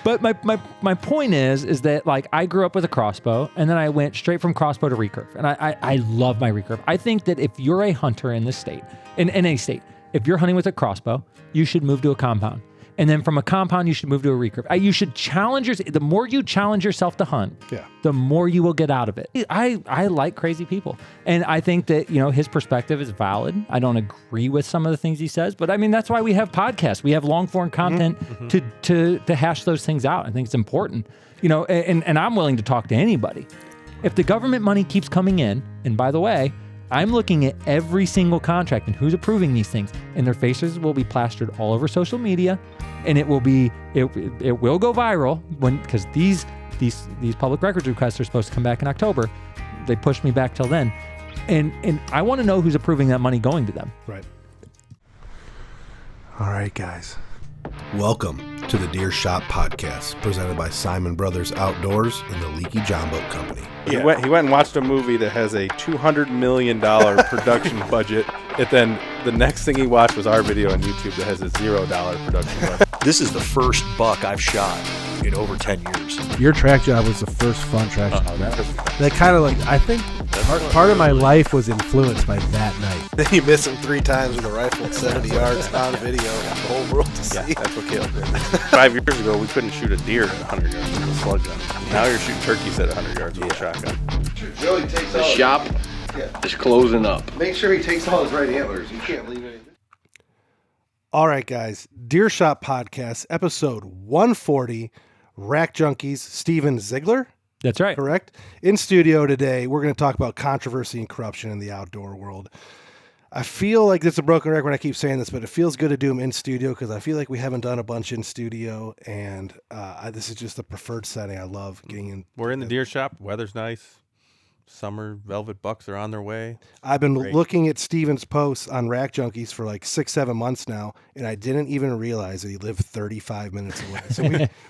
But my point is that like I grew up with a crossbow and then I went straight from crossbow to recurve. And I love my recurve. I think that if you're a hunter in this state, in any state, if you're hunting with a crossbow, you should move to a compound. And then from a compound, you should move to a recurve. You should challenge yourself. The more you challenge yourself to hunt, the more you will get out of it. I like crazy people. And I think that, his perspective is valid. I don't agree with some of the things he says, but I mean, that's why we have podcasts. We have long form content to hash those things out. I think it's important, and I'm willing to talk to anybody. If the government money keeps coming in, and by the way, I'm looking at every single contract and who's approving these things, and their faces will be plastered all over social media, and it will go viral because these public records requests are supposed to come back in October. They pushed me back till then, and I want to know who's approving that money going to them. Right. All right, guys. Welcome to the Deer Shop Podcast, presented by Siman Brothers Outdoors and the Leaky John Boat Company. He went and watched a movie that has a $200 million production budget, and then the next thing he watched was our video on YouTube that has a $0 production budget. This is the first buck I've shot in over 10 years. Your track job was the first fun track job. That kind of I think part of my life was influenced by that night. Then you miss him 3 times with a rifle at 70 yards on video for the whole world to see. Yeah, that's what Caleb did. 5 years ago, we couldn't shoot a deer at 100 yards with a slug gun. Now you're shooting turkeys at 100 yards with a shotgun. Joey takes the shop is closing up. Make sure he takes all his right antlers. You can't leave anything. All right, guys. Deer Shop Podcast, episode 140. Rack Junkies, Stephan Zeigler. That's right. Correct. In studio today, we're going to talk about controversy and corruption in the outdoor world. I feel like it's a broken record when I keep saying this, but it feels good to do them in studio because I feel like we haven't done a bunch in studio, and this is just the preferred setting. I love getting in. We're in the deer shop. Weather's nice. Summer velvet bucks are on their way. I've been looking at Stephan's posts on Rack Junkies for like 6-7 months now, and I didn't even realize that he lived 35 minutes away. So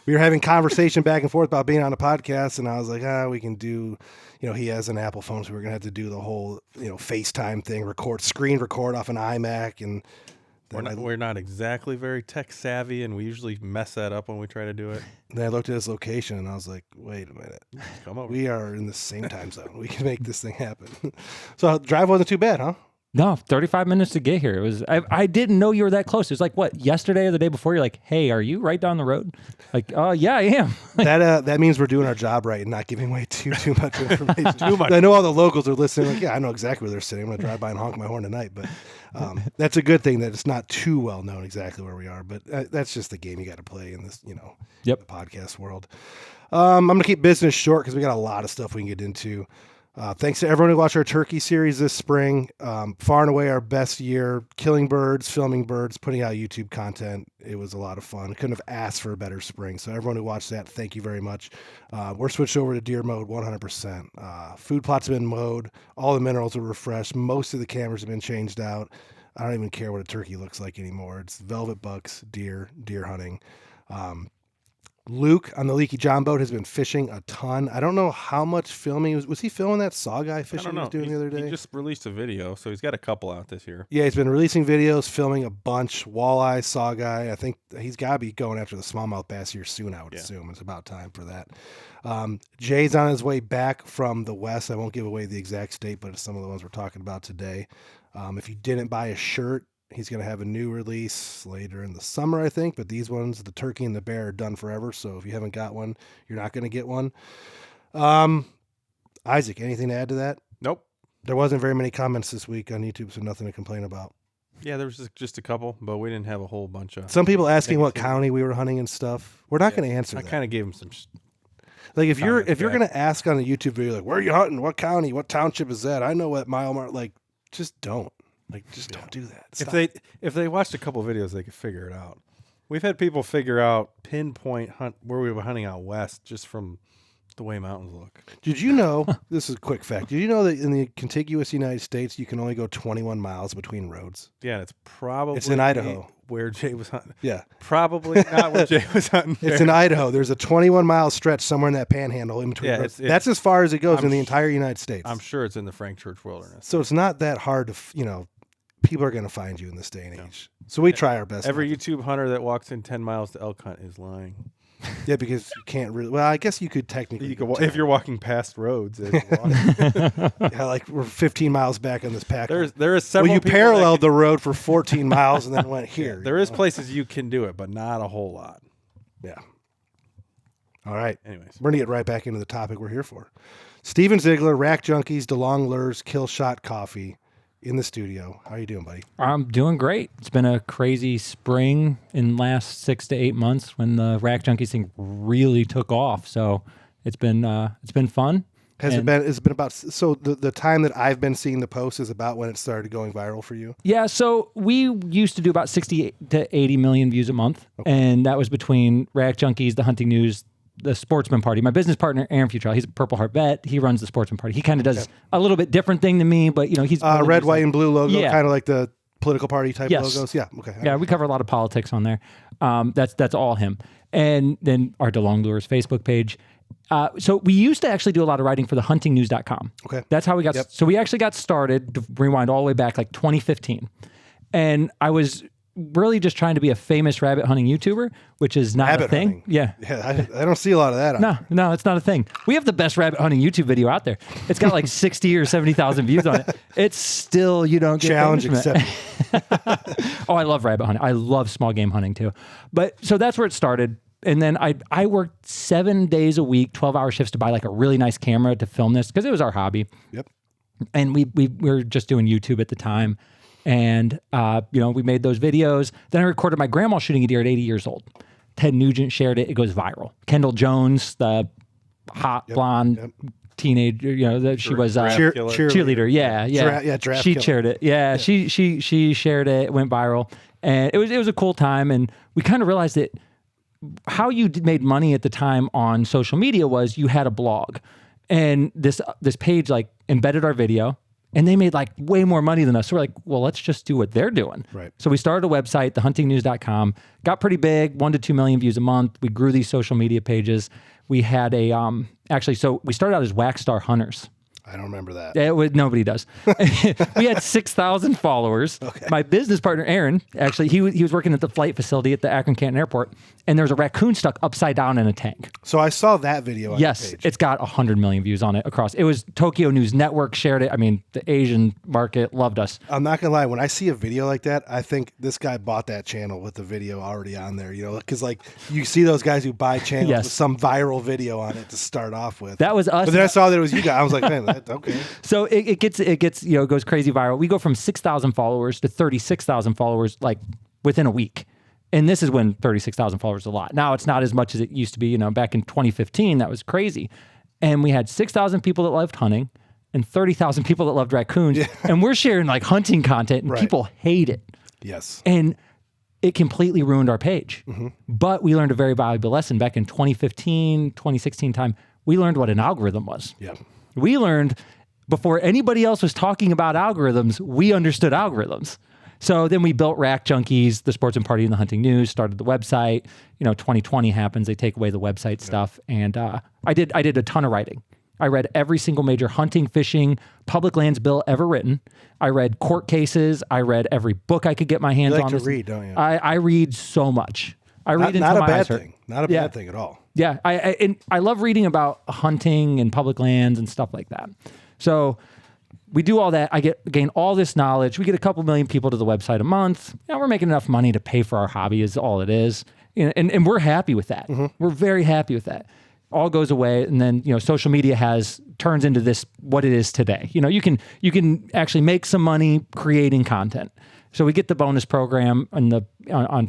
we were having conversation back and forth about being on a podcast, and I was like, we can do, he has an Apple phone, so we're gonna have to do the whole, FaceTime thing, screen record off an iMac, and we're not exactly very tech savvy, and we usually mess that up when we try to do it. Then I looked at his location, and I was like, wait a minute. Come over. We are in the same time zone. We can make this thing happen. So the drive wasn't too bad, huh? No, 35 minutes to get here. It was. I didn't know you were that close. It was like, what, yesterday or the day before? You're like, hey, are you right down the road? Like, yeah, I am. That means we're doing our job right and not giving away too much information. Too much. I know all the locals are listening. Like, I know exactly where they're sitting. I'm going to drive by and honk my horn tonight. But that's a good thing that it's not too well known exactly where we are. But that's just the game you got to play in this, the podcast world. I'm going to keep business short because we got a lot of stuff we can get into. Thanks to everyone who watched our turkey series this spring. Far and away our best year, killing birds, filming birds, putting out YouTube content. It was a lot of fun. Couldn't have asked for a better spring. So everyone who watched that, thank you very much. We're switched over to deer mode 100%. Food plots have been mowed. All the minerals are refreshed. Most of the cameras have been changed out. I don't even care what a turkey looks like anymore. It's velvet bucks, deer hunting. Luke on the Leaky John boat has been fishing a ton. I don't know how much filming. Was he filming that saw guy fishing he was doing the other day? He just released a video, so he's got a couple out this year. Yeah, he's been releasing videos, filming a bunch. Walleye, saw guy. I think he's got to be going after the smallmouth bass here soon, I would assume. It's about time for that. Jay's on his way back from the west. I won't give away the exact state, but it's some of the ones we're talking about today. If you didn't buy a shirt, he's going to have a new release later in the summer, I think. But these ones, the turkey and the bear, are done forever. So if you haven't got one, you're not going to get one. Isaac, anything to add to that? Nope. There wasn't very many comments this week on YouTube, so nothing to complain about. Yeah, there was just a couple, but we didn't have a whole bunch of... Some people asking what county we were hunting and stuff. We're not going to answer that. I kind of gave them some... Like, if you're going to ask on a YouTube video, like, where are you hunting? What county? What township is that? I know what mile mark... Like, just don't. Don't do that. Stop. If they watched a couple videos, they could figure it out. We've had people figure out pinpoint hunt where we were hunting out west just from the way mountains look. Did you know, this is a quick fact, did you know that in the contiguous United States, you can only go 21 miles between roads? Yeah, it's in Idaho. Where Jay was hunting. Yeah. Probably not where Jay was hunting. It's in Idaho. There's a 21-mile stretch somewhere in that panhandle in between roads. That's as far as it goes in the entire United States. I'm sure it's in the Frank Church Wilderness. So it's not that hard to, people are going to find you in this day and age. So we try our best. Every YouTube hunter that walks in 10 miles to elk hunt is lying. Yeah, because you can't really. Well, I guess you could technically. You can, if you're walking past roads. Yeah, like we're 15 miles back on this pack. There is several. Well, you people paralleled the road for 14 miles and then went here. There is places you can do it, but not a whole lot. Yeah. All right. Anyways, we're gonna get right back into the topic we're here for. Stephan Zeigler, Rack Junkies, DeLong Lures, Kill Shot Coffee, in the studio. How are you doing, buddy? I'm doing great. It's been a crazy spring in the last 6 to 8 months when the Rack Junkies thing really took off. So it's been fun. It's been about, so the time that I've been seeing the posts is about when it started going viral for you? Yeah, so we used to do about 60 to 80 million views a month. Okay. And that was between Rack Junkies, the Hunting News, the Sportsman Party. My business partner, Aaron Futrell, he's a Purple Heart vet. He runs the Sportsman Party. He kind of does a little bit different thing than me, but he's really red, white, and blue logo, yeah. kind of like the political party type logos. Yeah, okay. Yeah, we cover a lot of politics on there. That's all him. And then our DeLong Lures Facebook page. So we used to actually do a lot of writing for the huntingnews.com. Okay. That's how we got, so we actually got started, to rewind all the way back, like 2015. And I was really just trying to be a famous rabbit hunting YouTuber, which is not a thing. Hunting. Yeah. Yeah, I don't see a lot of that. No, it's not a thing. We have the best rabbit hunting YouTube video out there. It's got like 60 or 70,000 views on it. It's still, you don't get challenge accepted. Oh, I love rabbit hunting. I love small game hunting too. But so that's where it started. And then I worked 7 days a week, 12-hour shifts to buy like a really nice camera to film this because it was our hobby. Yep. And we were just doing YouTube at the time. And, we made those videos. Then I recorded my grandma shooting a deer at 80 years old. Ted Nugent shared it. It goes viral. Kendall Jones, the hot blonde teenager, she was cheerleader. Yeah. Draft she killer. shared it. Yeah. She shared it. It went viral. And it was a cool time. And we kind of realized that how you made money at the time on social media was you had a blog. And this page like embedded our video. And they made like way more money than us. So we're like, well, let's just do what they're doing. Right. So we started a website, thehuntingnews.com, got pretty big, 1 to 2 million views a month. We grew these social media pages. We had so we started out as Wax Star Hunters. I don't remember that. Nobody does. We had 6,000 followers. Okay. My business partner, Aaron, actually, he was working at the flight facility at the Akron-Canton Airport, and there was a raccoon stuck upside down in a tank. So I saw that video on the page. It's got 100 million views on it across. It was Tokyo News Network shared it. I mean, the Asian market loved us. I'm not going to lie. When I see a video like that, I think this guy bought that channel with the video already on there, because like you see those guys who buy channels with some viral video on it to start off with. That was us. But then I saw that it was you guys. I was like, man, okay. So it gets goes crazy viral. We go from 6,000 followers to 36,000 followers like within a week. And this is when 36,000 followers is a lot. Now it's not as much as it used to be, back in 2015, that was crazy. And we had 6,000 people that loved hunting and 30,000 people that loved raccoons. Yeah. And we're sharing like hunting content and people hate it. Yes. And it completely ruined our page. Mm-hmm. But we learned a very valuable lesson back in 2015, 2016 time. We learned what an algorithm was. Yeah. We learned before anybody else was talking about algorithms, we understood algorithms. So then we built Rack Junkies, the Sportsman Party, and the Hunting News, started the website. 2020 happens, they take away the website stuff. And I did a ton of writing. I read every single major hunting, fishing, public lands bill ever written. I read court cases. I read every book I could get my hands on. You like to read, don't you? I read so much. I read not a bad thing. Not a bad thing at all. Yeah, I love reading about hunting and public lands and stuff like that. So we do all that. I gain all this knowledge. We get a couple million people to the website a month. We're making enough money to pay for our hobby is all it is. And we're happy with that. Mm-hmm. We're very happy with that. All goes away. And then, social media turns into this, what it is today. You can actually make some money creating content. So we get the bonus program on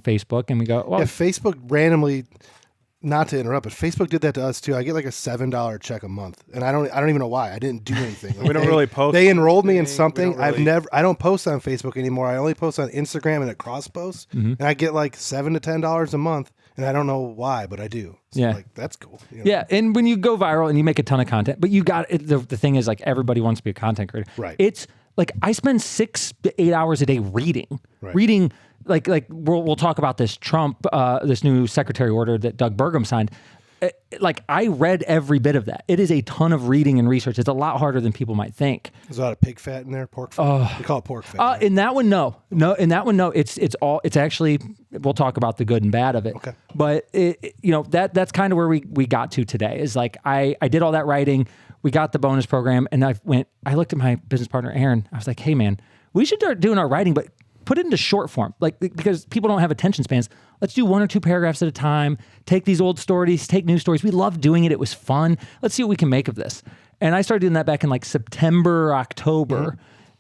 Facebook and we go, well, if Facebook randomly, not to interrupt, but Facebook did that to us too. I get like a $7 check a month, and I don't even know why. I didn't do anything. Like we don't really post. They enrolled me in something. I don't post on Facebook anymore. I only post on Instagram and at cross posts, and I get like $7 to $10 a month, and I don't know why, but I do. So that's cool. Yeah, and when you go viral and you make a ton of content, but you got it. The thing is, like, everybody wants to be a content creator. Right. It's like I spend 6 to 8 hours a day reading. Like we'll talk about this Trump, this new secretary order that Doug Burgum signed. like I read every bit of that. It is a ton of reading and research. It's a lot harder than people might think. There's a lot of pig fat in there, pork fat. We call it pork fat. Right? In that one, no. In that one, no. It's actually, we'll talk about the good and bad of it. Okay. But that's kind of where we got to today is like, I did all that writing. We got the bonus program and I looked at my business partner, Aaron. I was like, hey man, we should start doing our writing, but put it into short form, like because people don't have attention spans. Let's do 1 or 2 paragraphs at a time. Take these old stories, take new stories. We love doing it. It was fun. Let's see what we can make of this. And I started doing that back in like September, October,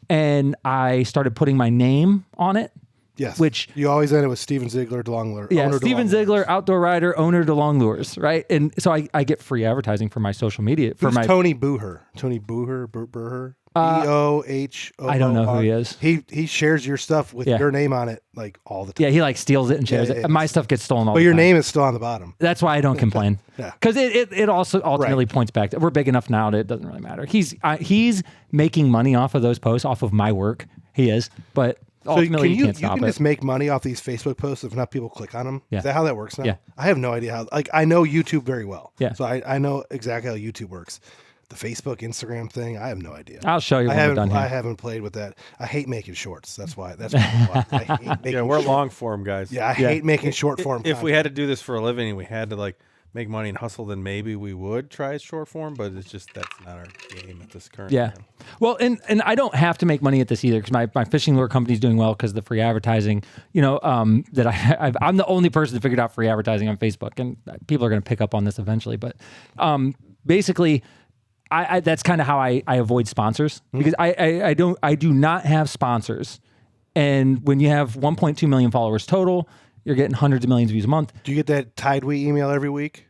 and I started putting my name on it. Yes. Which you always end it with Stephen Zeigler, DeLong Lures. Yeah, Stephen Zeigler, outdoor rider, owner DeLong Lures, right? And so I get free advertising for my social media. Who's Tony Booher? Tony Booher? B-O-H-O-O-R. I don't know who he is. He shares your stuff with your name on it like all the time. Yeah, he like steals it and shares it. My stuff gets stolen all the time. But your name is still on the bottom. That's why I don't complain. Because it also ultimately points back to, we're big enough now that it doesn't really matter. He's making money off of those posts, off of my work. He is, but ultimately you can't stop it. You can just make money off these Facebook posts if enough people click on them. Yeah. Is that how that works now? Yeah. I have no idea how. Like I know YouTube very well. Yeah. So I know exactly how YouTube works. The Facebook, Instagram thing, I have no idea. I'll show you when we're done here. I haven't played with that. I hate making shorts. That's why. I hate making we're long form guys. Yeah, I hate making short form. If we had to do this for a living and we had to like make money and hustle, then maybe we would try short form. But it's just that's not our game at this current time. Well, and I don't have to make money at this either because my fishing lure company is doing well because of the free advertising. That I'm the only person that figured out free advertising on Facebook, and people are going to pick up on this eventually. But basically. That's kind of how I avoid sponsors because I do not have sponsors. And when you have 1.2 million followers total, you're getting hundreds of millions of views a month. Do you get that Tidewee email every week?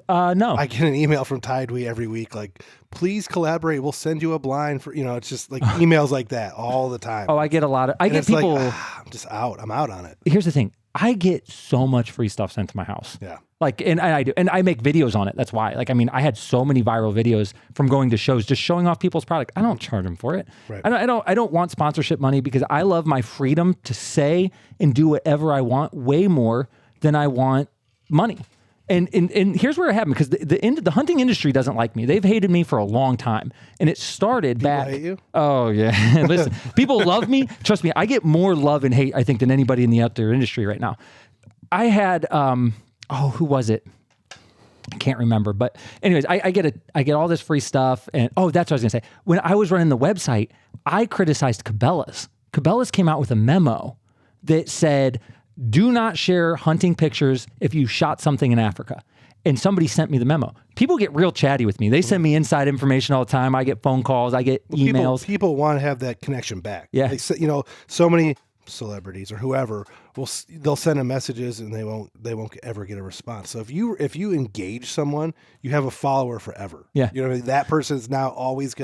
No. I get an email from Tidewee every week like, please collaborate. We'll send you a blind for, it's just like emails like that all the time. Oh, I get a lot of, get people. Like, I'm just out. I'm out on it. Here's the thing. I get so much free stuff sent to my house. Yeah. Like, and I do, and I make videos on it. That's why. Like, I mean, I had so many viral videos from going to shows, just showing off people's product. I don't charge them for it. Right. I don't want sponsorship money because I love my freedom to say and do whatever I want way more than I want money. And here's where it happened because the hunting industry doesn't like me. They've hated me for a long time, and it started back. Hate you? Oh yeah, listen, people love me. Trust me, I get more love and hate I think than anybody in the outdoor industry right now. I had who was it? I can't remember, but anyways, I get all this free stuff, and that's what I was gonna say. When I was running the website, I criticized Cabela's. Cabela's came out with a memo that said, do not share hunting pictures if you shot something in Africa. And somebody sent me the memo. People get real chatty with me. They send me inside information all the time. I get phone calls. I get emails. People want to have that connection back. Yeah. So many celebrities or whoever they'll send them messages and they won't ever get a response. So if you engage someone, you have a follower forever. Yeah. You know what I mean? That person is now always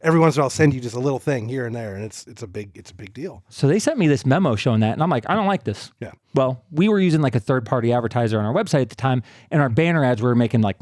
every once in a while send you just a little thing here and there, and it's a big deal. So they sent me this memo showing that, and I'm like, I don't like this. Yeah. Well, we were using like a third-party advertiser on our website at the time, and our banner ads were making like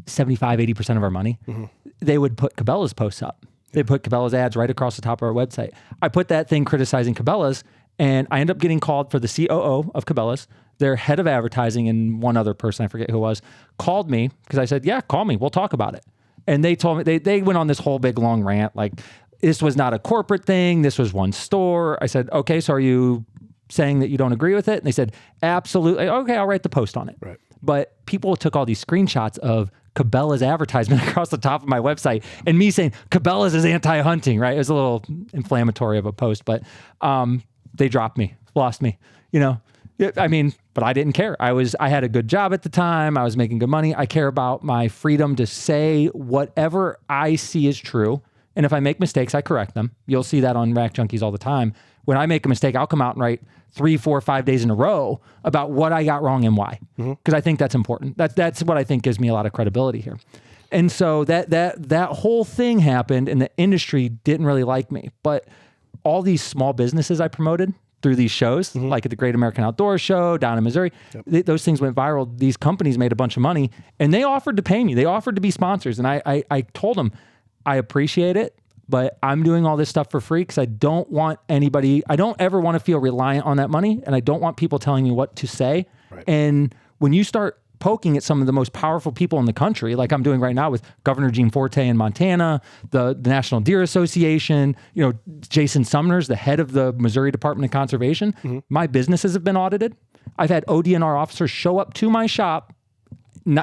75-80% of our money. Mm-hmm. They would put Cabela's posts up. They put Cabela's ads right across the top of our website. I put that thing criticizing Cabela's, and I ended up getting called for the COO of Cabela's. Their head of advertising and one other person, I forget who it was, called me because I said, yeah, call me. We'll talk about it. And they told me, they went on this whole big long rant. Like, this was not a corporate thing. This was one store. I said, okay, so are you saying that you don't agree with it? And they said, absolutely. Okay, I'll write the post on it. Right. But people took all these screenshots of Cabela's advertisement across the top of my website and me saying Cabela's is anti-hunting, right? It was a little inflammatory of a post, but they dropped me, lost me, I mean, but I didn't care. I had a good job at the time. I was making good money. I care about my freedom to say whatever I see is true. And if I make mistakes, I correct them. You'll see that on Rack Junkies all the time. When I make a mistake, I'll come out and write 3, 4, 5 days in a row about what I got wrong and why. Because I think that's important. That's what I think gives me a lot of credibility here. And so that whole thing happened, and the industry didn't really like me. But all these small businesses I promoted through these shows, like at the Great American Outdoors Show down in Missouri, those things went viral. These companies made a bunch of money, and they offered to pay me. They offered to be sponsors. And I told them, I appreciate it, but I'm doing all this stuff for free because I don't ever want to feel reliant on that money, and I don't want people telling me what to say. Right. And when you start poking at some of the most powerful people in the country, like I'm doing right now with Governor Gene Forte in Montana, the National Deer Association, Jason Sumner's the head of the Missouri Department of Conservation. My businesses have been audited. I've had ODNR officers show up to my shop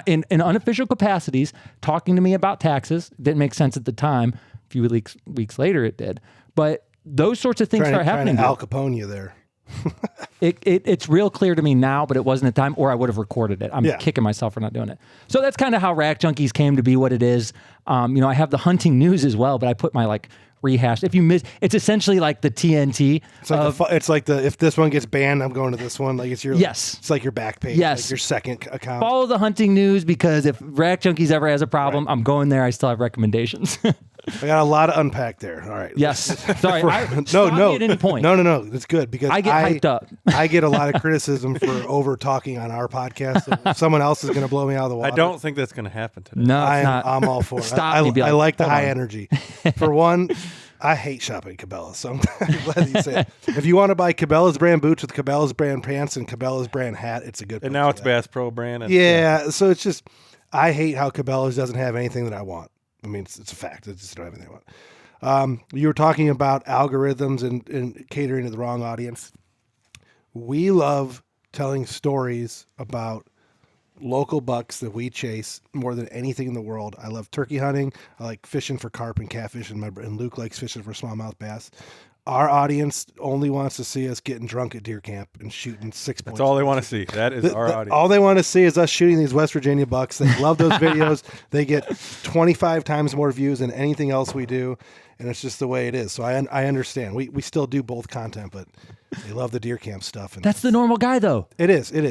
in unofficial capacities, talking to me about taxes. Didn't make sense at the time. A few weeks later, it did. But those sorts of things start happening. Trying to Al Capone you there. It's real clear to me now, but it wasn't at the time, or I would have recorded it. I'm kicking myself for not doing it. So that's kind of how Rack Junkies came to be what it is. I have the hunting news as well, but I put my rehash. If you miss, it's essentially like the TNT. It's like if this one gets banned, I'm going to this one. Like it's your It's like your back page. Yes, like your second account. Follow the hunting news, because if Rack Junkies ever has a problem, I'm going there. I still have recommendations. I got a lot to unpack there. All right. Yes. Sorry. No. At any point. No. It's good because I get hyped up. I get a lot of criticism for over talking on our podcast. So someone else is going to blow me out of the water. I don't think that's going to happen today. No, it's not. I'm all for it. Stop I me, I like the high energy. For one, I hate shopping at Cabela's, so I'm glad you say it. If you want to buy Cabela's brand boots with Cabela's brand pants and Cabela's brand hat, it's a good. And now it's Bass Pro brand. So it's just I hate how Cabela's doesn't have anything that I want. I mean, it's a fact. It's just not everything I want. You were talking about algorithms and catering to the wrong audience. We love telling stories about local bucks that we chase more than anything in the world. I love turkey hunting. I like fishing for carp and catfish, and Luke likes fishing for smallmouth bass. Our audience only wants to see us getting drunk at deer camp and shooting 6 points. That's all they want to see. That is our audience. All they want to see is us shooting these West Virginia bucks. They love those videos. They get 25 times more views than anything else we do, and it's just the way it is. So I understand. We still do both content, but they love the deer camp stuff. And that's the normal guy, though. It is. And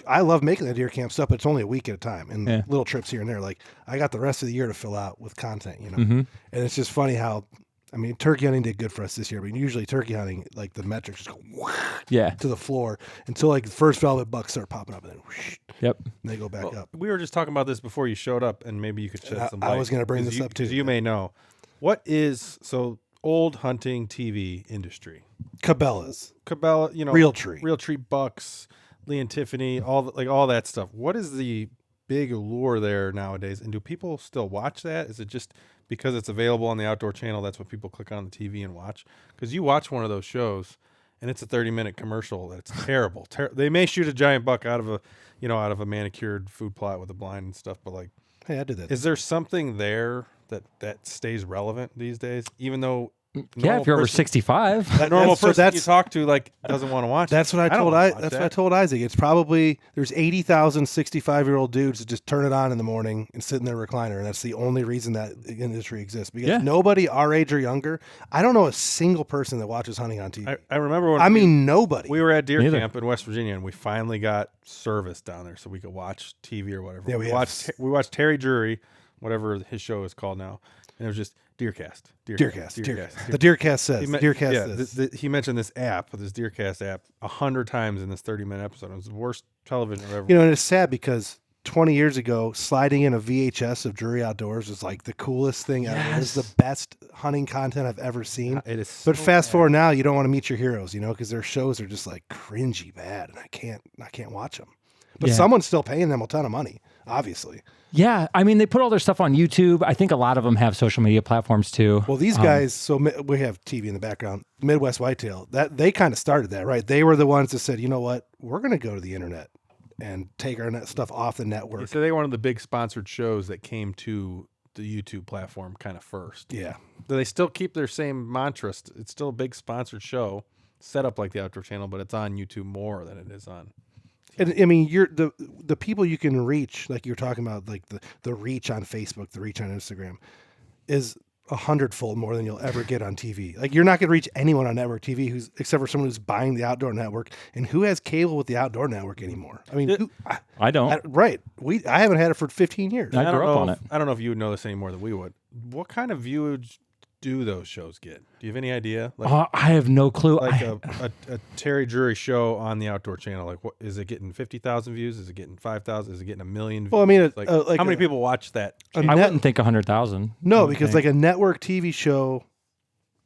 I love making the deer camp stuff, but it's only a week at a time and little trips here and there. Like I got the rest of the year to fill out with content, And it's just funny how, turkey hunting did good for us this year, but usually turkey hunting, the metrics just go to the floor until the first velvet bucks start popping up and then and they go back up. We were just talking about this before you showed up, and maybe you could shed some light. I was going to bring this up too. Because you may know. What is, old hunting TV industry? Cabela's. Realtree Bucks, Lee and Tiffany, all that stuff. What is the big allure there nowadays? And do people still watch that? Is it just because it's available on the Outdoor Channel, that's what people click on the TV and watch? Because you watch one of those shows, and it's a 30-minute commercial that's terrible. They may shoot a giant buck out of a manicured food plot with a blind and stuff, but hey, I did that. Is there something there that stays relevant these days, even though? If you're over 65, that normal person you talk to doesn't want to watch. That's what I told. That's what I told Isaac. It's probably there's 80,000 65-year-old dudes that just turn it on in the morning and sit in their recliner, and that's the only reason that industry exists. Because nobody our age or younger, I don't know a single person that watches hunting on TV. I remember when nobody. We were at deer camp in West Virginia, and we finally got service down there so we could watch TV or whatever. Yeah, we watched Terry Drury, whatever his show is called now, and it was just Deercast. The Deercast says. He mentioned this app, this Deercast app, 100 times in this 30-minute episode. It was the worst television I've ever. And it's sad because 20 years ago, sliding in a VHS of Drury Outdoors was the coolest thing ever. It was the best hunting content I've ever seen. It is. But fast forward now, you don't want to meet your heroes, because their shows are just cringy bad, and I can't watch them. But someone's still paying them a ton of money, obviously. Yeah, they put all their stuff on YouTube. I think a lot of them have social media platforms too. Well, these guys, so we have TV in the background, Midwest Whitetail, that they kind of started that, right? They were the ones that said, you know what, we're going to go to the internet and take our stuff off the network. So they were one of the big sponsored shows that came to the YouTube platform kind of first. Yeah. Do they still keep their same mantra? It's still a big sponsored show set up like the Outdoor Channel, but it's on YouTube more than it is on. And you're the people you can reach, like you're talking about, the reach on Facebook, the reach on Instagram, is 100-fold more than you'll ever get on TV. You're not going to reach anyone on network TV except for someone who's buying the Outdoor Network, and who has cable with the Outdoor Network anymore. I don't. Right. I haven't had it for 15 years. I grew up on it. I don't know if you would know this any more than we would. What kind of viewage do those shows get? Do you have any idea? I have no clue. A Terry Drury show on the Outdoor Channel, what is it getting? 50,000 views? Is it getting 5,000? Is it getting 1 million views? Well, how many people watch that? I wouldn't think 100,000. No, because a network TV show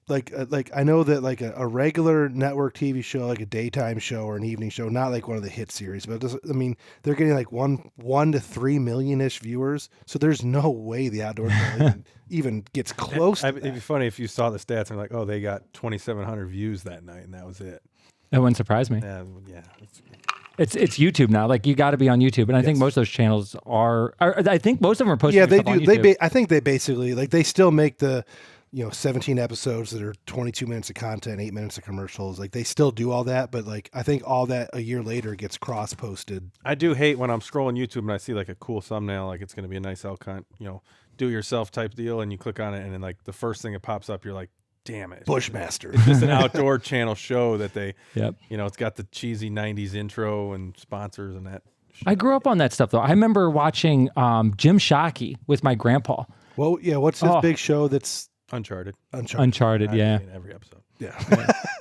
like I know that like a regular network TV show, like a daytime show or an evening show, not like one of the hit series, but I mean, they're getting like 1 to 3 million-ish viewers. So there's no way the Outdoor Channel even gets close to It'd be funny if you saw the stats and like, oh, they got 2,700 views that night, and that was it. That wouldn't surprise me. Yeah. It's YouTube now. Like you got to be on YouTube, and I think most of those channels are. I think most of them are posting. Yeah, they stuff on do. YouTube. I think they basically like they still make the 17 episodes that are 22 minutes of content, 8 minutes of commercials. Like they still do all that, but like I think all that a year later gets cross posted. I do hate when I'm scrolling YouTube and I see like a cool thumbnail, like it's going to be a nice elk hunt, do it yourself type deal, and you click on it, and then like the first thing that pops up, you're like, damn it, Bushmaster. It's just an Outdoor Channel show that they, Yep. It's got the cheesy 90s intro and sponsors and that. I grew up on that stuff though. I remember watching Jim Shockey with my grandpa. Well, yeah. What's his big show that's Uncharted. Uncharted, yeah. In every episode. Yeah.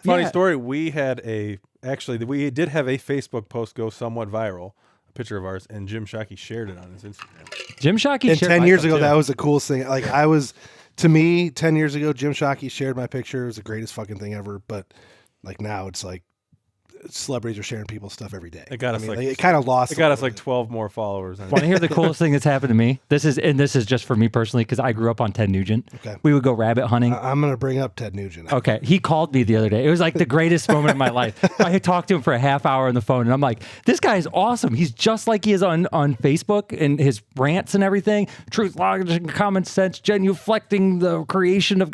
Funny story. We did have a Facebook post go somewhat viral, a picture of ours, and Jim Shockey shared it on his Instagram. Jim Shockey And shared 10 my years stuff, ago, too. that was the coolest thing. Like to me, 10 years ago, Jim Shockey shared my picture. It was the greatest fucking thing ever. But like now it's like celebrities are sharing people's stuff every day. It got us it kind of lost. It got us like 12 more followers. Want to hear the coolest thing that's happened to me? This is just for me personally because I grew up on Ted Nugent. Okay. We would go rabbit hunting. I'm going to bring up Ted Nugent. Okay. He called me the other day. It was like the greatest moment of my life. I had talked to him for a half hour on the phone, and I'm like, this guy is awesome. He's just like he is on Facebook and his rants and everything. Truth, logic, and common sense, genuflecting the creation of,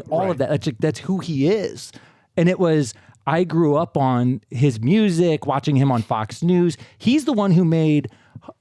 all of that. That's who he is. And I grew up on his music, watching him on Fox News. He's the one who made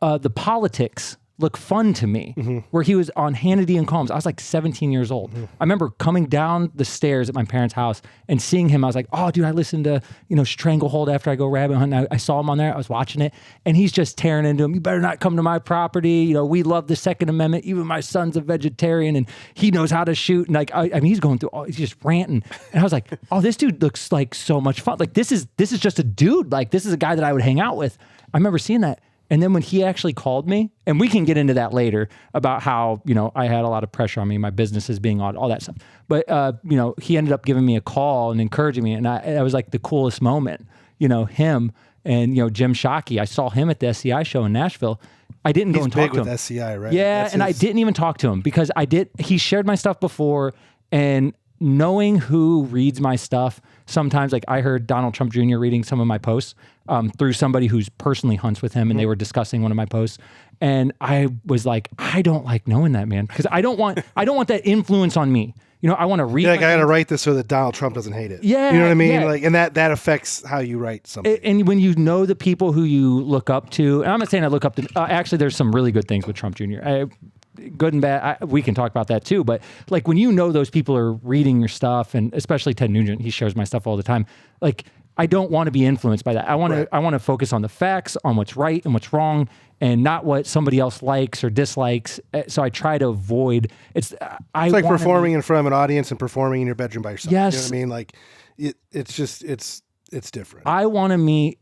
the politics look fun to me, where he was on Hannity and Combs. I was like 17 years old. I remember coming down the stairs at my parents' house and seeing him. I was like, oh, dude, I listened to, Stranglehold after I go rabbit hunting. I saw him on there. I was watching it, and he's just tearing into him. You better not come to my property. We love the Second Amendment. Even my son's a vegetarian, and he knows how to shoot. And he's going through he's just ranting. And I was like, oh, this dude looks like so much fun. Like this is just a dude. Like this is a guy that I would hang out with. I remember seeing that. And then when he actually called me, and we can get into that later about how, I had a lot of pressure on me, my business is being all that stuff. But, he ended up giving me a call and encouraging me. And that was like the coolest moment, him and, Jim Shockey. I saw him at the SCI show in Nashville. I didn't go and talk to him. He's big with SCI, right? Yeah, I didn't even talk to him because he shared my stuff before, and knowing who reads my stuff, sometimes like I heard Donald Trump Jr. reading some of my posts through somebody who's personally hunts with him, and they were discussing one of my posts. And I was like, I don't like knowing that, man, because I don't want that influence on me. I want to read. Yeah, like I got to write this so that Donald Trump doesn't hate it. Yeah, you know what I mean. Yeah. Like, and that affects how you write something. And when you know the people who you look up to, and I'm not saying I look up to. Actually, there's some really good things with Trump Jr. Good and bad. We can talk about that too. But like when you know those people are reading your stuff, and especially Ted Nugent, he shares my stuff all the time. Like I don't want to be influenced by that. I want to focus on the facts, on what's right and what's wrong, and not what somebody else likes or dislikes. So I try to avoid. It's like performing in front of an audience and performing in your bedroom by yourself. Yes, you know what I mean. Like it's different. I want to meet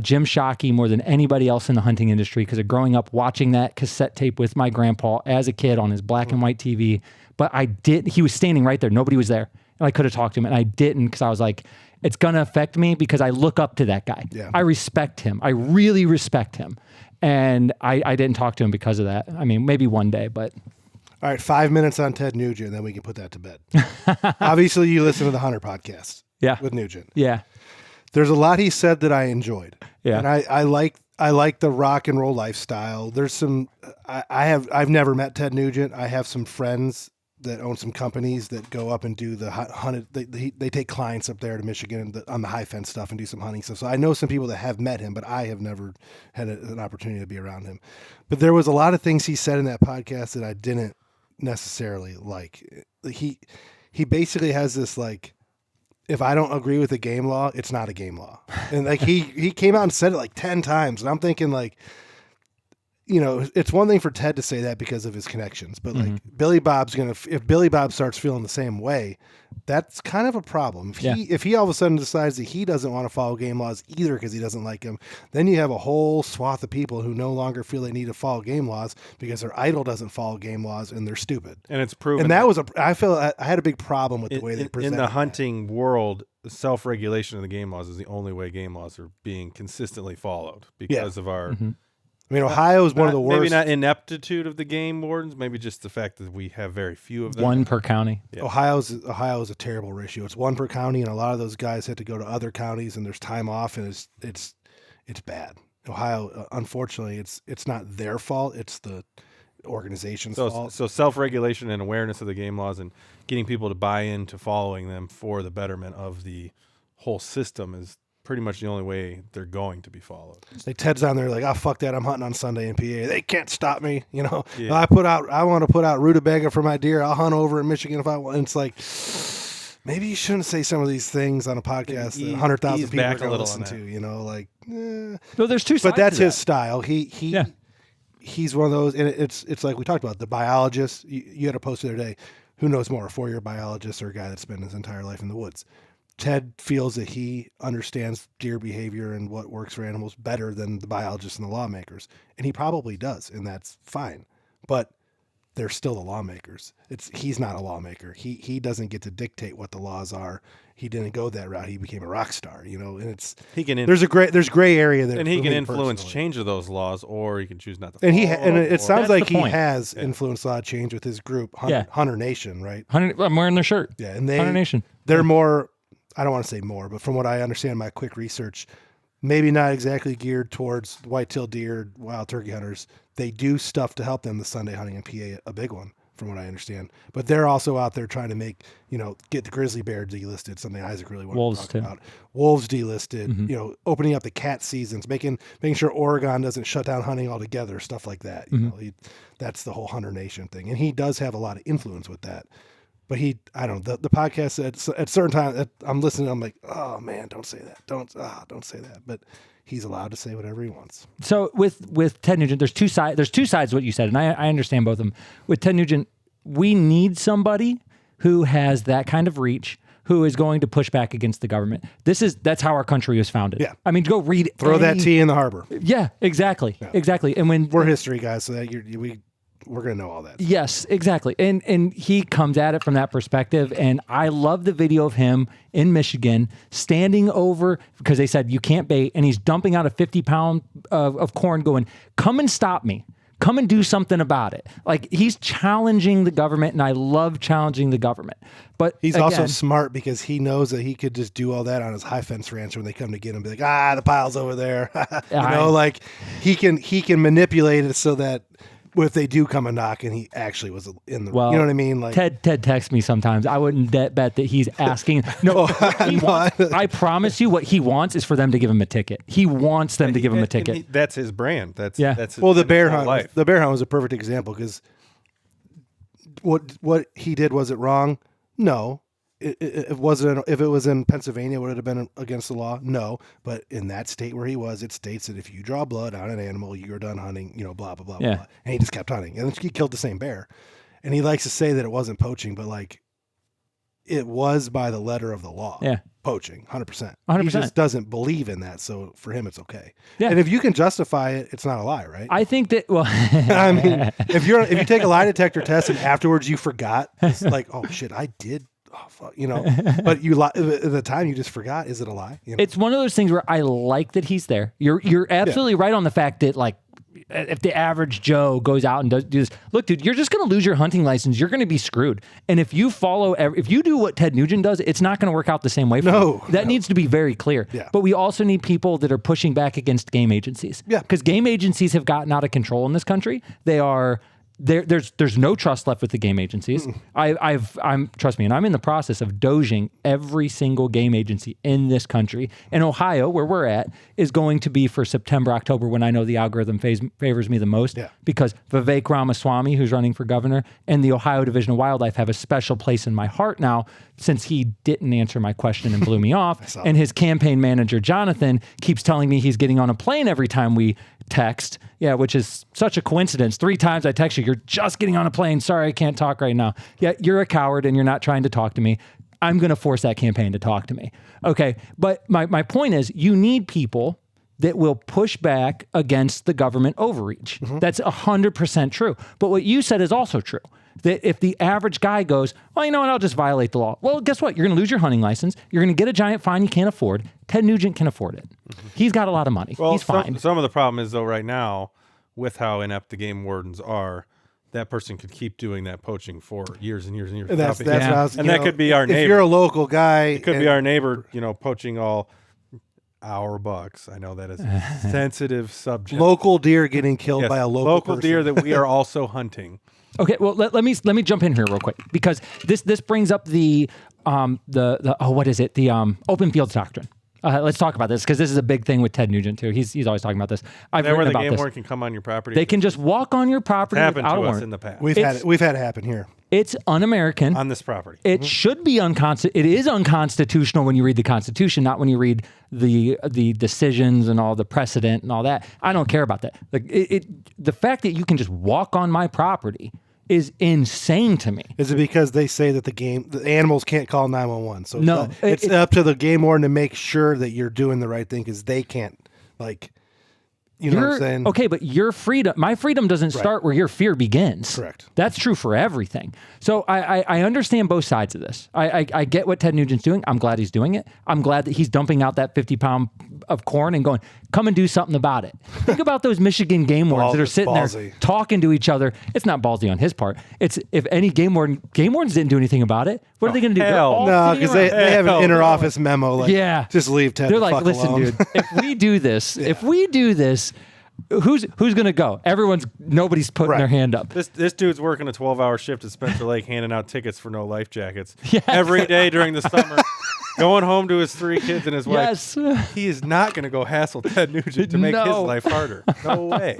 Jim Shockey more than anybody else in the hunting industry because of growing up watching that cassette tape with my grandpa as a kid on his black and white TV. But he was standing right there. Nobody was there. And I could have talked to him, and I didn't because I was like, it's going to affect me because I look up to that guy. Yeah. I respect him. I really respect him. And I didn't talk to him because of that. I mean, maybe one day, but... All right, 5 minutes on Ted Nugent, and then we can put that to bed. Obviously, you listen to the Hunter podcast with Nugent. Yeah. There's a lot he said that I enjoyed. Yeah. And I like the rock and roll lifestyle. There's some I've never met Ted Nugent. I have some friends that own some companies that go up and do the hunted. They take clients up there to Michigan on the high fence stuff and do some hunting stuff. So I know some people that have met him, but I have never had an opportunity to be around him. But there was a lot of things he said in that podcast that I didn't necessarily like. He basically has this like, if I don't agree with the game law, it's not a game law. And like he came out and said it like 10 times. And I'm thinking like, it's one thing for Ted to say that because of his connections, but like Billy Bob's if Billy Bob starts feeling the same way, that's kind of a problem. If he all of a sudden decides that he doesn't want to follow game laws either because he doesn't like them, then you have a whole swath of people who no longer feel they need to follow game laws because their idol doesn't follow game laws and they're stupid. And it's proven. And that was I had a big problem with the way they presented in the hunting world. Self-regulation of the game laws is the only way game laws are being consistently followed because of our. I mean, Ohio is one of the worst. Maybe not ineptitude of the game wardens, maybe just the fact that we have very few of them. One per county. Yeah. Ohio's a terrible ratio. It's one per county, and a lot of those guys had to go to other counties, and there's time off, and it's bad. Ohio, unfortunately, it's not their fault. It's the organization's fault. So self-regulation and awareness of the game laws and getting people to buy into following them for the betterment of the whole system is pretty much the only way they're going to be followed. Like Ted's down there like, oh, fuck that. I'm hunting on Sunday in PA. They can't stop me. Yeah. I want to put out rutabaga for my deer. I'll hunt over in Michigan if I want. And it's like, maybe you shouldn't say some of these things on a podcast that 100,000 people are going to listen to, So there's two sides. But that's to his style. He's one of those, and it's like we talked about, the biologist. You had a post the other day, who knows more, a 4-year biologist or a guy that's spent his entire life in the woods? Ted feels that he understands deer behavior and what works for animals better than the biologists and the lawmakers. And he probably does, and that's fine. But they're still the lawmakers. He's not a lawmaker. He doesn't get to dictate what the laws are. He didn't go that route. He became a rock star, and there's gray area there. And he can influence change of those laws, or he can choose not to. And it sounds like he has influenced law change with his group, Hunter Nation, right? I'm wearing their shirt. Yeah, and Hunter Nation. They're more. I don't want to say more, but from what I understand, my quick research, maybe not exactly geared towards whitetail deer, wild turkey hunters. They do stuff to help them. The Sunday hunting in PA, a big one, from what I understand. But they're also out there trying to make, get the grizzly bear delisted, something Isaac really wanted to talk about. Wolves delisted, opening up the cat seasons, making sure Oregon doesn't shut down hunting altogether, stuff like that. That's the whole Hunter Nation thing. And he does have a lot of influence with that. But I don't know, the podcast at certain times I'm listening, I'm like, oh man, don't say that. Don't say that. But he's allowed to say whatever he wants. So with Ted Nugent, there's two sides to what you said, and I understand both of them. With Ted Nugent, we need somebody who has that kind of reach, who is going to push back against the government. That's how our country was founded. Yeah. I mean, go read. Throw that tea in the harbor. Yeah, exactly. Yeah. Exactly. And when we're history guys, so that we're going to know all that. Yes, exactly. And he comes at it from that perspective. And I love the video of him in Michigan standing over, because they said you can't bait, and he's dumping out a 50-pound of corn going, come and stop me. Come and do something about it. Like, he's challenging the government, and I love challenging the government. But he's also smart because he knows that he could just do all that on his high fence ranch when they come to get him. Be like, the pile's over there. Like he can manipulate it so that if they do come and knock and he actually was in the, you know what I mean? Like Ted texts me sometimes. I wouldn't bet that he's asking. No, I promise you what he wants is for them to give him a ticket. He wants them to give him a ticket. That's his brand. That's his the bear hunt. The bear hunt was a perfect example because what he did, was it wrong? No. It wasn't. If it was in Pennsylvania, would it have been against the law? No. But in that state where he was, it states that if you draw blood on an animal, you're done hunting. Blah blah blah blah. And he just kept hunting, and then he killed the same bear. And he likes to say that it wasn't poaching, but like it was by the letter of the law. Yeah, poaching, 100%. 100%. He just doesn't believe in that, so for him, it's okay. Yeah. And if you can justify it, it's not a lie, right? I think that. Well, I mean, if you take a lie detector test and afterwards you forgot, it's like, oh shit, I did. Oh, fuck, but you at the time you just forgot. Is it a lie? It's one of those things where I like that he's there. You're absolutely right on the fact that, like, if the average Joe goes out and do this, look, dude, you're just going to lose your hunting license. You're going to be screwed. And if you do what Ted Nugent does, it's not going to work out the same way for you. That needs to be very clear. Yeah. But we also need people that are pushing back against game agencies. Yeah. Because game agencies have gotten out of control in this country. They are. There's no trust left with the game agencies. Trust me, and I'm in the process of doging every single game agency in this country. And Ohio, where we're at, is going to be for September, October, when I know the algorithm favors me the most. Yeah. Because Vivek Ramaswamy, who's running for governor, and the Ohio Division of Wildlife have a special place in my heart now, since he didn't answer my question and blew me off. And his campaign manager, Jonathan, keeps telling me he's getting on a plane every time we text, which is such a coincidence. 3 times I text you, you're just getting on a plane. Sorry, I can't talk right now. Yeah, you're a coward and you're not trying to talk to me. I'm going to force that campaign to talk to me. Okay, but my point is you need people that will push back against the government overreach. That's 100% true. But what you said is also true. That if the average guy goes, well, you know what, I'll just violate the law. Well, guess what? You're going to lose your hunting license. You're going to get a giant fine you can't afford. Ted Nugent can afford it. He's got a lot of money. Well, he's fine. Some of the problem is, though, right now, with how inept the game wardens are, that person could keep doing that poaching for years and years and years. And that's what I was, and that could be our neighbor. If you're a local guy, it could be our neighbor, poaching all our bucks. I know that is a sensitive subject. Local deer getting killed by a local person. Deer that we are also hunting. Okay, well let me jump in here real quick because this brings up the what is it? The open fields doctrine. Let's talk about this because this is a big thing with Ted Nugent too. He's always talking about this. I've written about this. Where the game warden can come on your property. They can just walk on your property without a warrant. Happened to us in the past. We've had it happen here. It's un-American on this property. It should be it is unconstitutional when you read the Constitution, not when you read the decisions and all the precedent and all that. I don't care about that. Like the fact that you can just walk on my property is insane to me. Is it because they say that the animals can't call 911? So no, it's up to the game warden to make sure that you're doing the right thing because they can't, you know what I'm saying? Okay, but your freedom, my freedom doesn't start where your fear begins. Correct. That's true for everything. So I understand both sides of this. I get what Ted Nugent's doing. I'm glad he's doing it. I'm glad that he's dumping out that 50-pound of corn and going, come and do something about it. Think about those Michigan game wardens that are sitting there talking to each other. It's not ballsy on his part. It's if any game wardens didn't do anything about it, what are they going to do? No, because they have an inter-office memo. Just leave Ted. They're like, listen, dude, if we do this, who's going to go? Nobody's putting their hand up. This dude's working a 12-hour shift at Spencer Lake, handing out tickets for no life jackets every day during the summer. Going home to his 3 kids and his wife. Yes. He is not going to go hassle Ted Nugent to make his life harder. No way.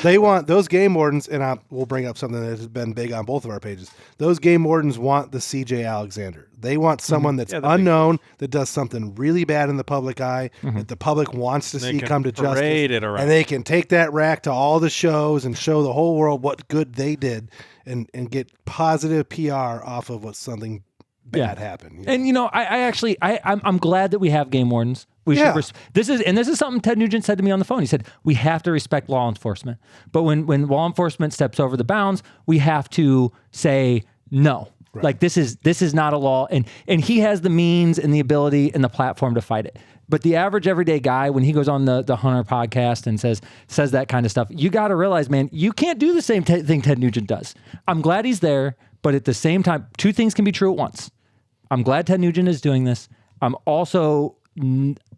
They want those game wardens, and we'll bring up something that has been big on both of our pages. Those game wardens want the C.J. Alexander. They want someone that's unknown, that does something really bad in the public eye, that the public wants to see come to justice. And they can take that rack to all the shows and show the whole world what good they did and get positive PR off of what something bad happened. And I'm glad that we have game wardens. We should this is something Ted Nugent said to me on the phone. He said we have to respect law enforcement, but when law enforcement steps over the bounds, we have to say no. Right. Like this is not a law, and he has the means and the ability and the platform to fight it. But the average everyday guy, when he goes on the Hunter podcast and says that kind of stuff, you got to realize, man, you can't do the same thing Ted Nugent does. I'm glad he's there, but at the same time, 2 things can be true at once. I'm glad Ted Nugent is doing this.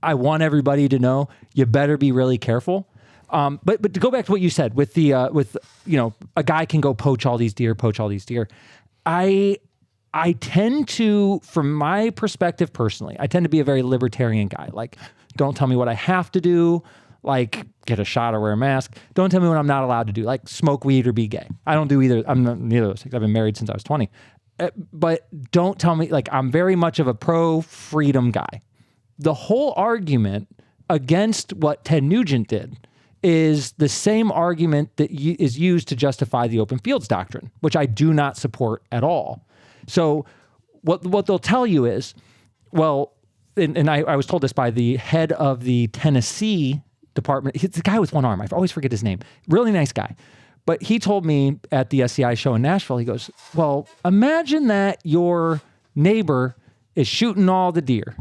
I want everybody to know you better be really careful. But to go back to what you said with a guy can go poach all these deer. I tend to, from my perspective personally, I tend to be a very libertarian guy. Like, don't tell me what I have to do. Like, get a shot or wear a mask. Don't tell me what I'm not allowed to do. Like, smoke weed or be gay. I don't do either. I'm not neither of those things. I've been married since I was 20. But don't tell me, like, I'm very much of a pro-freedom guy. The whole argument against what Ted Nugent did is the same argument that is used to justify the open fields doctrine, which I do not support at all. So what they'll tell you is, well, and I was told this by the head of the Tennessee department. He's the guy with one arm. I always forget his name. Really nice guy. But he told me at the SCI show in Nashville, he goes, well, imagine that your neighbor is shooting all the deer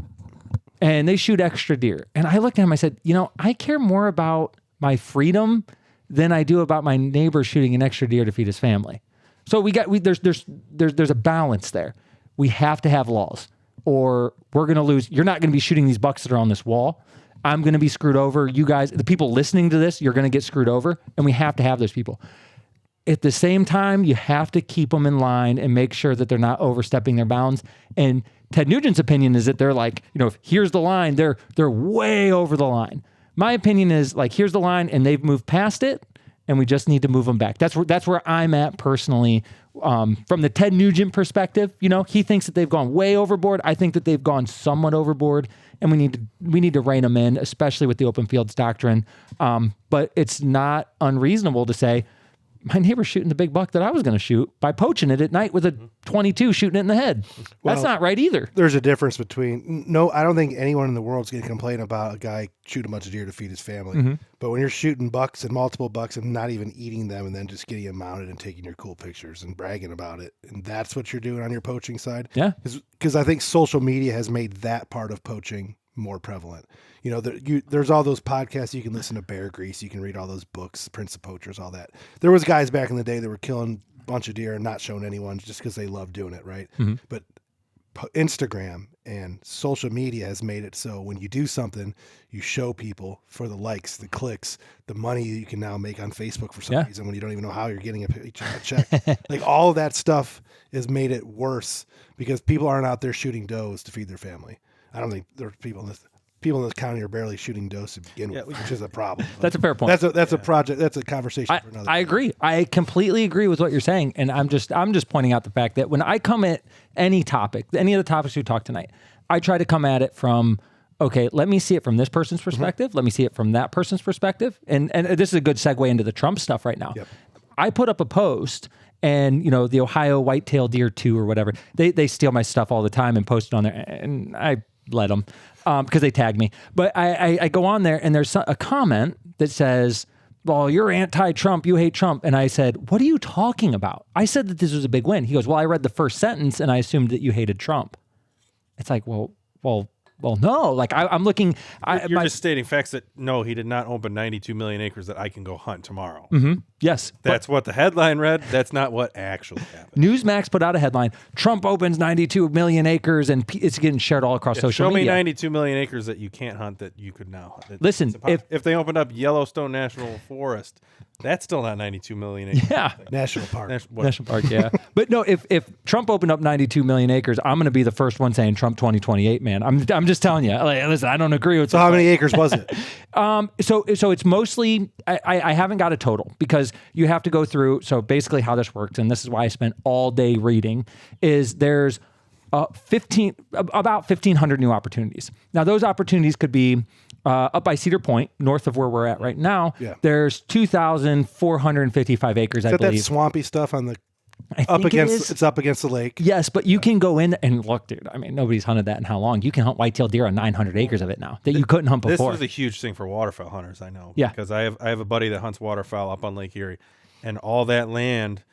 and they shoot extra deer. And I looked at him, I said, I care more about my freedom than I do about my neighbor shooting an extra deer to feed his family. So there's a balance there. We have to have laws or we're going to lose. You're not going to be shooting these bucks that are on this wall. I'm going to be screwed over. You guys, the people listening to this, you're going to get screwed over, and we have to have those people. At the same time, you have to keep them in line and make sure that they're not overstepping their bounds. And Ted Nugent's opinion is that they're like, if here's the line, they're way over the line. My opinion is like, here's the line, and they've moved past it, and we just need to move them back. That's where I'm at personally. From the Ted Nugent perspective, he thinks that they've gone way overboard. I think that they've gone somewhat overboard, and we need to rein them in, especially with the open fields doctrine. But it's not unreasonable to say, my neighbor's shooting the big buck that I was going to shoot by poaching it at night with a 22 shooting it in the head. That's not right either. There's a difference between, I don't think anyone in the world is going to complain about a guy shooting a bunch of deer to feed his family. But when you're shooting bucks and multiple bucks and not even eating them and then just getting them mounted and taking your cool pictures and bragging about it, and that's what you're doing on your poaching side. Yeah. Because I think social media has made that part of poaching more prevalent. There's all those podcasts you can listen to, Bear Grease, you can read all those books, Prince of Poachers, all that. There was guys back in the day that were killing a bunch of deer and not showing anyone just because they loved doing it, right? But Instagram and social media has made it so when you do something, you show people for the likes, the clicks, the money you can now make on Facebook for some reason when you don't even know how you're getting a check. Like all of that stuff has made it worse because people aren't out there shooting does to feed their family. I don't think there's people in this county are barely shooting does to begin with, which is a problem. That's a fair point. That's a project. That's a conversation for another. I agree. I completely agree with what you're saying, and I'm just pointing out the fact that when I come at any topic, any of the topics we talked tonight, I try to come at it from, okay, let me see it from this person's perspective. Let me see it from that person's perspective, and this is a good segue into the Trump stuff right now. I put up a post. And, the Ohio whitetail deer 2 or whatever, they steal my stuff all the time and post it on there. And I let them because they tag me. But I go on there and there's a comment that says, well, you're anti-Trump, you hate Trump. And I said, what are you talking about? I said that this was a big win. He goes, well, I read the first sentence and I assumed that you hated Trump. It's like, well, no. Like I'm looking. You're just stating facts that no, he did not open 92 million acres that I can go hunt tomorrow. Yes, that's what the headline read. That's not what actually happened. Newsmax put out a headline: Trump opens 92 million acres, and it's getting shared all across social media. Show me 92 million acres that you can't hunt that you could now hunt. Listen, if they opened up Yellowstone National Forest, that's still not 92 million acres. Yeah, National Park. National Park. Yeah, but no, if Trump opened up 92 million acres, I'm going to be the first one saying Trump 2028. Man, I'm just telling you. Like, listen, I don't agree with. So how many acres was it? So it's mostly. I haven't got a total because you have to go through. So basically, how this works, and this is why I spent all day reading, is there's about 1,500 new opportunities. Now, those opportunities could be up by Cedar Point, north of where we're at right now. Yeah. There's 2,455 acres, I believe. That swampy stuff on the it's up against the lake. Yes, but you can go in and look, dude. I mean, nobody's hunted that in how long? You can hunt whitetail deer on 900 acres of it now that you couldn't hunt before. This is a huge thing for waterfowl hunters, I know. Yeah. Because I have a buddy that hunts waterfowl up on Lake Erie, and all that land,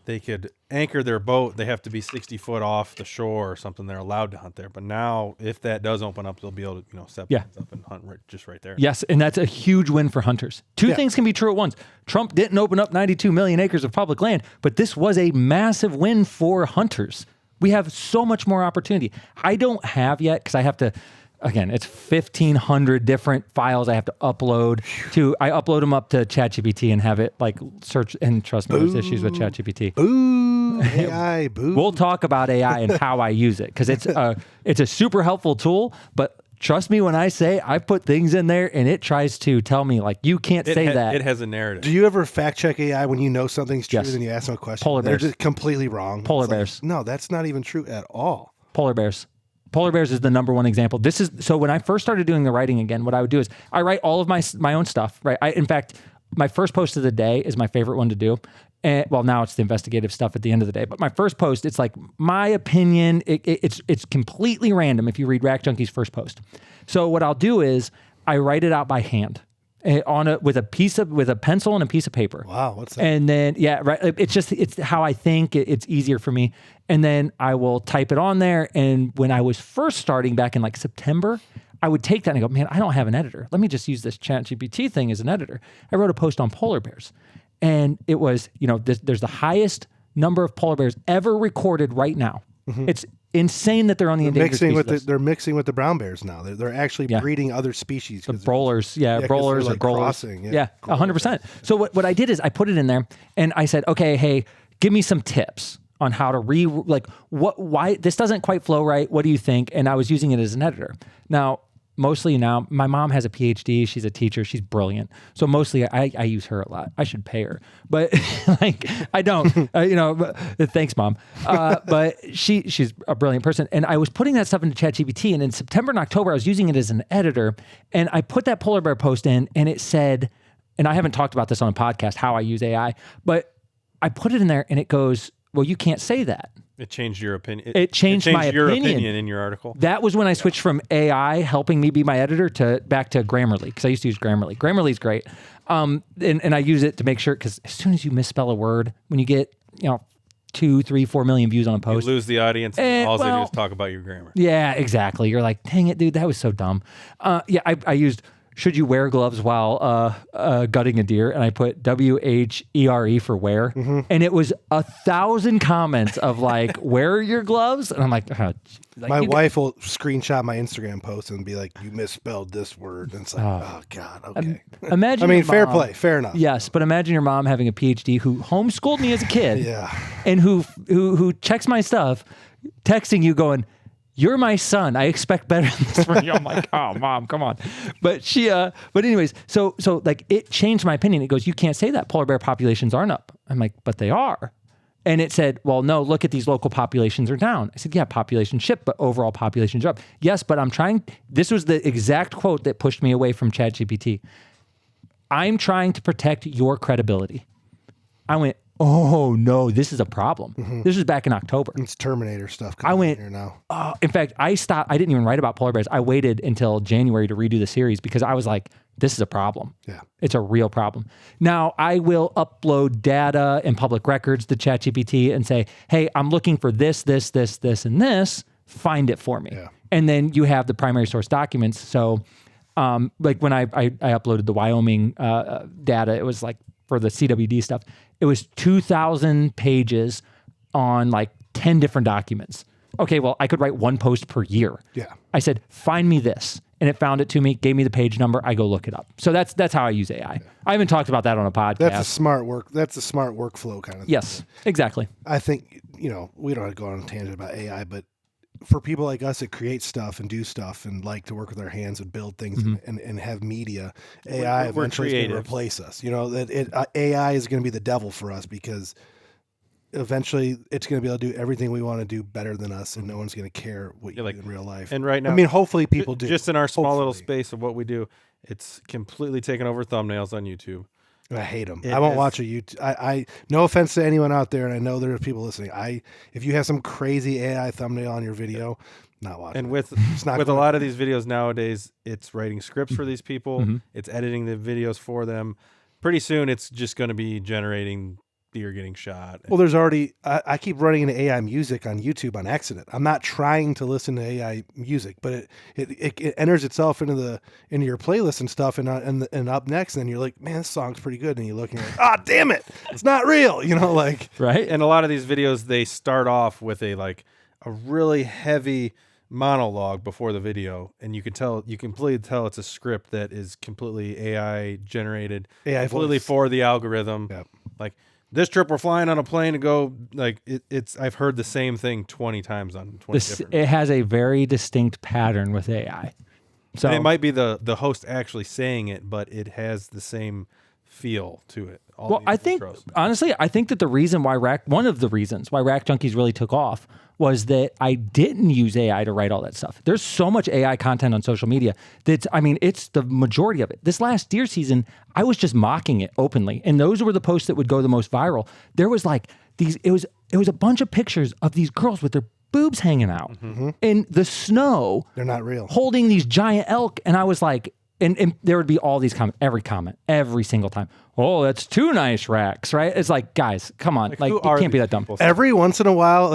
they could anchor their boat. They have to be 60 foot off the shore or something. They're allowed to hunt there. But now, if that does open up, they'll be able to, step up and hunt just right there. Yes, and that's a huge win for hunters. Two things can be true at once. Trump didn't open up 92 million acres of public land, but this was a massive win for hunters. We have so much more opportunity. I don't have yet, because I have to, again, it's 1,500 different files I have to upload to. I upload them up to ChatGPT and have it like search, and trust me, there's issues with ChatGPT. Boo, AI, boo. We'll talk about AI and how I use it, because it's a super helpful tool, but trust me when I say I put things in there and it tries to tell me, like, you can't say that. It has a narrative. Do you ever fact check AI when you know something's true Yes. and you ask them a question? Polar They're bears. just completely wrong. Polar It's like, bears. no, that's not even true at all. Polar bears. Polar bears is the number one example. So when I first started doing the writing again, what I would do is I write all of my own stuff, right? In fact, my first post of the day is my favorite one to do. And well, now it's the investigative stuff at the end of the day. But my first post, it's like my opinion. It's completely random if you read Rack Junkies' first post. So what I'll do is I write it out by hand with a pencil and a piece of paper. Wow, what's that? And then it's how I think. It's easier for me. And then I will type it on there. And when I was first starting back in like September, I would take that and go, man, I don't have an editor. Let me just use this ChatGPT thing as an editor. I wrote a post on polar bears, and it was, there's the highest number of polar bears ever recorded right now. Mm-hmm. It's insane that they're on the endangered species list. They're mixing with the brown bears now. They're actually breeding other species. The broilers, broilers or growlers. Crossing, 100%. So what I did is I put it in there and I said, okay, hey, give me some tips on how to why this doesn't quite flow right. What do you think? And I was using it as an editor. Now, mostly now, my mom has a PhD. She's a teacher. She's brilliant. So mostly I use her a lot. I should pay her, but like I don't, thanks mom. But she's a brilliant person. And I was putting that stuff into ChatGPT, and in September and October, I was using it as an editor, and I put that polar bear post in, and it said, and I haven't talked about this on a podcast, how I use AI, but I put it in there and it goes, well, you can't say that. It changed your opinion. It changed my your opinion. in your article. That was when I switched from AI helping me be my editor back to Grammarly, because I used to use Grammarly. Grammarly's great. And I use it to make sure, because as soon as you misspell a word, when you get, 2, 3, 4 million views on a post, You lose the audience, and all they do is talk about your grammar. Yeah, exactly. You're like, dang it, dude, that was so dumb. I used, should you wear gloves while gutting a deer? And I put WHERE for wear. And it was 1,000 comments of like, wear your gloves? And I'm like, my wife will screenshot my Instagram post and be like, you misspelled this word. And it's like, oh God, okay. Imagine. I mean, fair play, fair enough. Yes, but imagine your mom having a PhD who homeschooled me as a kid. Yeah. And who checks my stuff, texting you going, you're my son. I expect better than this from you. I'm like, oh, mom, come on. But but anyways, so like it changed my opinion. It goes, you can't say that. Polar bear populations aren't up. I'm like, but they are. And it said, well, no, look at these local populations are down. I said, yeah, population shift, but overall populations are up. Yes, but this was the exact quote that pushed me away from ChatGPT. I'm trying to protect your credibility. I went, oh no, this is a problem. This was back in October. It's Terminator stuff. I went here now. In fact, I stopped. I didn't even write about polar bears. I waited until January to redo the series because I was like, this is a problem. Yeah, it's a real problem. Now I will upload data and public records to ChatGPT and say, hey, I'm looking for this, and this. Find it for me. Yeah. And then you have the primary source documents. So, like when I uploaded the Wyoming data, it was like for the CWD stuff. It was 2,000 pages on like 10 different documents. Okay, well, I could write one post per year. Yeah. I said, find me this. And it found it to me, gave me the page number. I go look it up. So that's how I use AI. Yeah. I haven't talked about that on a podcast. That's a smart workflow kind of thing. Yes, exactly. I think, we don't have to go on a tangent about AI, but for people like us that create stuff and do stuff and like to work with our hands and build things and have media, AI eventually is going to replace us. AI is going to be the devil for us because eventually it's going to be able to do everything we want to do better than us, and no one's going to care what you do in real life. And right now, I mean, hopefully people do. Just in our small little space of what we do, it's completely taken over thumbnails on YouTube. I hate them. I won't watch a YouTube. I no offense to anyone out there, and I know there are people listening. If you have some crazy AI thumbnail on your video, not watching. And with a lot of these videos nowadays, it's writing scripts for these people. It's editing the videos for them. Pretty soon, it's just going to be generating deer getting shot. Well, there's already. I keep running into AI music on YouTube on accident. I'm not trying to listen to AI music, but it enters itself into your playlist and stuff, and up next, and then you're like, man, this song's pretty good, and you look and you're like, ah, damn it, it's not real, like right. And a lot of these videos, they start off with a really heavy monologue before the video, and you can completely tell it's a script that is completely AI generated, completely for the algorithm. Yep. Like, this trip we're flying on a plane to go, it's I've heard the same thing 20 times on 20 different. It has a very distinct pattern with AI. So and it might be the host actually saying it, but it has the same feel to it. I think, honestly, that one of the reasons why Rack Junkies really took off was that I didn't use AI to write all that stuff. There's so much AI content on social media it's the majority of it. This last deer season, I was just mocking it openly. And those were the posts that would go the most viral. There was it was a bunch of pictures of these girls with their boobs hanging out in the snow. They're not real. Holding these giant elk. And I was like, and there would be all these comments, every single time. Oh, that's too nice, Rax, right? It's like, guys, come on. Like it can't be that dumb. Every once in a while,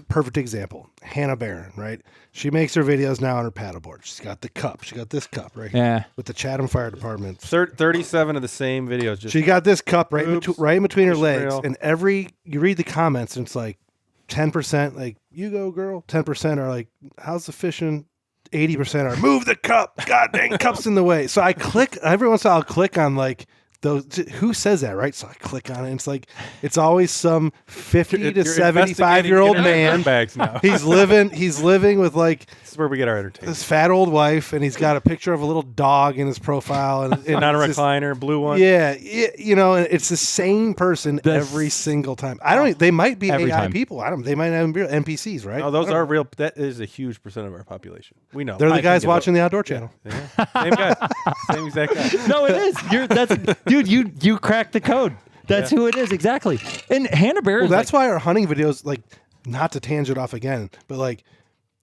perfect example, Hannah Barron, right? She makes her videos now on her paddleboard. She's got the cup. She got this cup right here with the Chatham Fire Department. 37 of the same videos. She got this cup right in between her legs. And you read the comments and it's like 10%, like, you go, girl. 10% are like, how's the fishing? 80% are move the cup. God dang, cup's in the way. So every once in a while I'll click on like who says that, right? So I click on it. And it's like it's always some 50 to 75-year-old man. Bags now. He's living with like This is where we get our entertainment. this fat old wife, and he's got a picture of a little dog in his profile, and Not a it's just- recliner, blue one. Yeah, and it's the same person every single time. I don't. They might be Every AI time. people. I don't. They might not even be NPCs, right? No, those are real. That is a huge percent of our population. We know. They're the I guys think watching the Outdoor Channel. Yeah. Same guy. Same exact guy. No, it is. Dude, you cracked the code. That's who it is, exactly. And Hannah Bear Well, is that's why our hunting videos, like, not to tangent off again, but like,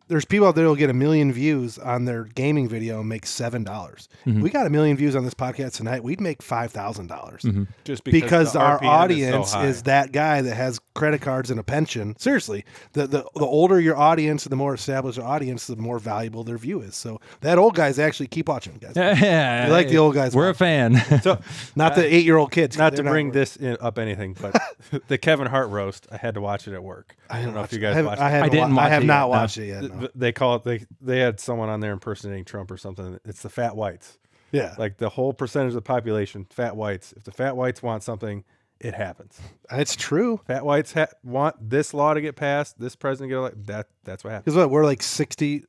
there's people out there who'll get 1 million views on their gaming video and make $7. We got 1 million views on this podcast tonight. We'd make $5,000 Just because the our RPM audience is, so high. is that guy that has credit cards and a pension. Seriously, the older your audience and the more established your audience, the more valuable their view is. So that old guy's actually keep watching, guys. Yeah, You like the old guys? We're a fan. So, not the 8-year-old kids. not to They're bring this up anything, but the Kevin Hart roast, I had to watch it at work. I don't know if you guys watched it. I have not watched it yet. No. They call it. They had someone on there impersonating Trump or something. It's the fat whites. Yeah, Like the whole percentage of the population, fat whites. If the fat whites want something, it happens. it's true. Fat whites want this law to get passed, this president to get elected. That's what happens. Because we're like 60.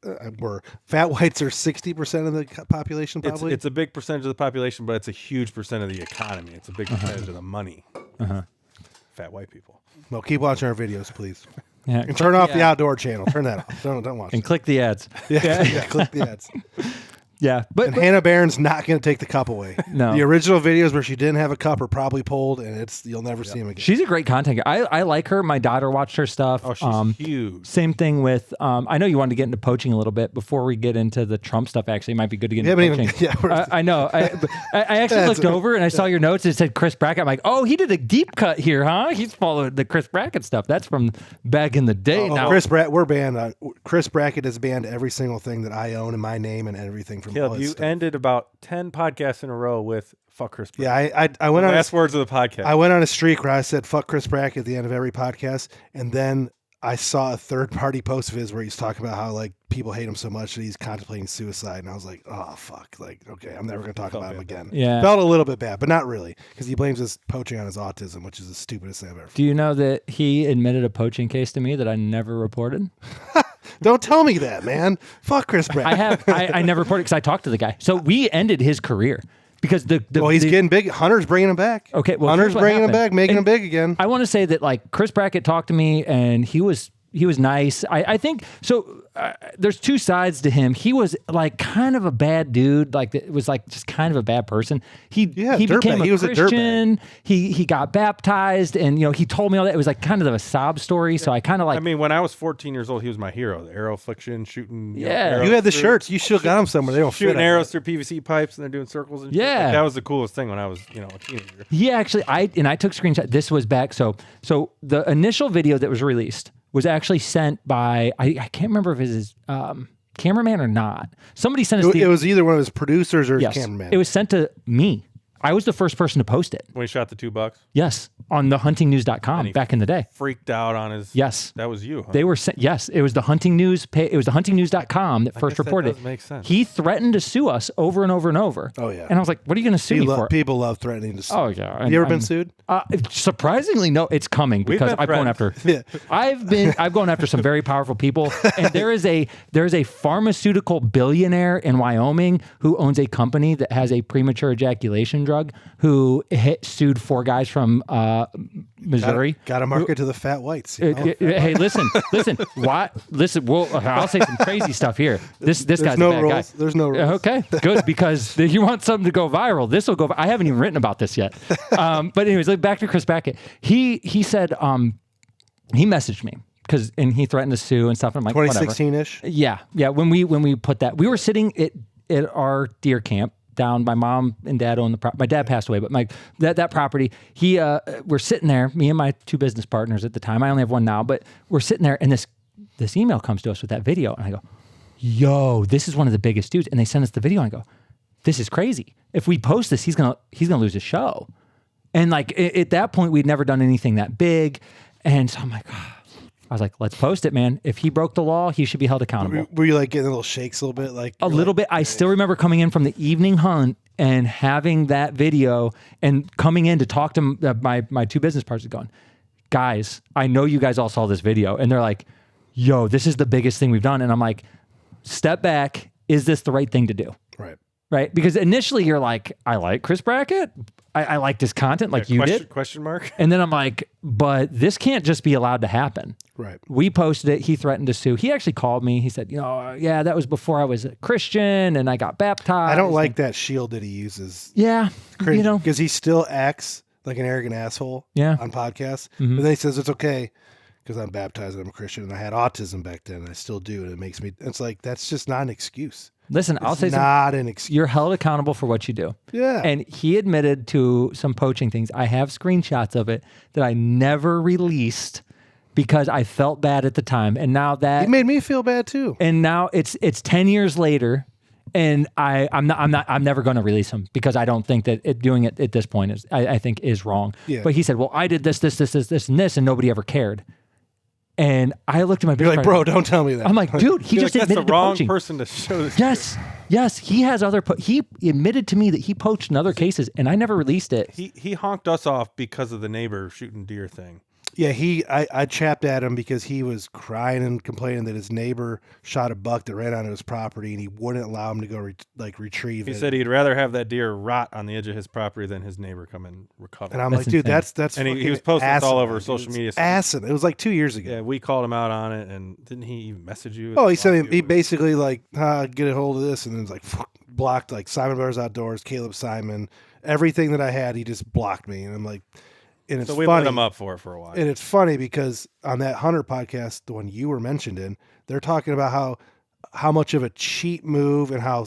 Fat whites are 60% of the population. Probably. It's a big percentage of the population, but it's a huge percent of the economy. It's a big percentage of the money. Fat white people. Well, keep watching our videos, please. Yeah. And turn off the Outdoor Channel. Turn that off. Don't watch. And it. click the ads. Yeah, click the ads. Yeah, but And Hannah Barron's not going to take the cup away. No. The original videos where she didn't have a cup are probably pulled, and you'll never see them again. she's a great content. I like her. My daughter watched her stuff. Oh, she's huge. Same thing with. I know you wanted to get into poaching a little bit before we get into the Trump stuff. Actually, it might be good to get into haven't poaching. even- yeah, I know. I actually looked over and I saw your notes. It said Chris Brackett. I'm like, oh, he did a deep cut here, huh? He's followed the Chris Brackett stuff. That's from back in the day. Now, We're banned. Chris Brackett has banned every single thing that I own in my name and everything from all Caleb, his you stuff. ended about 10 podcasts in a row with fuck Chris Brackett. Yeah, I went on. Last words of the podcast. I went on a streak where I said "fuck Chris Brackett" at the end of every podcast, and then I saw a third-party post of his where he's talking about how like people hate him so much that he's contemplating suicide, and I was like, oh fuck, like okay, I'm never gonna talk about him again. Yeah. Felt a little bit bad, but not really, because he blames his poaching on his autism, which is the stupidest thing I've ever. do you know that he admitted a poaching case to me that I never reported? Don't tell me that, man. Fuck Chris Brackett. I never reported because I talked to the guy. So we ended his career because Well, he's getting big. Hunter's bringing him back. Okay, well, Hunter's here's what bringing him happened. back, making And him big again. I want to say that like Chris Brackett talked to me and he was nice. I think so. There's two sides to him. He was like kind of a bad dude. Like it was like just kind of a bad person. He became a He was a Christian. He got baptized, and he told me all that. It was like kind of a sob story. So I kind of like. I mean, when I was 14 years old, he was my hero. The arrow affliction, shooting. Yeah. Arrows You had the through- shirts. You still got them somewhere. They don't Shooting fit. arrows through PVC pipes, and they're doing circles and shit. Yeah. Like, that was the coolest thing when I was, a teenager. He actually, I took screenshot. This was back. So the initial video that was released was actually sent by, I can't remember if it was his cameraman or not. Somebody sent us It was either one of his producers or his yes, cameraman. it was sent to me. I was the first person to post it. When he shot the $2, Yes, on the huntingnews.com back in the day. freaked out on his. Yes. That was you, huh? They were sent, yes, it was the hunting news. It was the huntingnews.com that first guess that reported does it. make sense. He threatened to sue us over and over and over. Oh, yeah. And I was like, what are you going to sue me for? People love threatening to sue. Oh yeah. Have you ever been sued? Surprisingly, no. It's coming because been I've gone after. Yeah. I've gone after some very powerful people, and there is a pharmaceutical billionaire in Wyoming who owns a company that has a premature ejaculation drug who sued 4 guys from Missouri. Got to market to the fat whites. Hey, listen. What? Listen. Well, I'll say some crazy stuff here. This guy's no a bad rules. guy. There's no rules. Okay, good, because if you want something to go viral, this will go. I haven't even written about this yet. But anyways, like, back to Chris Brackett. He said he messaged me and he threatened to sue and stuff. And I'm like, 2016-ish? Yeah. When we put that, we were sitting at our deer camp down. My mom and dad own the my dad passed away, but that property, we're sitting there, me and my 2 business partners at the time. I only have one now, but we're sitting there, and this email comes to us with that video, and I go, yo, this is one of the biggest dudes. And they send us the video, and I go, this is crazy. If we post this, he's gonna lose his show. And like at that point, we'd never done anything that big, and so I'm like, I was like, let's post it, man. If he broke the law, he should be held accountable. Were you like getting a little shakes a little bit? Like A little bit. I still remember coming in from the evening hunt and having that video and coming in to talk to my two business partners going, guys, I know you guys all saw this video. And they're like, yo, this is the biggest thing we've done. And I'm like, step back. Is this the right thing to do? Right. Right. Because initially you're like, I like Chris Brackett. I like this content like you did. Question mark. And then I'm like, but this can't just be allowed to happen. Right. We posted it. He threatened to sue. He actually called me. He said, yeah, that was before I was a Christian and I got baptized. I don't like that shield that he uses. Yeah. Because he still acts like an arrogant asshole on podcasts. But then he says it's okay because I'm baptized and I'm a Christian and I had autism back then and I still do. And it makes me, it's like, that's just not an excuse. Listen, I'll say not an excuse. You're held accountable for what you do. Yeah. And he admitted to some poaching things. I have screenshots of it that I never released because I felt bad at the time. And now that he made me feel bad too. And now it's 10 years later, and I'm never going to release them because I don't think that doing it at this point is I think is wrong. Yeah. But he said, well, I did this, and this, and nobody ever cared. And I looked at my You're like, bro, don't tell me that. I'm like, dude, he just admitted that's the wrong to poaching. person to show this. Yes, he has he admitted to me that he poached in other cases, and I never released it. He honked us off because of the neighbor shooting deer thing. Yeah, I chapped at him because he was crying and complaining that his neighbor shot a buck that ran onto his property and he wouldn't allow him to go retrieve it. He said he'd rather have that deer rot on the edge of his property than his neighbor come and recover. And I'm That's like, dude, insane. that's and he was posting this all over social media. Asinine. It was like 2 years ago. Yeah, we called him out on it, and didn't he even message you? Oh, he said he basically like get a hold of this, and then it was like blocked like Siman Brothers Outdoors, Caleb Simon, everything that I had. He just blocked me, and I'm like. And it's so we funny, lit him up for a while. And it's funny because on that Hunter podcast, the one you were mentioned in, they're talking about how much of a cheat move and how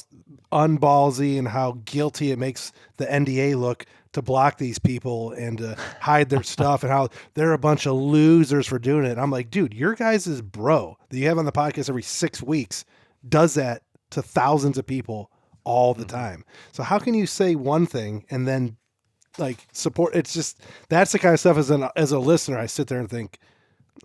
unballsy and how guilty it makes the NDA look to block these people and to hide their stuff and how they're a bunch of losers for doing it. And I'm like, dude, your guys' bro that you have on the podcast every 6 weeks does that to thousands of people all the time. So how can you say one thing and then like support? It's just, that's the kind of stuff as a listener, I sit there and think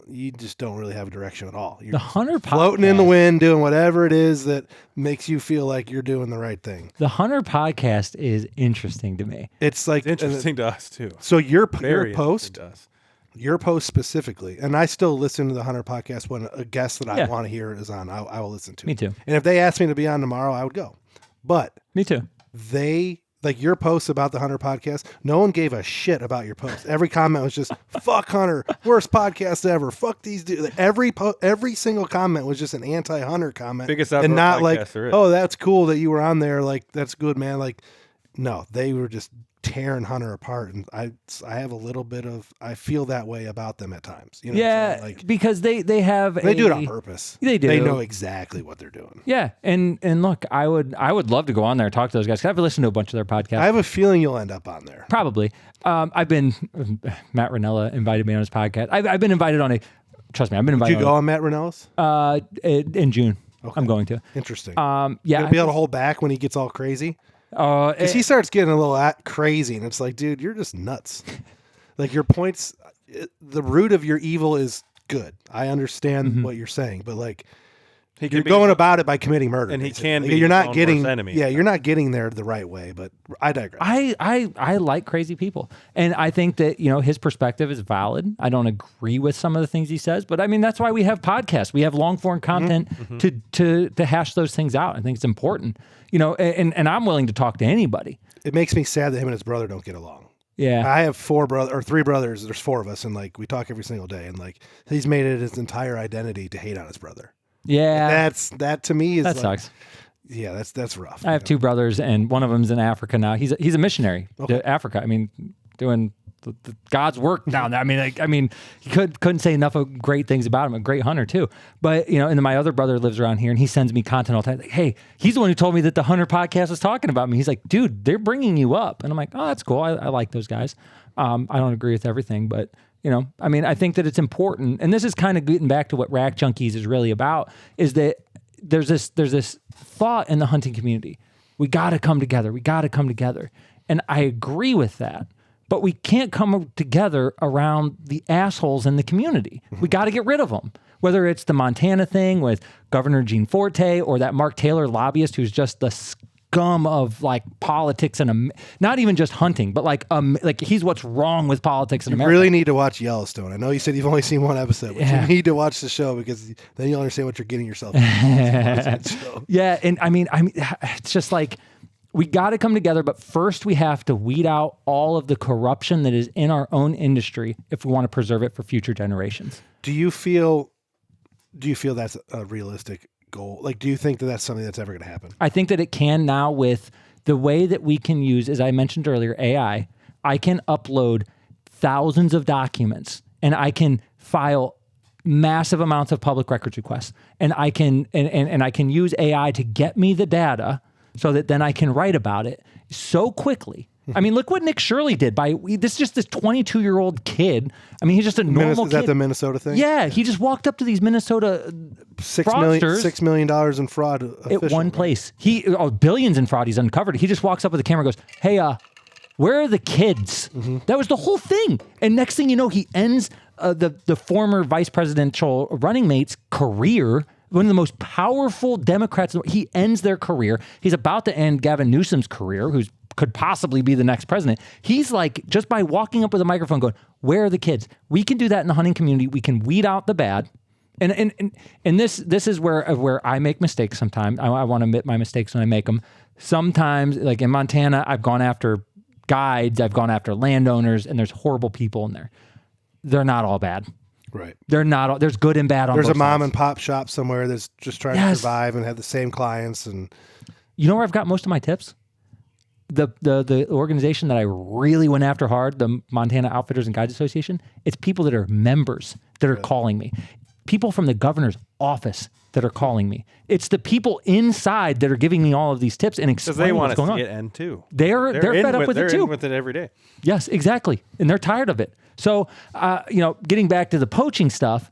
you just don't really have a direction at all. You're The Hunter floating in the wind, doing whatever it is that makes you feel like you're doing the right thing. The Hunter podcast is interesting to me. It's like It's interesting to us too. So your Very post, interesting to us. your post specifically, and I still listen to the Hunter podcast when a guest that I want to hear is on. I will listen to. Me too. And if they asked me to be on tomorrow, I would go. But Me too. they. Like your posts about the Hunter podcast, no one gave a shit about your post. Every comment was just "fuck Hunter, worst podcast ever." Fuck these dudes. Every single comment was just an anti-Hunter comment, Biggest and outdoor not podcast like, there is. "Oh, that's cool that you were on there. Like that's good, man." Like, no, they were just tearing Hunter apart, and I have a little bit of I feel that way about them at times. You know what I'm saying? Like because they do it on purpose. They do. They know exactly what they're doing. Yeah, and look, I would love to go on there and talk to those guys. 'Cause I've listened to a bunch of their podcasts. I have a feeling you'll end up on there. Probably. I've been Matt Ranella invited me on his podcast. I've been invited on trust me, I've been invited. Did you go on Matt Ranellis? In June. Okay. I'm going to. Interesting. Yeah, You'll be able to hold back when he gets all crazy. Because he starts getting a little crazy, and it's like, dude, you're just nuts. Like your points, the root of your evil is good. I understand what you're saying, but like you're going about it by committing murder, and he basically. can Like, be you're his not own getting worst enemy. Yeah, you're not getting there the right way. But I digress. I like crazy people, and I think that his perspective is valid. I don't agree with some of the things he says, but I mean that's why we have podcasts. We have long form content to hash those things out. I think it's important. And I'm willing to talk to anybody. It makes me sad that him and his brother don't get along. Yeah. I have 3 brothers. There's 4 of us, and like we talk every single day. And like he's made it his entire identity to hate on his brother. Yeah. That to me is that like, sucks. Yeah, that's rough. I have 2 brothers, and one of them's in Africa now. He's a missionary to Africa. I mean, doing the God's work down there. I mean, he couldn't say enough of great things about him. A great hunter too. But and then my other brother lives around here, and he sends me content all the time. Like, hey, he's the one who told me that the Hunter podcast was talking about me. He's like, dude, they're bringing you up, and I'm like, oh, that's cool. I like those guys. I don't agree with everything, but I think that it's important. And this is kind of getting back to what Rack Junkies is really about. Is that there's this thought in the hunting community. We got to come together. And I agree with that. But we can't come together around the assholes in the community. We got to get rid of them. Whether it's the Montana thing with Governor Gene Forte or that Mark Taylor lobbyist who's just the scum of like politics and not even just hunting, but like he's what's wrong with politics in You America. really need to watch Yellowstone. I know you said you've only seen one episode, but you need to watch the show because then you'll understand what you're getting yourself into. Yeah, and I mean, it's just like we got to come together, but first we have to weed out all of the corruption that is in our own industry if we want to preserve it for future generations. Do you feel that's a realistic goal? Like, do you think that that's something that's ever going to happen? I think that it can now with the way that we can use, as I mentioned earlier, AI. I can upload thousands of documents and I can file massive amounts of public records requests, and I can and I can use AI to get me the data so that then I can write about it so quickly. I mean, look what Nick Shirley did. This is just this 22-year-old kid. I mean, he's just a normal kid. Is that the Minnesota thing? Yeah, he just walked up to these Minnesota fraudsters. $6 million in fraud At one place. Billions in fraud he's uncovered. He just walks up with the camera and goes, hey, where are the kids? That was the whole thing. And next thing you know, he ends the former vice presidential running mate's career, one of the most powerful Democrats. He ends their career. He's about to end Gavin Newsom's career, who's could possibly be the next president. He's like, just by walking up with a microphone going, where are the kids? We can do that in the hunting community. We can weed out the bad. And this is where I make mistakes sometimes. I want to admit my mistakes when I make them. Sometimes, like in Montana, I've gone after guides, I've gone after landowners, and there's horrible people in there. They're not all bad. Right. They're not all, there's good and bad on There's both a mom sides. and pop shop somewhere that's just trying to survive and have the same clients. And you know where I've got most of my tips? The organization that I really went after hard, the Montana Outfitters and Guides Association, it's people that are members that are calling me. People from the governor's office that are calling me. It's the people inside that are giving me all of these tips and explaining what's going on. Because they want to see it end too. They're fed up with it too. They're in with it every day. Yes, exactly. And they're tired of it. So, getting back to the poaching stuff,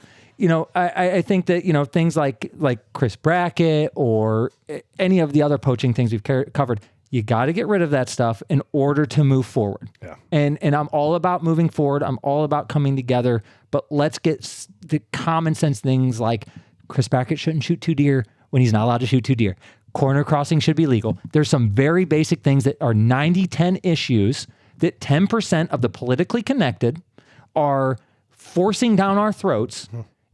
I think that, things like Chris Brackett or any of the other poaching things we've covered, you got to get rid of that stuff in order to move forward. Yeah. And I'm all about moving forward. I'm all about coming together, but let's get the common sense things like Chris Brackett shouldn't shoot 2 deer when he's not allowed to shoot 2 deer. Corner crossing should be legal. There's some very basic things that are 90-10 issues that 10% of the politically connected are forcing down our throats.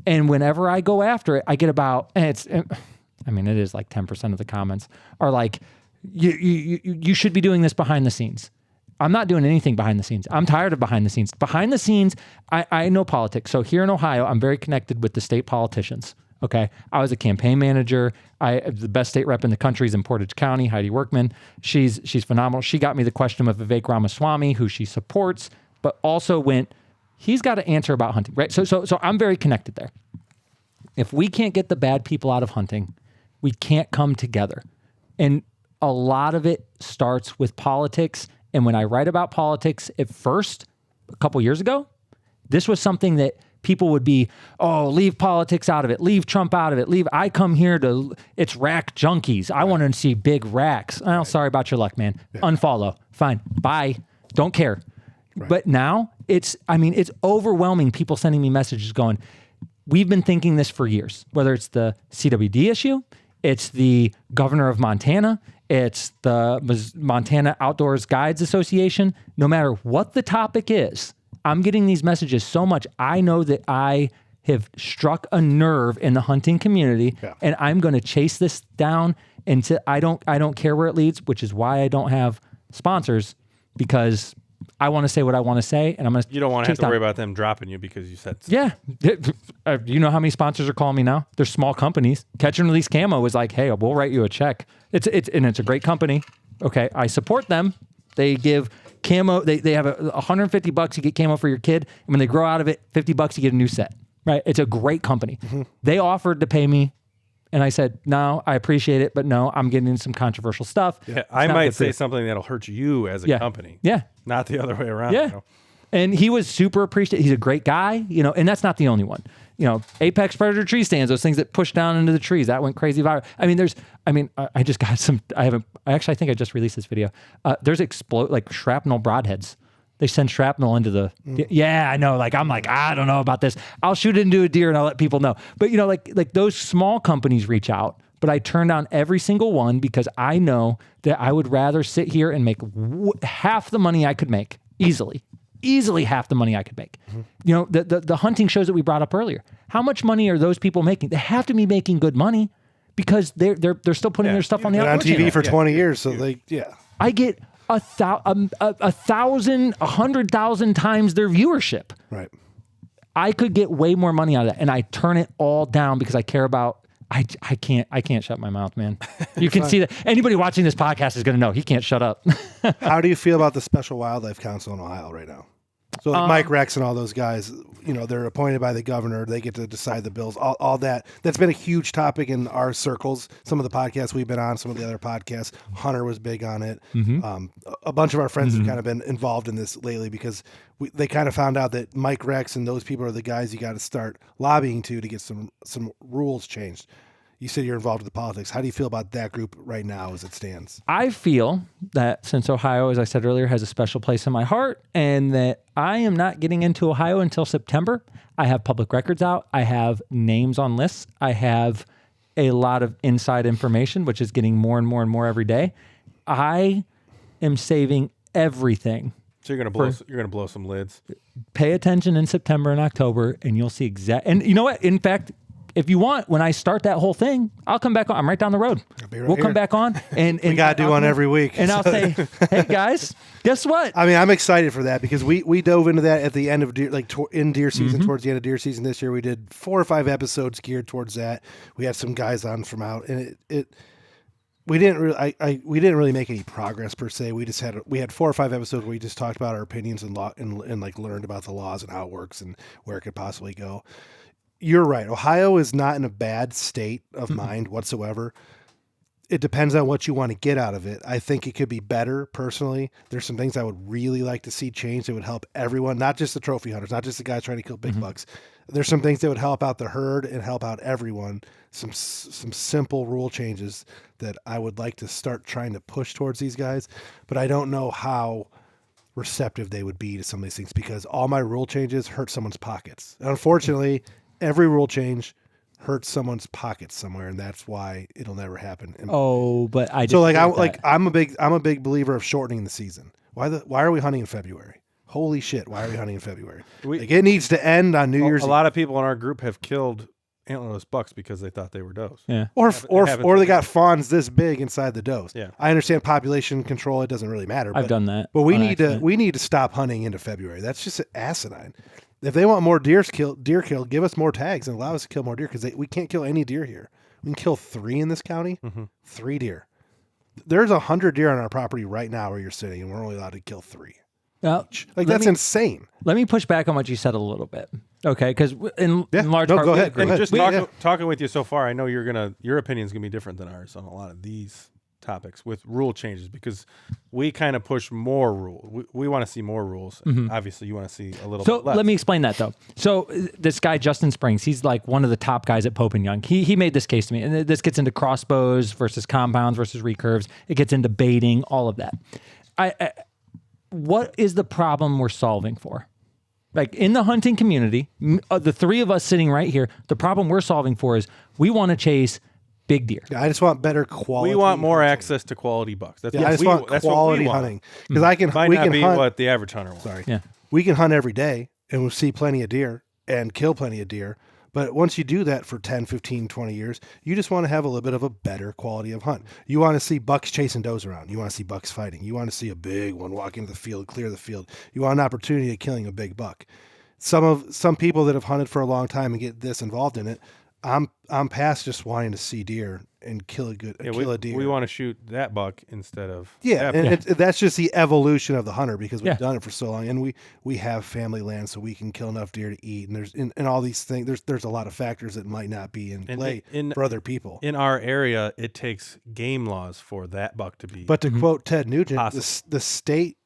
And whenever I go after it, I get about, it is like 10% of the comments are like, you should be doing this behind the scenes. I'm not doing anything behind the scenes. I'm tired of behind the scenes. Behind the scenes, I know politics. So here in Ohio, I'm very connected with the state politicians. Okay. I was a campaign manager. The best state rep in the country is in Portage County, Heidi Workman. She's phenomenal. She got me the question of Vivek Ramaswamy, who she supports, but also he's got to answer about hunting, right? So I'm very connected there. If we can't get the bad people out of hunting, we can't come together. And a lot of it starts with politics. And when I write about politics, at first, a couple years ago, this was something that people would be, leave politics out of it. Leave Trump out of it. I come here it's rack junkies. I want to see big racks. Oh, sorry about your luck, man. Yeah. Unfollow. Fine. Bye. Don't care. Right. But now it's overwhelming. People sending me messages going, we've been thinking this for years, whether it's the CWD issue, it's the governor of Montana, it's the Montana Outdoors Guides Association. No matter what the topic is, I'm getting these messages so much. I know that I have struck a nerve in the hunting community, and I'm going to chase this down until I don't care where it leads, which is why I don't have sponsors, because I want to say what I want to say, and I'm going to. You don't want to have to worry about them dropping you because you said so. Yeah. You know how many sponsors are calling me now? They're small companies. Catch and Release Camo was like, hey, we'll write you a check. It's a great company. Okay, I support them. They give camo. They have $150. You get camo for your kid, and when they grow out of it, $50 you get a new set. Right? It's a great company. Mm-hmm. They offered to pay me. And I said, no, I appreciate it, but no, I'm getting into some controversial stuff. Yeah, I might say something that'll hurt you as a company. Yeah. Not the other way around. Yeah. And he was super appreciative. He's a great guy, and that's not the only one. Apex predator tree stands, those things that push down into the trees, that went crazy viral. I just got I think I just released this video. There's shrapnel broadheads. They send shrapnel into the, I know. I'm I don't know about this. I'll shoot it into a deer and I'll let people know. But like those small companies reach out, but I turned down every single one because I know that I would rather sit here and make half the money I could make easily half the money I could make. You know, the hunting shows that we brought up earlier. How much money are those people making? They have to be making good money because they're still putting their stuff on the on outdoor TV channel. for 20 years, so I get 1,000, 100,000 times their viewership. Right. I could get way more money out of that, and I turn it all down because I care about. I can't shut my mouth, man. You can see that anybody watching this podcast is going to know he can't shut up. How do you feel about the Special Wildlife Council in Ohio right now? So like Mike Rex and all those guys, you know, they're appointed by the governor. They get to decide the bills, all that. That's been a huge topic in our circles. Some of the podcasts we've been on, some of the other podcasts, Hunter was big on it. A bunch of our friends have kind of been involved in this lately because they kind of found out that Mike Rex and those people are the guys you got to start lobbying to get some rules changed. You said you're involved with the politics. How do you feel about that group right now as it stands? I feel that since Ohio, as I said earlier, has a special place in my heart, and that I am not getting into Ohio until September. I have public records out. I have names on lists. I have a lot of inside information, which is getting more and more and more every day. I am saving everything. So you're gonna blow some lids. Pay attention in September and October, and you'll see And you know what? In fact, if you want, when I start that whole thing, I'll come back on. I'm right down the road. We'll come back on. And we got to do one every week. And I'll say, hey, guys, guess what? I mean, I'm excited for that because we dove into that at the end of in deer season, towards the end of deer season this year. We did 4 or 5 episodes geared towards that. We had some guys on from out, and we didn't really make any progress per se. We had 4 or 5 episodes where we just talked about our opinions and like learned about the laws and how it works and where it could possibly go. You're right. Ohio is not in a bad state of mind whatsoever. It depends on what you want to get out of it. I think it could be better personally. There's some things I would really like to see change that would help everyone, not just the trophy hunters, not just the guys trying to kill big bucks. There's some things that would help out the herd and help out everyone. Some simple rule changes that I would like to start trying to push towards these guys, but I don't know how receptive they would be to some of these things because all my rule changes hurt someone's pockets. And unfortunately, every rule change hurts someone's pockets somewhere, and that's why it'll never happen. But I'm a big believer of shortening the season. Why are we hunting in February? Holy shit! Why are we hunting in February? It needs to end on New Year's. A lot of people in our group have killed antlerless bucks because they thought they were does. Yeah, or they got fawns this big inside the does. Yeah, I understand population control; it doesn't really matter. I've done that, but we need to stop hunting into February. That's just asinine. If they want more deer killed, give us more tags and allow us to kill more deer because we can't kill any deer here. We can kill 3 in this county, 3 deer. There's 100 deer on our property right now where you're sitting, and we're only allowed to kill 3. Well, that's insane. Let me push back on what you said a little bit, okay? Because in large part, go ahead. Just talking with you so far, I know your opinion's gonna be different than ours on a lot of these topics with rule changes because we kind of push more rule. We want to see more rules. Obviously, you want to see a little bit less. So let me explain that though. So this guy, Justin Springs, he's like one of the top guys at Pope and Young. He made this case to me, and this gets into crossbows versus compounds versus recurves. It gets into baiting, all of that. What is the problem we're solving for? Like in the hunting community, the 3 of us sitting right here, the problem we're solving for is we want to chase big deer. I just want better quality. We want more access to quality bucks. I just want quality hunting because we can hunt what the average hunter wants. Sorry, we can hunt every day and we'll see plenty of deer and kill plenty of deer. But once you do that for 10, 15, 20 years, you just want to have a little bit of a better quality of hunt. You want to see bucks chasing does around. You want to see bucks fighting. You want to see a big one walk into the field, clear the field. You want an opportunity of killing a big buck. Some people that have hunted for a long time and get this involved in it, I'm past just wanting to see deer and kill a deer. We want to shoot that buck instead of that's just the evolution of the hunter because we've done it for so long, and we have family land, so we can kill enough deer to eat. And there's and all these things. There's a lot of factors that might not be in play for other people. In our area, it takes game laws for that buck to be. But to quote Ted Nugent, the state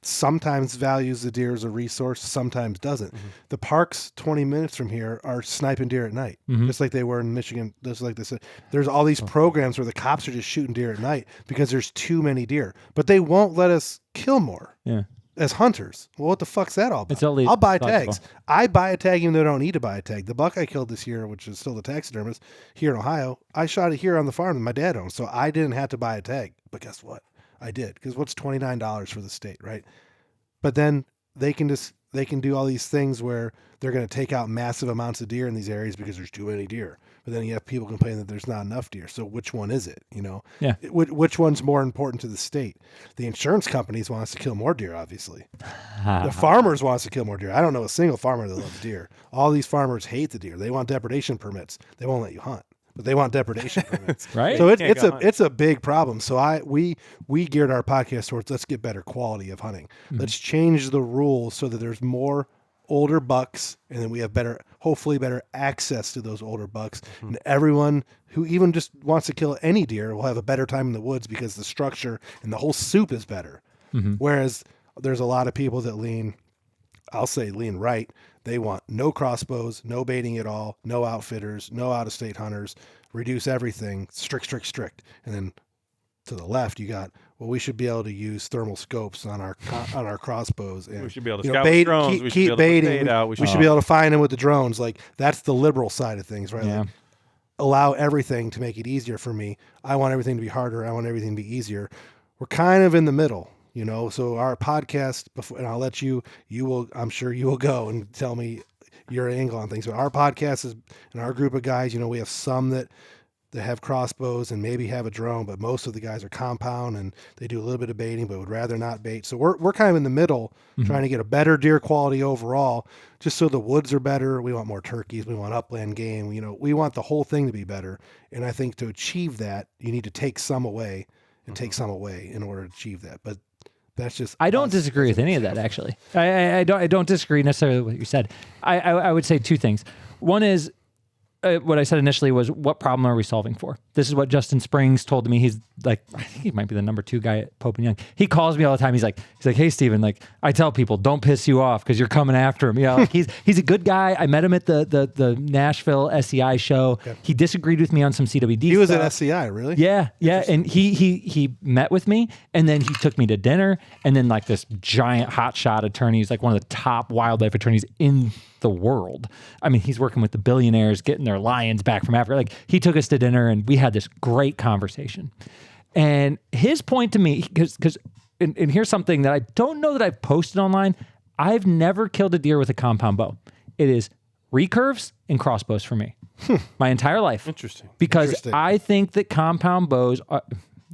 sometimes values the deer as a resource, sometimes doesn't. The parks 20 minutes from here are sniping deer at night, just like they were in Michigan. Just like this, there's all these programs where the cops are just shooting deer at night because there's too many deer, but they won't let us kill more. Yeah. as hunters. Well, what the fuck's that all about? It's illegal. I'll buy Logical. tags. I buy a tag even though I don't need to buy a tag. The buck I killed this year, which is still the taxidermist here in Ohio, I shot it here on the farm that my dad owned, so I didn't have to buy a tag. But guess what? I did, because what's $29 for the state, right? But then they can do all these things where they're going to take out massive amounts of deer in these areas because there's too many deer. But then you have people complaining that there's not enough deer. So which one is it? You know, Yeah. Which one's more important to the state? The insurance companies want us to kill more deer, obviously. The farmers want us to kill more deer. I don't know a single farmer that loves deer. All these farmers hate the deer. They want depredation permits. They won't let you hunt, but they want depredation permits. Right? So Can't go hunt. it's a big problem. So we geared our podcast towards let's get better quality of hunting. Let's change the rules so that there's more older bucks, and then we have hopefully better access to those older bucks. And everyone who even just wants to kill any deer will have a better time in the woods because the structure and the whole soup is better. Whereas there's a lot of people that lean right. They want no crossbows, no baiting at all, no outfitters, no out-of-state hunters, reduce everything, strict. And then to the left, you got, well, we should be able to use thermal scopes on our crossbows. And, We should be able to you know, scout with drones. We should be keep able to put baiting. bait out. We We should be able to find them with the drones. Like, that's the liberal side of things, right? Yeah. Like, allow everything to make it easier for me. I want everything to be harder. I want everything to be easier. We're kind of in the middle, you know. So our podcast, and I'll let I'm sure you will go and tell me your angle on things. But our podcast is, and our group of guys, you know, we have some that have crossbows and maybe have a drone, but most of the guys are compound and they do a little bit of baiting, but would rather not bait. So we're kind of in the middle, trying to get a better deer quality overall, just so the woods are better. We want more turkeys. We want upland game. You know, we want the whole thing to be better. And I think to achieve that, you need to take some away and take some away in order to achieve that. But that's just, I don't disagree with any of that, actually. I don't disagree necessarily with what you said. I would say two things. One is, what I said initially was, what problem are we solving for? This is what Justin Springs told me. He's like, I think he might be the number 2 guy at Pope and Young. He calls me all the time. He's like, hey, Stephen, like, I tell people, don't piss you off because you're coming after him. You know, like, he's a good guy. I met him at the Nashville SCI show. Okay. He disagreed with me on some CWD He was stuff. at SCI, really? Yeah. And he met with me, and then he took me to dinner, and then like this giant hotshot attorney, he's like one of the top wildlife attorneys in the world. I mean, he's working with the billionaires, getting their lions back from Africa. Like, he took us to dinner and we had this great conversation. And his point to me, because here's something that I don't know that I've posted online. I've never killed a deer with a compound bow. It is recurves and crossbows for me. My entire life. Interesting. Because I think that compound bows are...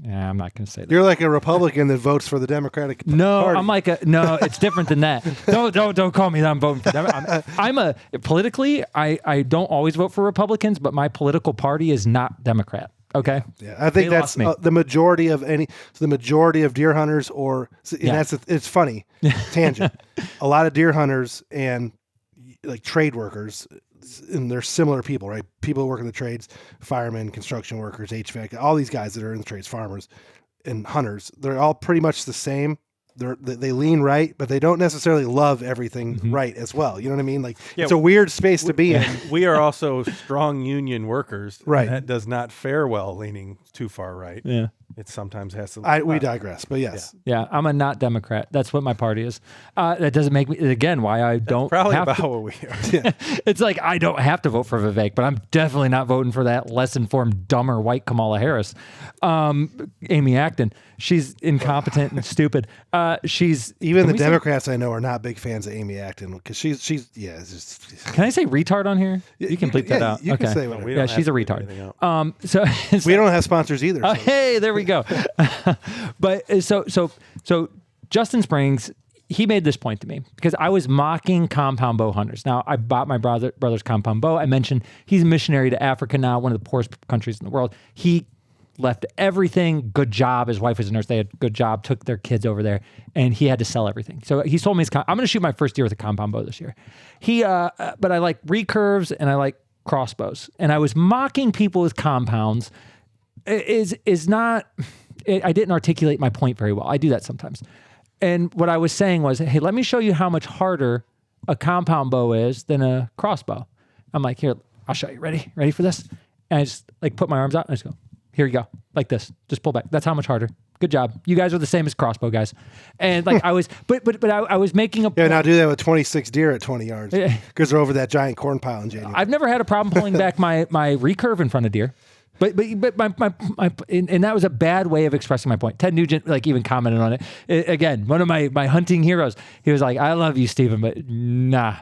Yeah, I'm not going to say that. You're like a Republican that votes for the Democratic Party. I'm like no, it's different than that. Don't call me that I'm voting for them. Politically, I don't always vote for Republicans, but my political party is not Democrat. Okay. Yeah, I think that's the majority of deer hunters, it's funny. Tangent. A lot of deer hunters and like trade workers, and they're similar people, right? People who work in the trades, firemen, construction workers, HVAC, all these guys that are in the trades, farmers and hunters, they're all pretty much the same. They lean right, but they don't necessarily love everything right as well. You know what I mean? Like, it's a weird space to be in. We are also strong union workers. Right. That does not fare well leaning too far right. Yeah. It sometimes has to. We digress, but yes. Yeah, I'm a not Democrat. That's what my party is. That doesn't make me, again, why I don't Probably have about to. what we are. It's like, I don't have to vote for Vivek, but I'm definitely not voting for that less informed, dumber white Kamala Harris. Amy Acton. She's incompetent and stupid. Even the Democrats I know are not big fans of Amy Acton because she's Can I say retard on here? You can bleep that out. You can say whatever. She's a retard. So we don't have sponsors either. So. Hey, there we go. But so Justin Springs, he made this point to me because I was mocking compound bow hunters. Now, I bought my brother's compound bow. I mentioned he's a missionary to Africa now, one of the poorest countries in the world. He left everything. Good job. His wife was a nurse. They had a good job, took their kids over there, and he had to sell everything. So he told me, I'm going to shoot my first deer with a compound bow this year. But I like recurves and I like crossbows. And I was mocking people with compounds. Is not... I didn't articulate my point very well. I do that sometimes. And what I was saying was, hey, let me show you how much harder a compound bow is than a crossbow. I'm like, here, I'll show you. Ready for this? And I just like put my arms out and I just go, here you go. Like this. Just pull back. That's how much harder. Good job. You guys are the same as crossbow guys. And like I was, I was making a point. Yeah, now do that with 26 deer at 20 yards because they're over that giant corn pile in January. I've never had a problem pulling back my recurve in front of deer. But and that was a bad way of expressing my point. Ted Nugent like even commented on it. Again, one of my hunting heroes. He was like, "I love you, Stephen, but nah."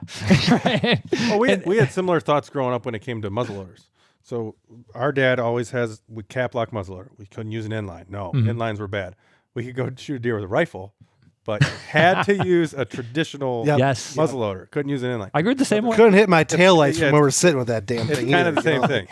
Well, we had similar thoughts growing up when it came to muzzleloaders. So our dad always has cap lock muzzleloader. We couldn't use an inline. No, inlines were bad. We could go shoot a deer with a rifle, but had to use a traditional muzzleloader. Couldn't use an inline. I agree with the same one. Couldn't hit my taillights from where we're sitting with that damn thing. It's kind of the same thing.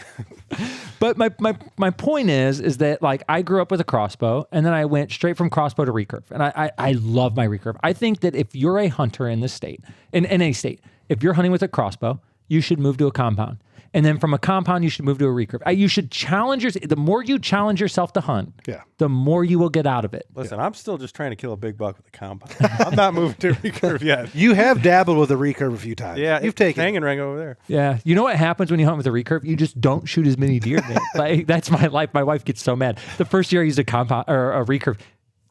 But my point is that like I grew up with a crossbow and then I went straight from crossbow to recurve. And I love my recurve. I think that if you're a hunter in this state, in any state, if you're hunting with a crossbow, you should move to a compound. And then from a compound, you should move to a recurve. You should challenge yourself. The more you challenge yourself to hunt, the more you will get out of it. Listen, I'm still just trying to kill a big buck with a compound. I'm not moving to a recurve yet. You have dabbled with a recurve a few times. Yeah, you've taken hanging ring over there. Yeah, you know what happens when you hunt with a recurve? You just don't shoot as many deer. Man. Like that's my life. My wife gets so mad. The first year I used a compound or a recurve,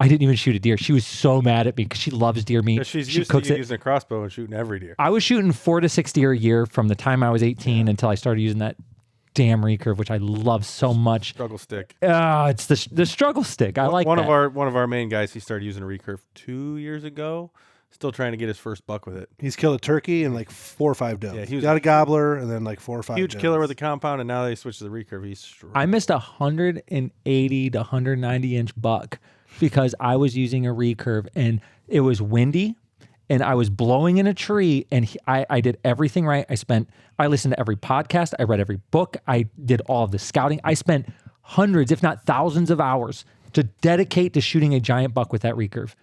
I didn't even shoot a deer. She was so mad at me because she loves deer meat. She's used to using a crossbow and shooting every deer. I was shooting 4 to 6 deer a year from the time I was 18 until I started using that damn recurve, which I love so much. Struggle stick. It's the struggle stick. I like one that. of our main guys. He started using a recurve 2 years ago. Still trying to get his first buck with it. He's killed a turkey and like 4 or 5 does. Yeah, he got a gobbler and then like 4 or 5. Huge killer with a compound, and now they switched to the recurve. I missed 180 to 190 inch buck because I was using a recurve and it was windy. And I was blowing in a tree, and I did everything right. I listened to every podcast. I read every book. I did all of the scouting. I spent hundreds, if not thousands of hours to dedicate to shooting a giant buck with that recurve.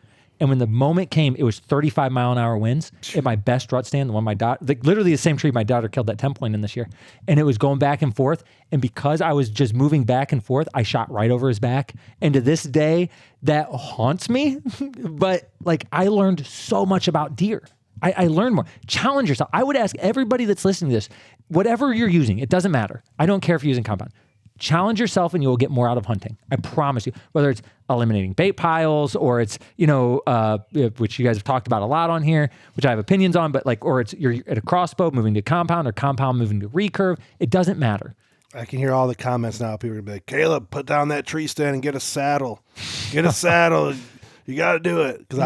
And when the moment came, it was 35-mile-an-hour winds at my best rut stand, the one my daughter, literally the same tree my daughter killed that 10-point in this year. And it was going back and forth. And because I was just moving back and forth, I shot right over his back. And to this day, that haunts me. But like I learned so much about deer. I learned more. Challenge yourself. I would ask everybody that's listening to this, whatever you're using, it doesn't matter. I don't care if you're using compound. Challenge yourself and you will get more out of hunting. I promise you. Whether it's eliminating bait piles or it's, which you guys have talked about a lot on here, which I have opinions on, but like, or it's you're at a crossbow moving to compound or compound moving to recurve. It doesn't matter. I can hear all the comments now. People are going to be like, Caleb, put down that tree stand and get a saddle. Get a saddle. You got to do it. Because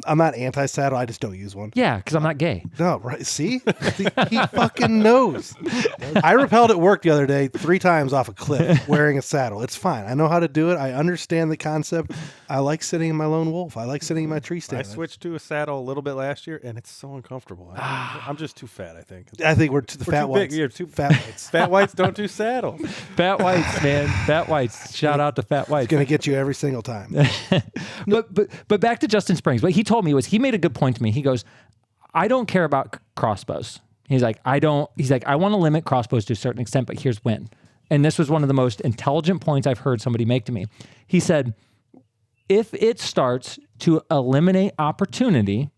I'm not anti-saddle. I just don't use one. Yeah, because I'm not gay. No, right. See? He fucking knows. I rappelled at work the other day 3 times off a cliff wearing a saddle. It's fine. I know how to do it. I understand the concept. I like sitting in my lone wolf. I like sitting in my tree stand. I switched to a saddle a little bit last year, and it's so uncomfortable. I'm just too fat, I think. I think we're the fat whites. You're too fat whites. Fat whites don't do saddles. Fat whites, man. Fat whites. Shout out to fat whites. It's going to get you every single time. But back to Justin Springs. What he told me was he made a good point to me. He goes, I don't care about crossbows. He's like, I want to limit crossbows to a certain extent, but here's when. And this was one of the most intelligent points I've heard somebody make to me. He said, if it starts to eliminate opportunity,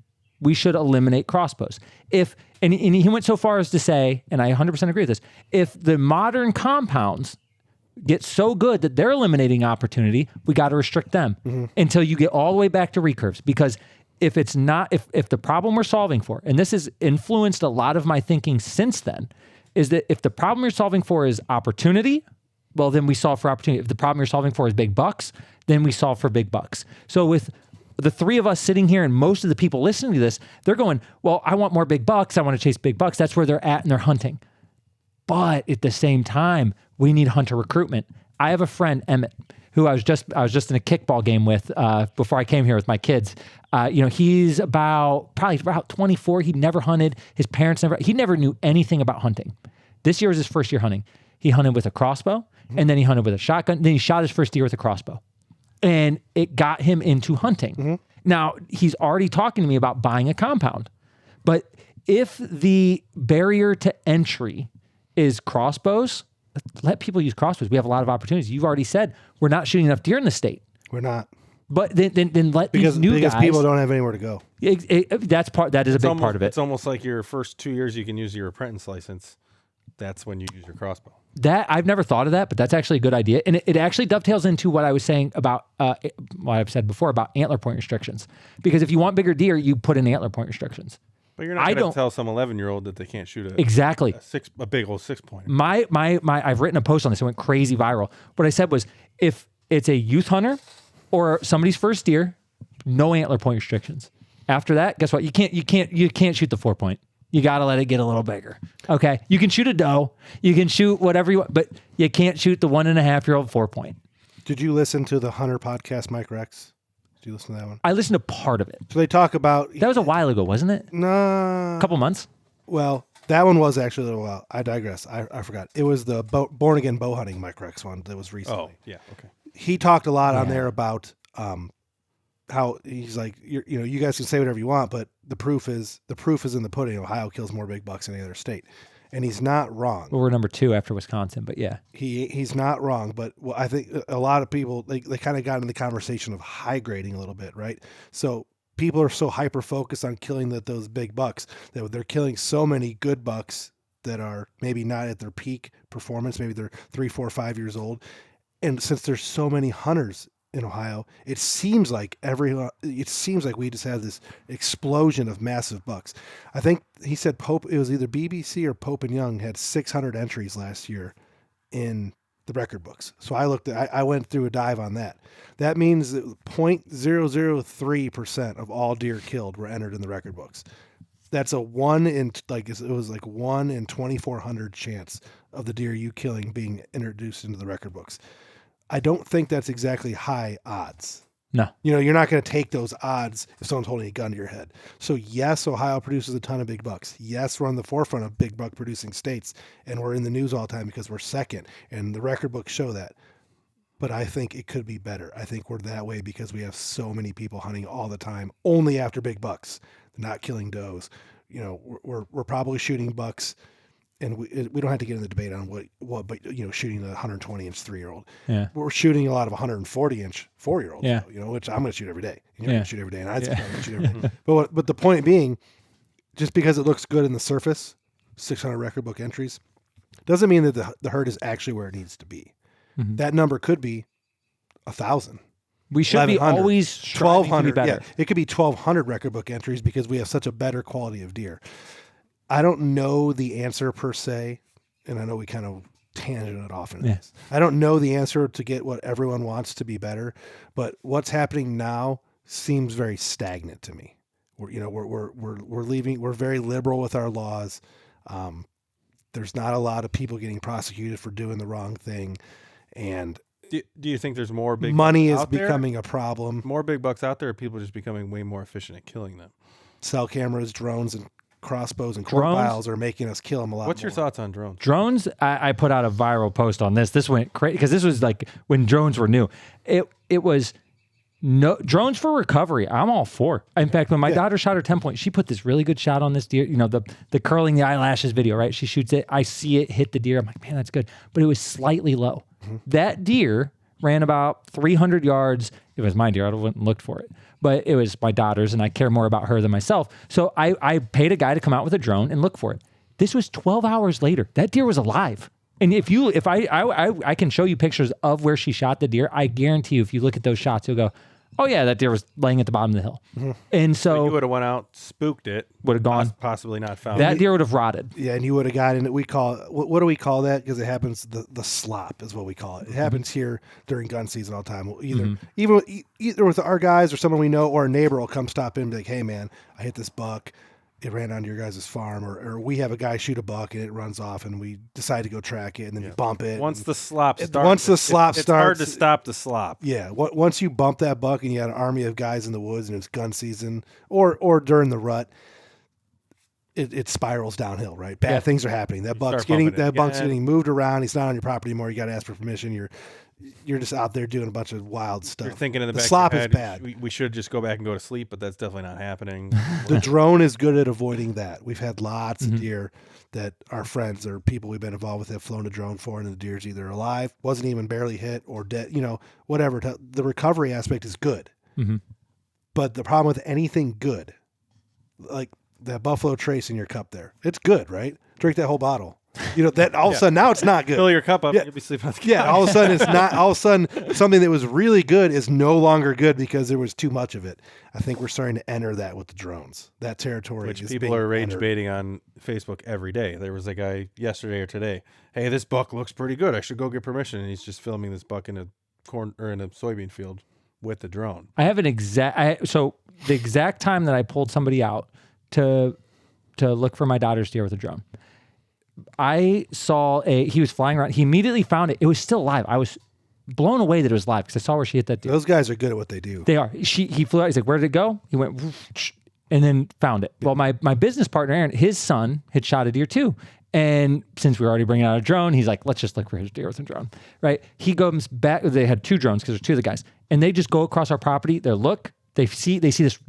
we should eliminate crossbows. And he went so far as to say, and I 100% agree with this, if the modern compounds get so good that they're eliminating opportunity, we got to restrict them until you get all the way back to recurves. Because if it's not, if the problem we're solving for, and this has influenced a lot of my thinking since then, is that if the problem you're solving for is opportunity, well, then we solve for opportunity. If the problem you're solving for is big bucks, then we solve for big bucks. So with the 3 of us sitting here and most of the people listening to this, they're going, well, I want more big bucks. I want to chase big bucks. That's where they're at and they're hunting. But at the same time, we need hunter recruitment. I have a friend, Emmett, who I was just in a kickball game with before I came here with my kids. He's probably about 24. He never hunted. His parents he never knew anything about hunting. This year was his first year hunting. He hunted with a crossbow, and then he hunted with a shotgun. Then he shot his first deer with a crossbow. And it got him into hunting. Now, he's already talking to me about buying a compound. But if the barrier to entry is crossbows, let people use crossbows. We have a lot of opportunities. You've already said we're not shooting enough deer in the state. We're not. But then let these new guys. Because people don't have anywhere to go. That is a big part of it. It's almost like your first 2 years you can use your apprentice license. That's when you use your crossbow. That I've never thought of that, but that's actually a good idea. And it actually dovetails into what I was saying about what I've said before about antler point restrictions. Because if you want bigger deer, you put in antler point restrictions. But you're not going to tell some 11-year-old that they can't shoot a big old 6-pointer. I've written a post on this. It went crazy viral. What I said was, if it's a youth hunter or somebody's first deer, no antler point restrictions. After that, guess what? You can't shoot the 4-point. You got to let it get a little bigger. Okay. You can shoot a doe. You can shoot whatever you want, but you can't shoot the 1.5-year-old 4-point. Did you listen to the Hunter podcast, Mike Rex? Did you listen to that one? I listened to part of it. So they talk about... That was a while ago, wasn't it? No. A couple months? Well, that one was actually a little while. I digress. I forgot. It was the Born Again Bow Hunting Mike Rex one that was recently. Oh, yeah. Okay. He talked a lot on there about how he's like, you guys can say whatever you want, but the proof is in the pudding. Ohio kills more big bucks than any other state. And he's not wrong. Well, we're number 2 after Wisconsin, but yeah. He's not wrong, but I think a lot of people, they kind of got into the conversation of high grading a little bit, right? So people are so hyper-focused on killing those big bucks that they're killing so many good bucks that are maybe not at their peak performance. Maybe they're 3, 4, 5 years old. And since there's so many hunters in Ohio, it seems like we just have this explosion of massive bucks. I think he said it was either BBC or Pope and Young had 600 entries last year in the record books. So I went through a dive on that. That means that 0.003% of all deer killed were entered in the record books. That's a 1 in 2,400 chance of the deer you killing being introduced into the record books. I don't think that's exactly high odds. No. You're not going to take those odds if someone's holding a gun to your head. So yes, Ohio produces a ton of big bucks. Yes, we're on the forefront of big buck producing states, and we're in the news all the time because we're second, and the record books show that. But I think it could be better. I think we're that way because we have so many people hunting all the time, only after big bucks, not killing does. We're probably shooting bucks. And we don't have to get in the debate on what, but shooting a 120-inch 3-year-old. Yeah, we're shooting a lot of 140-inch 4-year-olds. Yeah, which I'm going to shoot every day. You're going to shoot every day, and I'm going to shoot every day. But the point being, just because it looks good in the surface, 600 record book entries, doesn't mean that the herd is actually where it needs to be. Mm-hmm. That number could be 1,000. We should be always 1,200. Yeah, it could be 1,200 record book entries because we have such a better quality of deer. I don't know the answer per se, and I know we kind of tangent it off in this. I don't know the answer to get what everyone wants to be better, but what's happening now seems very stagnant to me. We're leaving. We're very liberal with our laws. There's not a lot of people getting prosecuted for doing the wrong thing, and do you think there's more big money bucks is becoming a problem? More big bucks out there, or people just becoming way more efficient at killing them? Cell cameras, drones, and crossbows and quarterpiles are making us kill them a lot. What's your thoughts on drones? Drones, I put out a viral post on this. This went crazy because this was like when drones were new. It was no drones for recovery. I'm all for. In fact, when my daughter shot her 10-point, she put this really good shot on this deer. The curling the eyelashes video, right? She shoots it. I see it hit the deer. I'm like, man, that's good. But it was slightly low. Mm-hmm. That deer ran about 300 yards. It was my deer. I went and looked for it. But it was my daughter's, and I care more about her than myself. So I paid a guy to come out with a drone and look for it. This was 12 hours later. That deer was alive. And if I can show you pictures of where she shot the deer, I guarantee you, if you look at those shots, you'll go, oh yeah, that deer was laying at the bottom of the hill. Mm-hmm. And so you would have went out, spooked it, would have gone, possibly not found that deer would have rotted. Yeah, and you would have gotten it. We call what do we call that? Because it happens. The slop is what we call it. It happens here during gun season all the time. Either with our guys or someone we know or a neighbor will come stop in and be like, hey man, I hit this buck. It ran onto your guys' farm, or we have a guy shoot a buck and it runs off, and we decide to go track it, and then you bump it. Once the slop starts, it's hard to stop the slop. Yeah, once you bump that buck and you had an army of guys in the woods and it's gun season, or during the rut, it spirals downhill. Right, bad things are happening. That buck's getting moved around. He's not on your property anymore. You got to ask for permission. You're just out there doing a bunch of wild stuff. You're thinking in the back slop of your is head, bad. We should just go back and go to sleep, but that's definitely not happening. The drone is good at avoiding that. We've had lots of deer that our friends or people we've been involved with have flown a drone for, and the deer's either alive, wasn't even barely hit, or dead. Whatever. The recovery aspect is good. Mm-hmm. But the problem with anything good, like that Buffalo Trace in your cup there, it's good, right? Drink that whole bottle. That all of a sudden now it's not good. Fill your cup up. Yeah. And you'll be sleeping on the couch. Yeah, all of a sudden it's not. All of a sudden, something that was really good is no longer good because there was too much of it. I think we're starting to enter that with the drones. That territory, Which is people being are rage entered. baiting on Facebook every day. There was a guy yesterday or today. Hey, this buck looks pretty good. I should go get permission. And he's just filming this buck in a corn or in a soybean field with the drone. I have an so the exact time that I pulled somebody out to look for my daughter's deer with a drone, I saw he was flying around. He immediately found it. It was still alive. I was blown away that it was live because I saw where she hit that deer. Those guys are good at what they do. They are. He flew out. He's like, where did it go? He went and then found it. Well, my business partner, Aaron, his son had shot a deer too. And since we were already bringing out a drone, he's like, let's just look for his deer with a drone, right? He goes back. They had 2 drones because there's 2 of the guys. And they just go across our property. They see this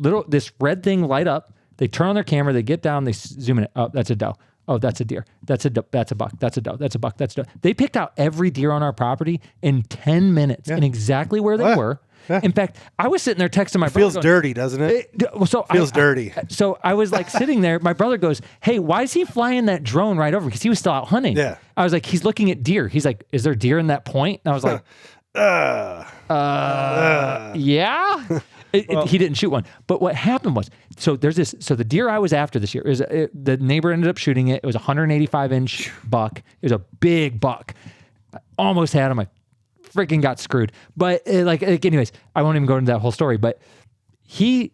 red thing light up. They turn on their camera. They get down. They zoom in. Oh, that's a doe. Oh, that's a deer. That's a buck. That's a doe. That's a buck. That's a doe. They picked out every deer on our property in 10 minutes and exactly where they were. Yeah. In fact, I was sitting there texting my brother. Feels dirty, doesn't it? Feels dirty. So I was like sitting there. My brother goes, hey, why is he flying that drone right over? Because he was still out hunting. Yeah. I was like, he's looking at deer. He's like, is there deer in that point? And I was like, yeah. He didn't shoot one. But what happened was, so the deer I was after this year, the neighbor ended up shooting it. It was a 185-inch buck. It was a big buck. I almost had him. I freaking got screwed. But anyways, I won't even go into that whole story. But he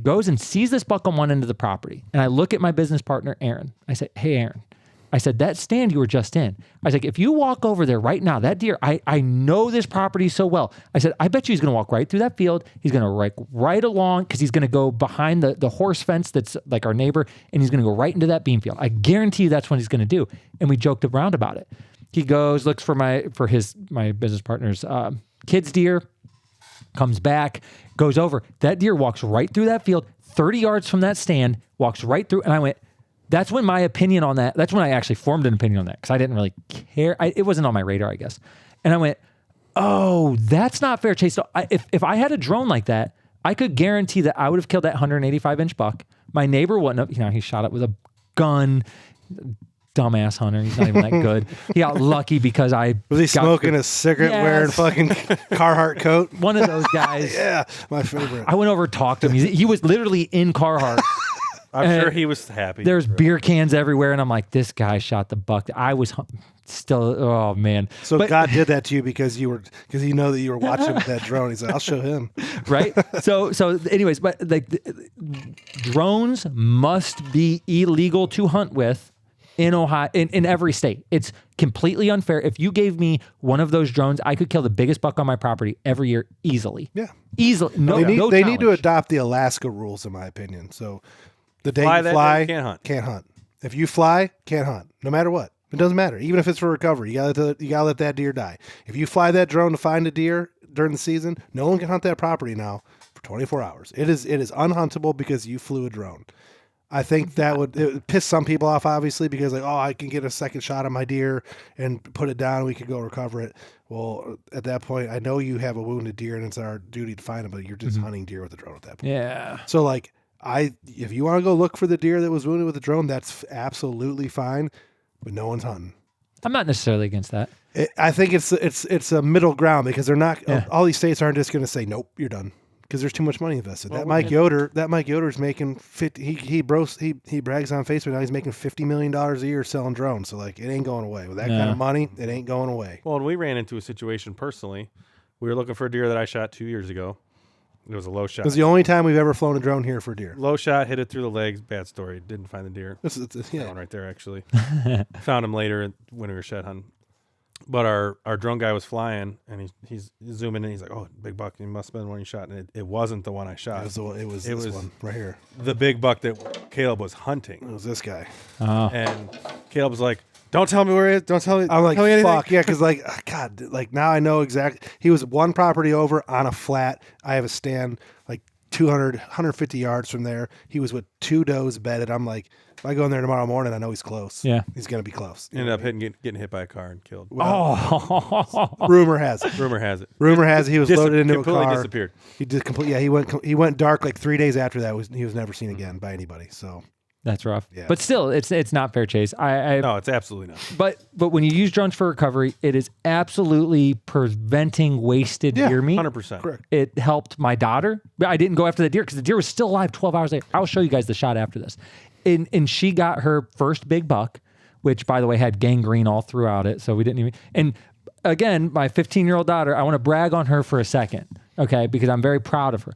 goes and sees this buck on one end of the property. And I look at my business partner, Aaron. I said, hey, Aaron. I said, that stand you were just in. I was like, if you walk over there right now, that deer, I know this property so well. I said, I bet you he's going to walk right through that field. He's going to right along because he's going to go behind the horse fence that's like our neighbor, and he's going to go right into that bean field. I guarantee you that's what he's going to do. And we joked around about it. He goes, looks for my business partner's kid's deer, comes back, goes over. That deer walks right through that field, 30 yards from that stand, walks right through. And I went, that's when my opinion on that, that's when I actually formed an opinion on that because I didn't really care. It wasn't on my radar, I guess. And I went, oh, that's not fair, Chase. So if I had a drone like that, I could guarantee that I would have killed that 185-inch buck. My neighbor wouldn't have, he shot it with a gun. Dumbass hunter. He's not even that good. He got lucky because Was he smoking a cigarette wearing fucking Carhartt coat? One of those guys. Yeah, my favorite. I went over and talked to him. He was literally in Carhartt. I'm sure he was happy. There's beer cans everywhere, and I'm like, this guy shot the buck. I was still, oh man. So God did that to you because he know that you were watching with that drone. He's like, I'll show him. Right. So anyways, but like drones must be illegal to hunt with in Ohio, in every state. It's completely unfair. If you gave me one of those drones, I could kill the biggest buck on my property every year easily. Yeah. Easily. They need to adopt the Alaska rules, in my opinion. So the day you fly, can't hunt. If you fly, can't hunt. No matter what. It doesn't matter. Even if it's for recovery, you gotta let that deer die. If you fly that drone to find a deer during the season, no one can hunt that property now for 24 hours. It is unhuntable because you flew a drone. I think it would piss some people off, obviously, because like, oh, I can get a second shot on my deer and put it down. We could go recover it. Well, at that point, I know you have a wounded deer, and it's our duty to find it. But you're just hunting deer with a drone at that point. Yeah. So like, if you want to go look for the deer that was wounded with a drone, that's absolutely fine. But no one's hunting. I'm not necessarily against that. I think it's a middle ground because they're not. Yeah. All these states aren't just going to say nope, you're done. Because there's too much money invested. Well, Mike Yoder's making 50. He brags on Facebook now. He's making $50 million a year selling drones. So like, it ain't going away with that kind of money. It ain't going away. Well, and we ran into a situation personally. We were looking for a deer that I shot 2 years ago. It was a low shot. It was the only time we've ever flown a drone here for deer. Low shot, hit it through the legs. Bad story. Didn't find the deer. It's one right there actually. Found him later when we were shed hunting. But our drone guy was flying, and he's zooming in. He's like, "Oh, big buck! It must have been the one you shot." And it wasn't the one I shot. It was this one right here. The big buck that Caleb was hunting. It was this guy. And Caleb was like, "Don't tell me where he is. Don't tell me." I'm like, tell me anything. "Fuck yeah!" Because like, God, like now I know exactly. He was one property over on a flat. I have a stand like 200, 150 yards from there. He was with 2 does bedded. I'm like, if I go in there tomorrow morning, I know he's close. Yeah. He's going to be close. Ended up getting hit by a car and killed. Well, rumor has it. Rumor has it. Rumor has it. He was loaded into a car. Completely disappeared. He did complete. Yeah, he went dark like 3 days after that. He was never seen again by anybody. So That's rough. Yeah. But still, it's not fair chase. No, it's absolutely not. But when you use drones for recovery, it is absolutely preventing wasted deer meat. 100%. Correct. It helped my daughter. But I didn't go after the deer because the deer was still alive 12 hours later. I'll show you guys the shot after this. And she got her first big buck, which, by the way, had gangrene all throughout it. So we didn't even... And again, my 15-year-old daughter, I want to brag on her for a second, okay, because I'm very proud of her.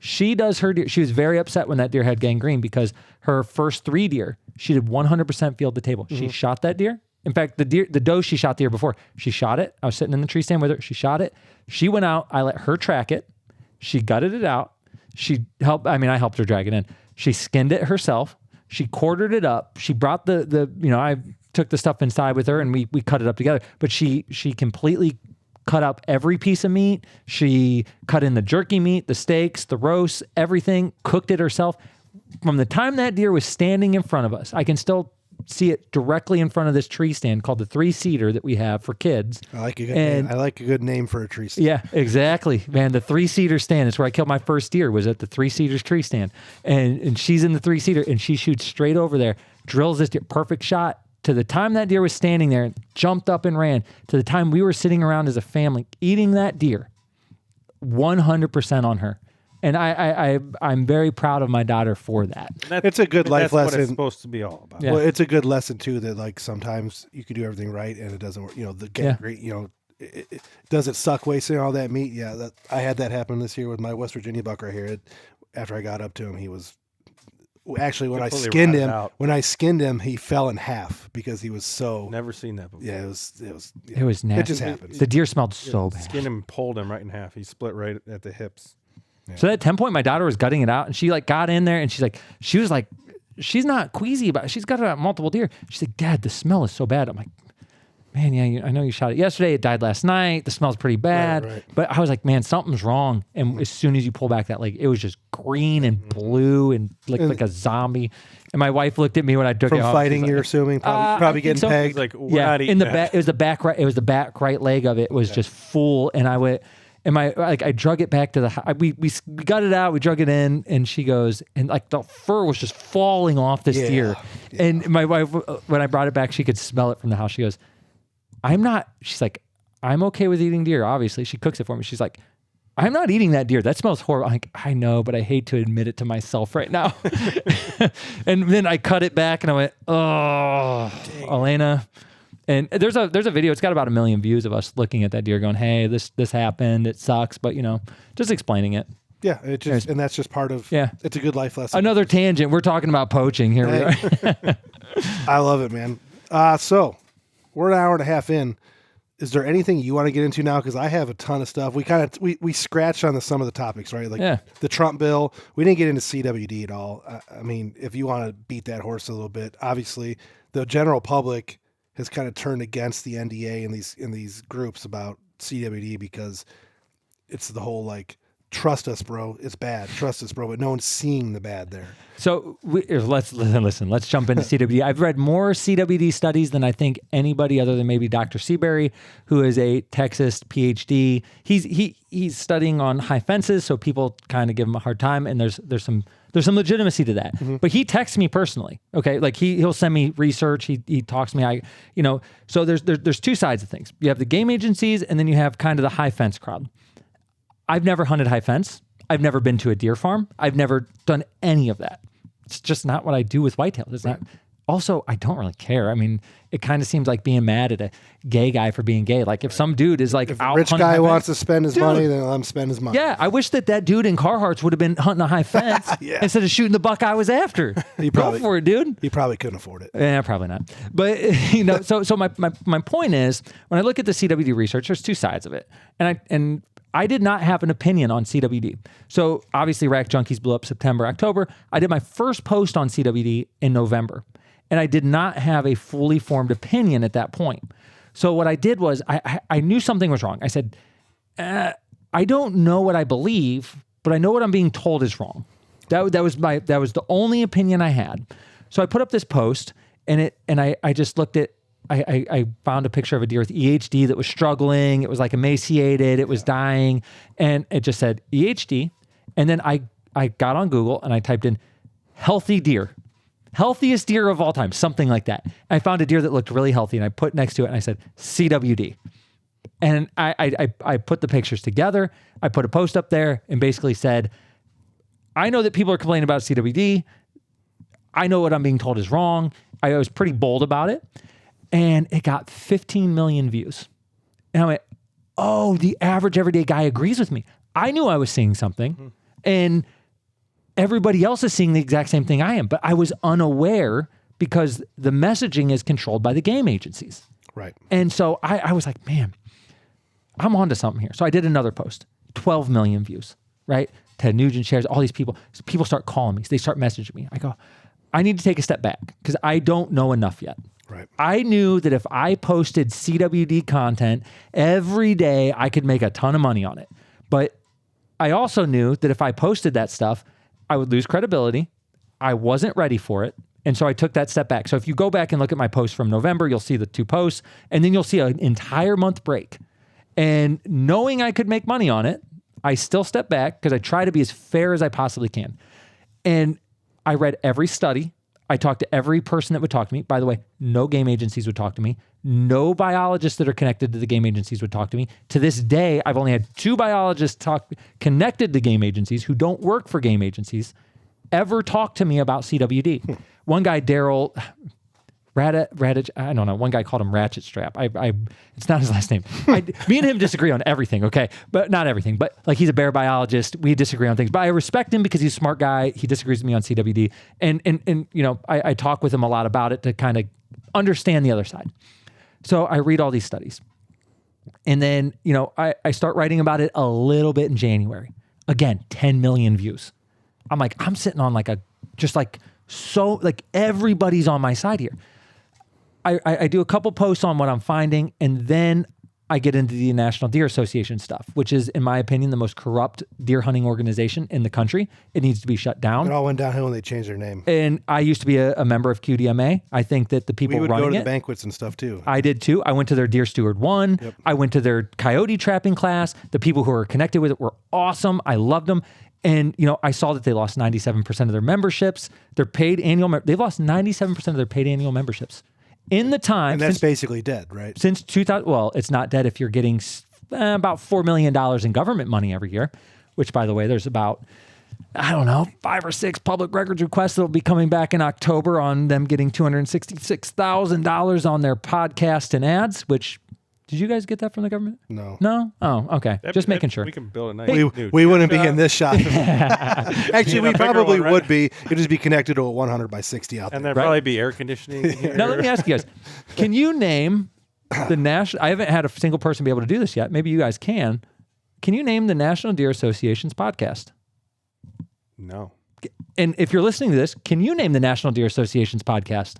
She does her deer. She was very upset when that deer had gangrene because her first 3 deer, she did 100% field to table. She shot that deer. In fact, the doe she shot the year before, she shot it. I was sitting in the tree stand with her. She shot it. She went out. I let her track it. She gutted it out. I helped her drag it in. She skinned it herself. She quartered it up. She brought I took the stuff inside with her and we cut it up together. But she completely cut up every piece of meat. She cut in the jerky meat, the steaks, the roasts, everything, cooked it herself. From the time that deer was standing in front of us, I can still see it directly in front of this tree stand called the 3-seater that we have for kids. I like a good name. I like a good name for a tree stand. Yeah, exactly. Man, the 3-seater stand is where I killed my first deer, was at the 3-seaters tree stand. And she's in the 3-seater and she shoots straight over there, drills this deer, perfect shot. To the time that deer was standing there, jumped up and ran, to the time we were sitting around as a family eating that deer, 100% on her. And I'm very proud of my daughter for that. It's a good life lesson. That's what it's supposed to be all about. Yeah. Well, it's a good lesson too that like sometimes you can do everything right and it doesn't work. Does it suck wasting all that meat? Yeah, I had that happen this year with my West Virginia buck right here. After I got up to him, he was actually when I skinned him, he fell in half because he was so. Never seen that before. Yeah, it was nasty. It just happens. The deer smelled so bad. Skinned him and pulled him right in half. He split right at the hips. Yeah. So at 10 point, my daughter was gutting it out and she got in there and she was like, she's not queasy about it. She's gutted out multiple deer. She's like, Dad, the smell is so bad. I'm like, man, yeah, I know you shot it yesterday. It died last night. The smell's pretty bad. Right. But I was like, man, something's wrong. And as soon as you pull back that leg, it was just green and blue and like a zombie. And my wife looked at me when I took it off. From fighting, you're assuming, probably getting pegged. Like, in the back, it was the back right. It was the back right leg of it was just full. And I went, and I drug it back to the, we got it out, we drug it in, and she goes, and like the fur was just falling off this deer. Yeah. And my wife, when I brought it back, she could smell it from the house. She goes, she's like, I'm okay with eating deer. Obviously, she cooks it for me. She's like, I'm not eating that deer. That smells horrible. I'm like, I know, but I hate to admit it to myself right now. And then I cut it back and I went, oh, dang. Elena. And there's a video. It's got about 1 million views of us looking at that deer going, hey, this happened. It sucks. But, just explaining it. Yeah. And that's just part of, it's a good life lesson. Another tangent. We're talking about poaching. Here we are. I love it, man. So we're an hour and a half in. Is there anything you want to get into now? Because I have a ton of stuff. We scratched on some of the topics, right? Like the Trump bill. We didn't get into CWD at all. I mean, if you want to beat that horse a little bit, obviously the general public has kind of turned against the NDA in these groups about CWD because it's the whole like, trust us, bro. It's bad. Trust us, bro. But no one's seeing the bad there. So let's listen. Let's jump into CWD. I've read more CWD studies than I think anybody other than maybe Dr. Seabury, who is a Texas PhD. He's studying on high fences, so people kind of give him a hard time. And there's some legitimacy to that. Mm-hmm. But he texts me personally. Okay, like he'll send me research. He talks to me. So there's two sides of things. You have the game agencies, and then you have kind of the high fence crowd. I've never hunted high fence. I've never been to a deer farm. I've never done any of that. It's just not what I do with whitetails. It's not. Also, I don't really care. I mean, it kind of seems like being mad at a gay guy for being gay. Like if some dude is like if a rich guy wants to spend his money, then let him spend his money. Yeah, I wish that dude in Carhartts would have been hunting a high fence instead of shooting the buck I was after. Go for it, dude. He probably couldn't afford it. Yeah, probably not. But so my point is, when I look at the CWD research, there's two sides of it, and I did not have an opinion on CWD. So obviously Rack Junkies blew up September, October. I did my first post on CWD in November. And I did not have a fully formed opinion at that point. So what I did was I knew something was wrong. I said, I don't know what I believe, but I know what I'm being told is wrong. That was the only opinion I had. So I put up this post and I just looked at, I found a picture of a deer with EHD that was struggling. It was like emaciated. It was dying. And it just said EHD. And then I got on Google and I typed in healthy deer. healthiest deer of all time, something like that. I found a deer that looked really healthy, and I put next to it, and I said, CWD. And I put the pictures together. I put a post up there and basically said, I know that people are complaining about CWD. I know what I'm being told is wrong. I was pretty bold about it. And it got 15 million views. And I went, oh, the average everyday guy agrees with me. I knew I was seeing something. And everybody else is seeing the exact same thing I am. But I was unaware because the messaging is controlled by the game agencies. Right. And so I was like, man, I'm onto something here. So I did another post, 12 million views, right? Ted Nugent shares, all these people. So people start calling me. They start messaging me. I go, I need to take a step back because I don't know enough yet. Right. I knew that if I posted CWD content every day, I could make a ton of money on it. But I also knew that if I posted that stuff, I would lose credibility. I wasn't ready for it. And so I took that step back. So if you go back and look at my posts from November, you'll see the 2 posts, and then you'll see an entire month break. And knowing I could make money on it, I still step back because I try to be as fair as I possibly can. And I read every study. I talked to every person that would talk to me. By the way, no game agencies would talk to me. No biologists that are connected to the game agencies would talk to me. To this day, I've only had 2 biologists connected to game agencies who don't work for game agencies ever talk to me about CWD. One guy, Daryl Radich, I don't know. One guy called him Ratchet Strap. It's not his last name. Me and him disagree on everything, okay? But not everything. But like he's a bear biologist. We disagree on things. But I respect him because he's a smart guy. He disagrees with me on CWD. And you know, I talk with him a lot about it to kind of understand the other side. So I read all these studies. And then, you know, I start writing about it a little bit in January. Again, 10 million views. I'm like, I'm sitting on everybody's on my side here. I do a couple posts on what I'm finding, and then I get into the National Deer Association stuff, which is, in my opinion, the most corrupt deer hunting organization in the country. It needs to be shut down. It all went downhill when they changed their name. And I used to be a member of QDMA. I think that the people running it... We would go to the banquets and stuff, too. I did, too. I went to their Deer Steward 1. Yep. I went to their coyote trapping class. The people who were connected with it were awesome. I loved them. And, you know, I saw that they lost 97% of their memberships. Their paid annual... They've lost 97% of their paid annual memberships. In the time... And that's basically dead, right? Since 2000... Well, it's not dead if you're getting about $4 million in government money every year, which, by the way, there's about, I don't know, 5 or 6 public records requests that will be coming back in October on them getting $266,000 on their podcast and ads, which... Did you guys get that from the government? No. No? Oh, okay. Just making sure. We can build a nice We wouldn't be in this shot. Actually, we probably would be. It'd just be connected to a 100 by 60 out there. And there'd probably be air conditioning here. Now, let me ask you guys. Can you name the national... I haven't had a single person be able to do this yet. Maybe you guys can. Can you name the National Deer Association's podcast? No. And if you're listening to this, can you name the National Deer Association's podcast?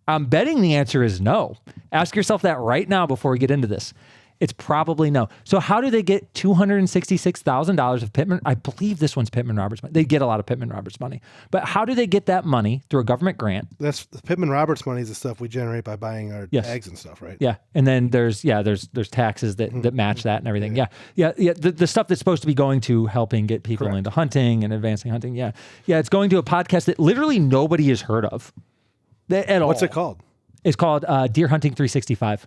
I'm betting the answer is no. Ask yourself that right now before we get into this. It's probably no. So how do they get $266,000 of Pittman? I believe this one's Pittman Roberts money. They get a lot of Pittman Roberts money. But how do they get that money through a government grant? That's the Pittman Roberts money is the stuff we generate by buying our tags and stuff, right? Yeah. And then there's taxes that match that and everything. Yeah. The stuff that's supposed to be going to helping get people into hunting and advancing hunting. Yeah. Yeah. It's going to a podcast that literally nobody has heard of. At all. What's it called? It's called Deer Hunting 365.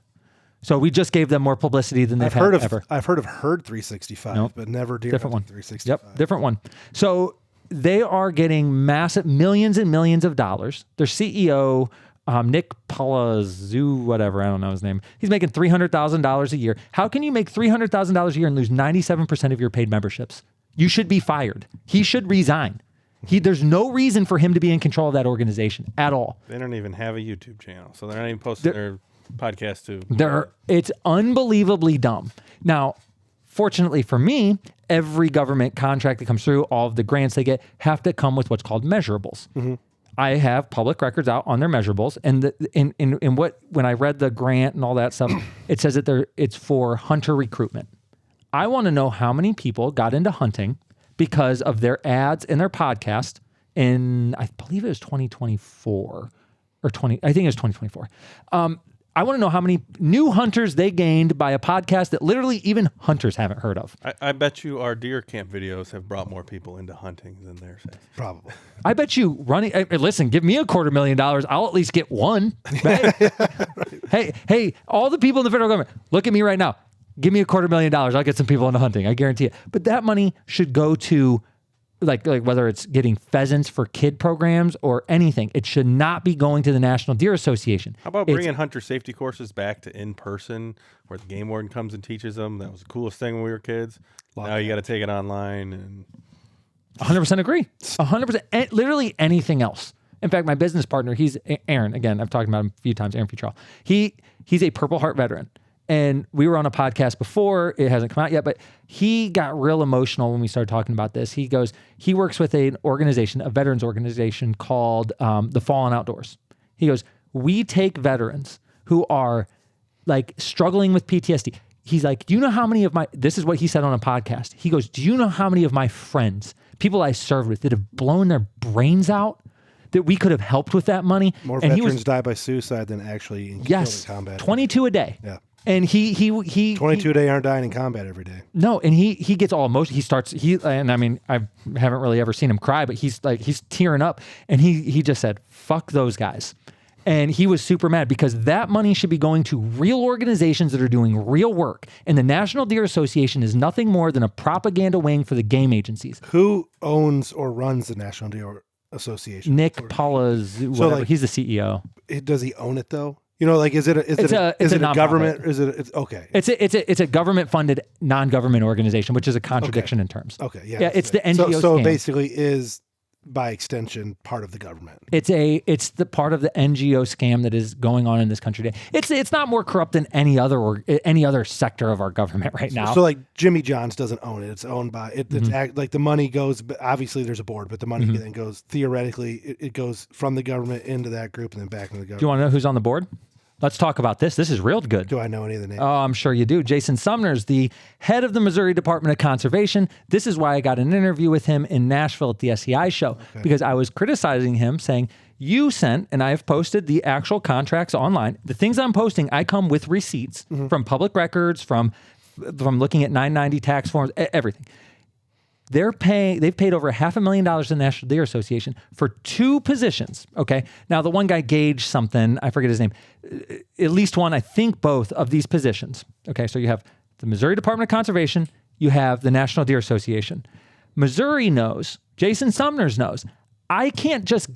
So we just gave them more publicity than they've had ever. I've heard of Herd 365, but never Deer Hunting 365. Yep, different one. So they are getting massive millions and millions of dollars. Their CEO, Nick Palazzo, whatever, I don't know his name. He's making $300,000 a year. How can you make $300,000 a year and lose 97% of your paid memberships? You should be fired. He should resign. There's no reason for him to be in control of that organization at all. They don't even have a YouTube channel, so they're not even posting their podcast too. It's unbelievably dumb. Now, fortunately for me, every government contract that comes through, all of the grants they get have to come with what's called measurables. Mm-hmm. I have public records out on their measurables, and when I read the grant and all that stuff, it says that it's for hunter recruitment. I want to know how many people got into hunting because of their ads and their podcast in, I believe it was 2024 or I think it was 2024. I want to know how many new hunters they gained by a podcast that literally even hunters haven't heard of. I bet you our deer camp videos have brought more people into hunting than theirs has. Probably. I bet you running. Listen, give me $250,000. I'll at least get one. Right? Hey, all the people in the federal government, look at me right now. Give me $250,000. I'll get some people into hunting. I guarantee it. But that money should go to like whether it's getting pheasants for kid programs or anything. It should not be going to the National Deer Association. How about bringing hunter safety courses back to in person, where the game warden comes and teaches them? That was the coolest thing when we were kids. Now you got to take it online. And 100% agree. 100%. Literally anything else. In fact, my business partner, he's Aaron. Again, I've talked about him a few times. Aaron Futrell. He's a Purple Heart veteran. And we were on a podcast before, it hasn't come out yet, but he got real emotional when we started talking about this. He goes, he works with an organization, a veterans organization called the Fallen Outdoors. He goes, we take veterans who are like struggling with PTSD. He's like, do you know how many of this is what he said on a podcast. He goes, do you know how many of my friends, people I served with that have blown their brains out, that we could have helped with that money? More and veterans die by suicide than actually killed in combat. 22 a day. Yeah. And he 22 a day aren't dying in combat every day. No, and he gets all emotional. And I mean, I haven't really ever seen him cry, but he's tearing up, and he just said, fuck those guys. And he was super mad because that money should be going to real organizations that are doing real work. And the National Deer Association is nothing more than a propaganda wing for the game agencies. Who owns or runs the National Deer Association? Nick Paulaz, whatever. He's the CEO. Does he own it though? You know, like, is it a government? Or is it okay? It's a government funded non-government organization, which is a contradiction in terms. Okay, yeah. Yeah, it's the NGO. So scam. basically, is by extension part of the government. It's the part of the NGO scam that is going on in this country today. It's not more corrupt than any other sector of our government right now. So like Jimmy John's doesn't own it. It's owned by it. It's like the money goes. Obviously, there's a board, but the money then goes theoretically. It goes from the government into that group and then back into the government. Do you want to know who's on the board? Let's talk about this. This is real good. Do I know any of the names? Oh, I'm sure you do. Jason Sumner's the head of the Missouri Department of Conservation. This is why I got an interview with him in Nashville at the SEI show, because I was criticizing him, saying, you sent, and I have posted the actual contracts online. The things I'm posting, I come with receipts from public records, from looking at 990 tax forms, everything. They've paid over $500,000 to the National Deer Association for 2 positions. Okay. Now the one guy Gage something, I forget his name, at least one, I think both of these positions. Okay. So you have the Missouri Department of Conservation, you have the National Deer Association. Missouri knows, Jason Sumner's knows, I can't just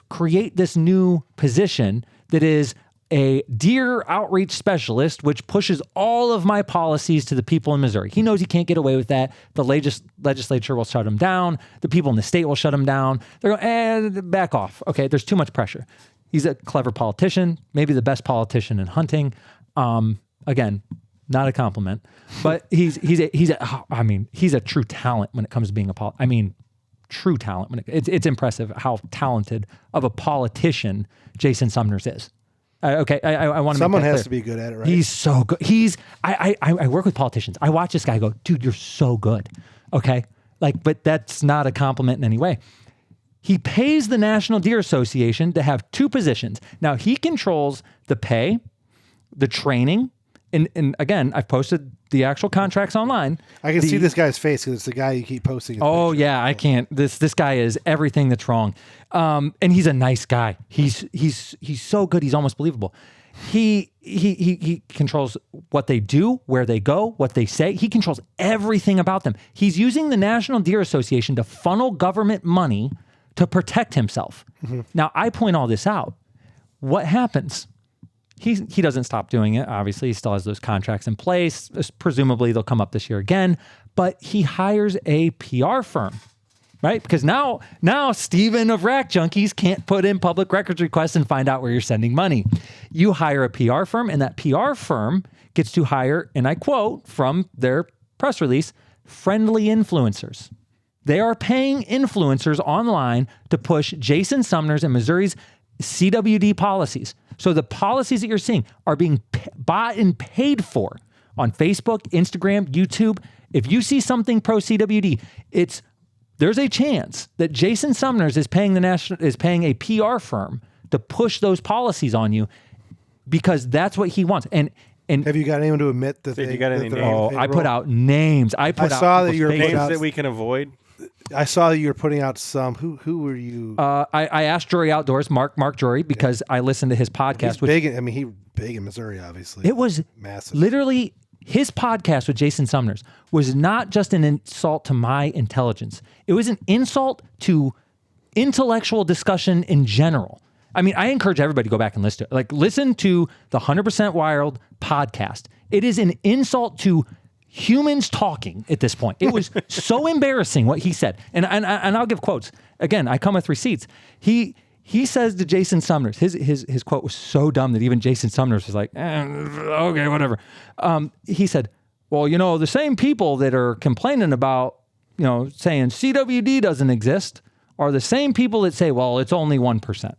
create this new position that is a deer outreach specialist, which pushes all of my policies to the people in Missouri. He knows he can't get away with that. The legislature will shut him down. The people in the state will shut him down. They're going, back off. Okay, there's too much pressure. He's a clever politician, maybe the best politician in hunting. Again, not a compliment, but he's a true talent when it comes to being true talent. It's impressive how talented of a politician Jason Sumner's is. I want to. Someone has to be good at it, right? He's so good. I work with politicians. I watch this guy go, dude, you're so good. Okay, but that's not a compliment in any way. He pays the National Deer Association to have 2 positions. Now he controls the pay, the training, and again, I've posted the actual contracts online. I can see this guy's face because it's the guy you keep posting. Oh yeah, I can't. This guy is everything that's wrong, and he's a nice guy. He's so good. He's almost believable. He controls what they do, where they go, what they say. He controls everything about them. He's using the National Deer Association to funnel government money to protect himself. Now I point all this out. What happens? He doesn't stop doing it. Obviously, he still has those contracts in place. Presumably, they'll come up this year again. But he hires a PR firm, right? Because now Stephan of Rack Junkies can't put in public records requests and find out where you're sending money. You hire a PR firm, and that PR firm gets to hire, and I quote from their press release, friendly influencers. They are paying influencers online to push Jason Sumner's and Missouri's CWD policies. So the policies that you're seeing are being bought and paid for on Facebook, Instagram, YouTube. If you see something pro CWD, there's a chance that Jason Sumner's is paying a PR firm to push those policies on you. because that's what he wants. And have you got anyone to admit that? You got any names? Oh, I put out names. I saw that you were names out, that we can avoid. I saw that you were putting out some. Who were you? I asked Jury Outdoors, Mark Jury, because I listened to his podcast. He's big. He's big in Missouri, obviously. It was massive. Literally, his podcast with Jason Sumners was not just an insult to my intelligence. It was an insult to intellectual discussion in general. I mean, I encourage everybody to go back and listen to it. Like, listen to the 100% Wild podcast. It is an insult to humans talking at this point. It was so embarrassing what he said. And I'll give quotes. Again, I come with receipts. He says to Jason Sumners, his quote was so dumb that even Jason Sumners was like, okay, whatever. He said, well, the same people that are complaining about, saying CWD doesn't exist are the same people that say, well, it's only 1%.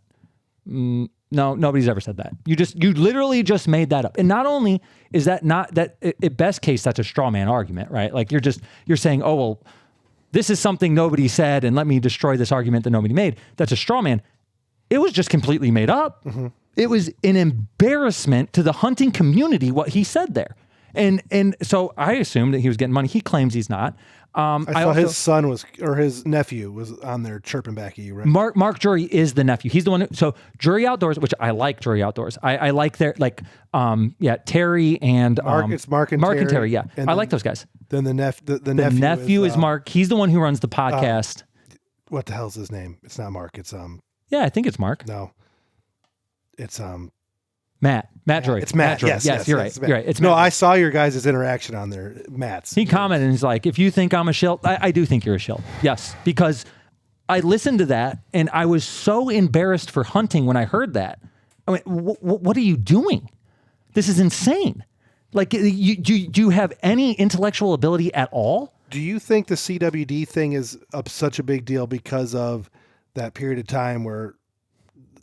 No, nobody's ever said that. You literally just made that up. And not only is that not that at best case, that's a straw man argument, right? Like you're saying, oh, well, this is something nobody said and let me destroy this argument that nobody made. That's a straw man. It was just completely made up. Mm-hmm. It was an embarrassment to the hunting community, what he said there. And so I assumed that he was getting money. He claims he's not. I saw his son his nephew was on there chirping back at you, right? Mark Jury is the nephew. He's the one so Jury Outdoors, which I like Jury Outdoors. I like their Terry and it's Mark and Terry. Yeah. I like those guys. Then the nephew is Mark. He's the one who runs the podcast. What the hell's his name? It's not Mark. It's yeah, I think it's Mark. No. It's Matt Jury. It's Matt. Jury. Yes, you're right. You're right. It's no, Matt. I saw your guys' interaction on there. Matt's. He commented and he's like, if you think I'm a shill, I do think you're a shill. Yes, because I listened to that and I was so embarrassed for hunting when I heard that. I mean, what are you doing? This is insane. Like, do you have any intellectual ability at all? Do you think the CWD thing is such a big deal because of that period of time where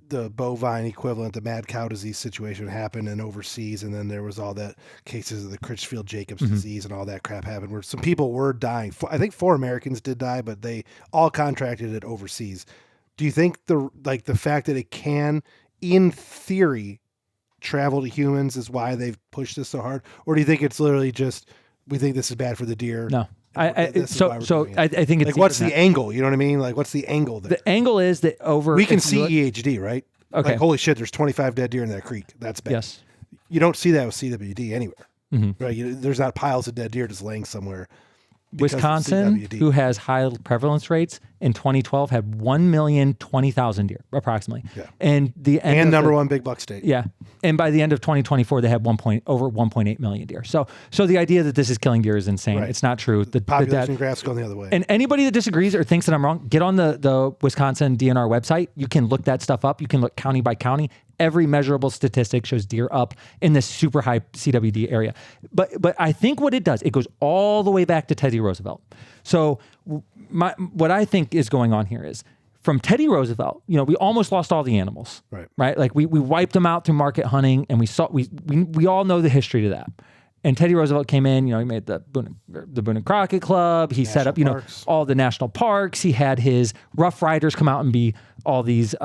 the bovine equivalent, the mad cow disease situation happened and overseas, and then there was all that cases of the Crutchfield-Jacobs disease and all that crap happened where some people were dying. I think 4 Americans did die, but they all contracted it overseas. Do you think the fact that it can, in theory, travel to humans is why they've pushed this so hard? Or do you think it's literally just, we think this is bad for the deer? No. I think it's like, what's the angle? You know what I mean? Like, what's the angle there? The angle is that we can see EHD, right? Okay. Like, holy shit, there's 25 dead deer in that creek. That's bad. Yes. You don't see that with CWD anywhere. Mm-hmm. Right? There's not piles of dead deer just laying somewhere. Wisconsin, who has high prevalence rates, in 2012 had 1,020,000 deer, approximately. Yeah. And number one big buck state. Yeah. And by the end of 2024, they had over 1.8 million deer. So the idea that this is killing deer is insane. Right. It's not true. The population graph's going the other way. And anybody that disagrees or thinks that I'm wrong, get on the Wisconsin DNR website. You can look that stuff up. You can look county by county. Every measurable statistic shows deer up in this super high CWD area. But I think what it does, it goes all the way back to Teddy Roosevelt. So what I think is going on here is, from Teddy Roosevelt, we almost lost all the animals, right? Like we wiped them out through market hunting, and we all know the history to that. And Teddy Roosevelt came in, he made the Boone and Crockett Club. He set up, all the national parks. He had his Rough Riders come out and be all these,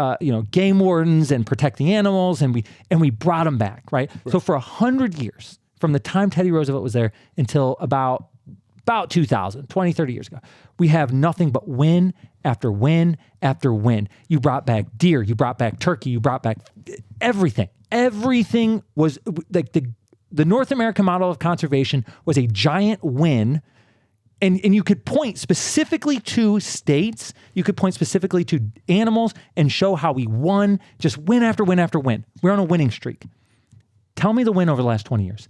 game wardens and protect the animals. And we brought them back, right? So for 100 years, from the time Teddy Roosevelt was there until about 2000, 20, 30 years ago, we have nothing but win after win after win. You brought back deer. You brought back turkey. You brought back everything. Everything was like the North American model of conservation was a giant win. And you could point specifically to states, you could point specifically to animals and show how we won, just win after win after win. We're on a winning streak. Tell me the win over the last 20 years.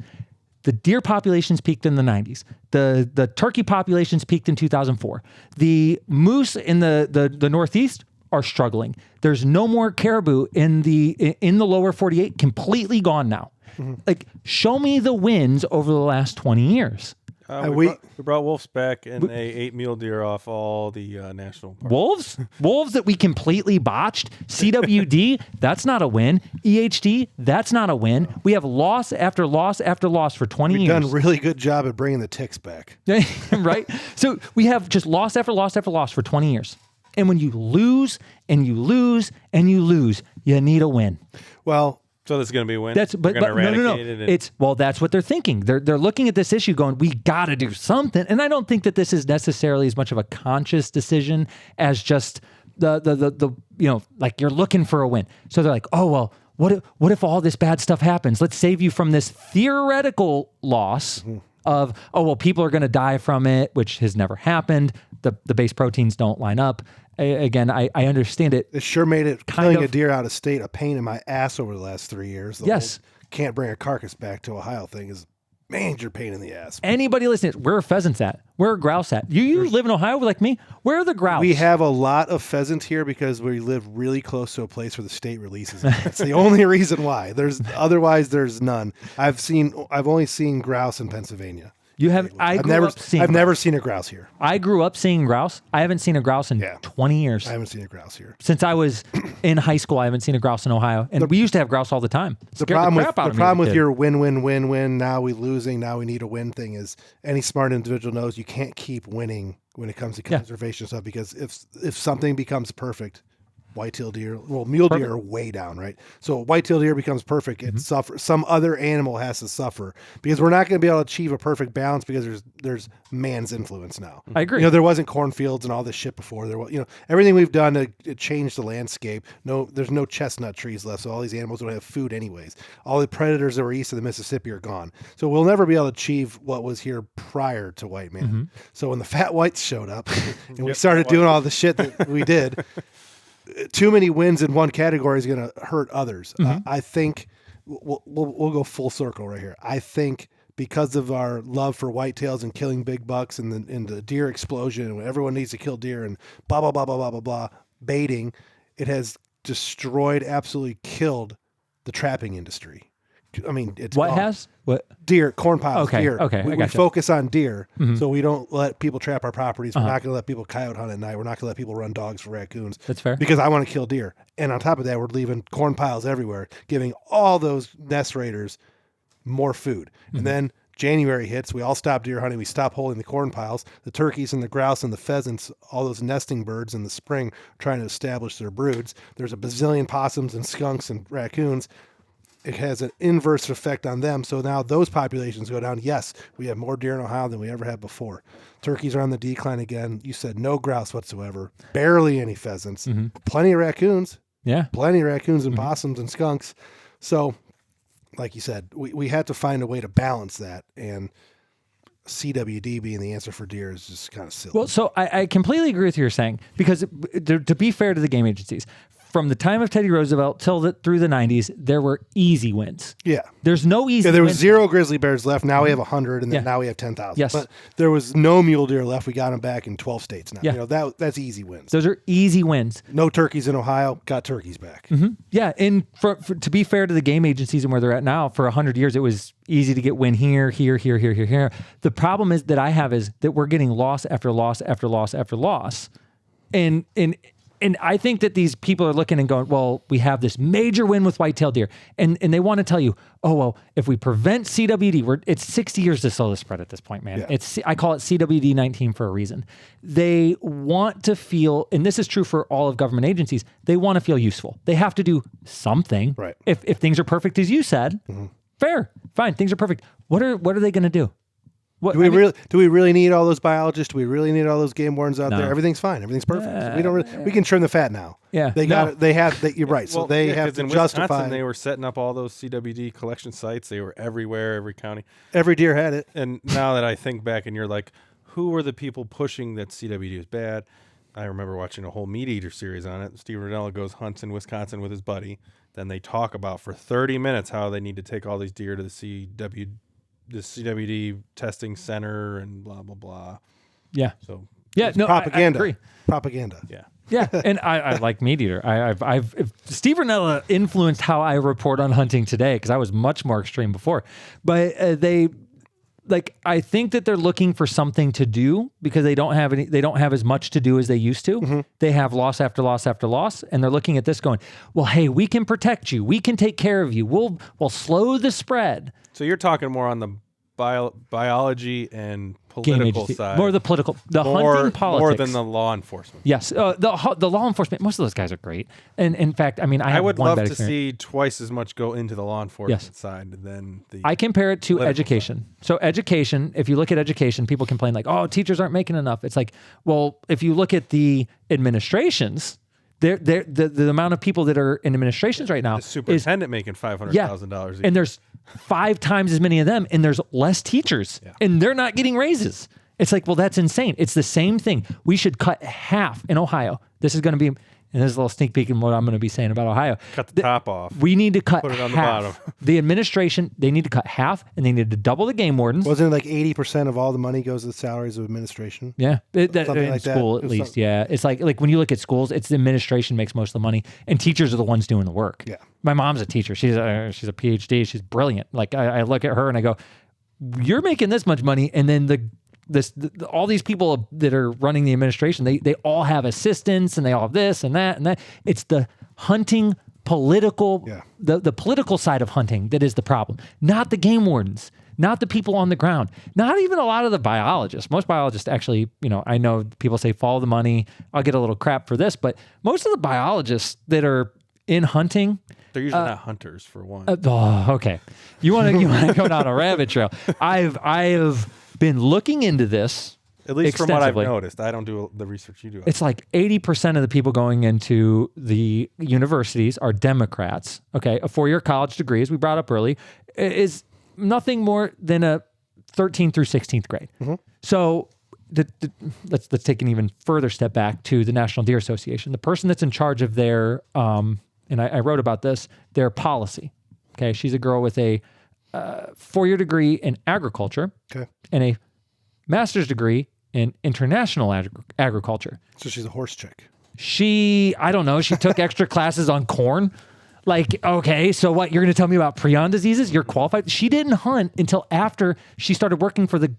The deer populations peaked in the 90s. The turkey populations peaked in 2004. The moose in the Northeast are struggling. There's no more caribou in the lower 48, completely gone now. Mm-hmm. Like, show me the wins over the last 20 years. We brought wolves back, and they ate mule deer off all the national parks. Wolves that we completely botched. CWD, that's not a win. EHD, that's not a win. We have loss after loss after loss for 20 years. We've done a really good job at bringing the ticks back. Right? So we have just loss after loss after loss for 20 years. And when you lose and you lose and you lose, you need a win. Well, So there's going to be a win. But no. It's that's what they're thinking. They're looking at this issue, going, we got to do something. And I don't think that this is necessarily as much of a conscious decision as just the like you're looking for a win. So they're like, oh well, what if all this bad stuff happens? Let's save you from this theoretical loss of people are going to die from it, which has never happened. The base proteins don't line up. Again, I understand it. It sure made it killing a deer out of state a pain in my ass over the last 3 years. The yes. Can't bring a carcass back to Ohio thing is major pain in the ass. Anybody listening, where are pheasants at? Where are grouse at? You live in Ohio like me. Where are the grouse? We have a lot of pheasants here because we live really close to a place where the state releases them. It's the only reason why. Otherwise there's none. I've only seen grouse in Pennsylvania. You have? I've never seen a grouse here. I grew up seeing grouse. I haven't seen a grouse in 20 years. I haven't seen a grouse here since I was in high school. I haven't seen a grouse in Ohio, and we used to have grouse all the time. The problem with your win. Now we losing. Now we need a win thing is any smart individual knows you can't keep winning when it comes to conservation stuff because if something becomes perfect. White-tailed deer, mule deer are way down, right? So white-tailed deer becomes perfect. It suffers. Some other animal has to suffer because we're not going to be able to achieve a perfect balance because there's man's influence now. I agree. There wasn't cornfields and all this shit before. There was, everything we've done to change the landscape. No, there's no chestnut trees left, so all these animals don't have food anyways. All the predators that were east of the Mississippi are gone. So we'll never be able to achieve what was here prior to white man. So when the fat whites showed up and we started doing all the shit that we did. Too many wins in one category is going to hurt others. I think we'll go full circle right here. I think because of our love for whitetails and killing big bucks and the deer explosion and everyone needs to kill deer and blah, blah, blah, blah, blah, blah, blah, baiting, it has destroyed, absolutely killed the trapping industry. I mean, it's what gone. Has what deer corn piles. Deer. Okay, we focus on deer, so we don't let people trap our properties. We're not going to let people coyote hunt at night. We're not going to let people run dogs for raccoons. That's fair. Because I want to kill deer, and on top of that, we're leaving corn piles everywhere, giving all those nest raiders more food. And then January hits, we all stop deer hunting. We stop holding the corn piles. The turkeys and the grouse and the pheasants, all those nesting birds in the spring, trying to establish their broods. There's a bazillion possums and skunks and raccoons. It has an inverse effect on them. So now those populations go down. Yes, we have more deer in Ohio than we ever had before. Turkeys are on the decline again. You said no grouse whatsoever. Barely any pheasants. Plenty of raccoons. Yeah. Plenty of raccoons and possums and skunks. So, like you said, we had to find a way to balance that. And CWD being the answer for deer is just kind of silly. Well, so I completely agree with what you're saying because to be fair to the game agencies, from the time of Teddy Roosevelt through the 90s, there were easy wins. Yeah. There's no easy wins. There was 0 grizzly bears left. Now we have 100, and then now we have 10,000. Yes. But there was no mule deer left. We got them back in 12 states now. Yeah. That's easy wins. Those are easy wins. No turkeys in Ohio. Got turkeys back. Yeah, and to be fair to the game agencies and where they're at now, for 100 years, it was easy to get win here. The problem that I have is that we're getting loss after loss after loss after loss. And I think that these people are looking and going, well, we have this major win with white-tailed deer. And they want to tell you, oh, well, if we prevent CWD, it's 60 years to sow the spread at this point, man. Yeah. I call it CWD 19 for a reason. They want to feel, and this is true for all of government agencies, they want to feel useful. They have to do something. Right. If things are perfect, as you said, fair, fine, things are perfect. What are they going to do? Do we really need all those biologists? Do we really need all those game wardens out there? Everything's fine. Everything's perfect. We can trim the fat now. Yeah. You're right. So they have to in justify. Wisconsin, they were setting up all those CWD collection sites. They were everywhere, every county. Every deer had it. And now that I think back and you're like, who were the people pushing that CWD is bad? I remember watching a whole Meat Eater series on it. Steve Rinella goes hunts in Wisconsin with his buddy. Then they talk about for 30 minutes how they need to take all these deer to the CWD testing center and blah, blah, blah. Yeah. So yeah, no, propaganda. I agree. Propaganda. Yeah. Yeah, and I like Meat Eater. Steve Rinella influenced how I report on hunting today because I was much more extreme before. But I think that they're looking for something to do because they don't have as much to do as they used to. They have loss after loss after loss, and they're looking at this going, well, hey, we can protect you. We can take care of you. We'll slow the spread. So you're talking more on the biology and political side. More the political, the hunting politics. More than the law enforcement. Yes. The law enforcement, most of those guys are great. And in fact, I mean, I would one love bad to experience. see twice as much go into the law enforcement side than the. I compare it to political education. So education, if you look at education, people complain like, oh, teachers aren't making enough. It's like, well, if you look at the administrations, the amount of people that are in administrations right now the superintendent making $500,000 a year. and there's 5 times as many of them, and there's less teachers, and they're not getting raises. It's like, well, that's insane. It's the same thing. We should cut half in Ohio. This is going to be, and this is a little sneak peek in what I'm going to be saying about Ohio. Cut the top off. We need to cut Put it on half. the bottom. The administration, they need to cut half, and they need to double the game wardens. Wasn't it like 80% of all the money goes to the salaries of administration? Yeah, Something in like that. school at least. Yeah, it's like when you look at schools, it's the administration makes most of the money, and teachers are the ones doing the work. Yeah, my mom's a teacher. She's a PhD. She's brilliant. Like I look at her and I go, "You're making this much money," and then all these people that are running the administration, they all have assistants and they all have this and that and that. It's the hunting political, the political side of hunting that is the problem, not the game wardens. Not the people on the ground, not even a lot of the biologists. Most biologists actually, I know people say follow the money. I'll get a little crap for this, but most of the biologists that are in hunting, they're usually not hunters for one. Okay. You want to go down a rabbit trail. I've been looking into this. At least from what I've noticed. I don't do the research you do. It's like 80% of the people going into the universities are Democrats. Okay. A 4-year college degree, as we brought up early, is nothing more than a 13th through 16th grade. Mm-hmm. So let's take an even further step back to the National Deer Association. The person that's in charge of their, and I wrote about this, their policy. Okay. She's a girl with a 4-year degree in agriculture and a master's degree in international agriculture. So she's a horse chick. I don't know, she took extra classes on corn. Like, okay, so what? You're going to tell me about prion diseases? You're qualified? She didn't hunt until after she started working for the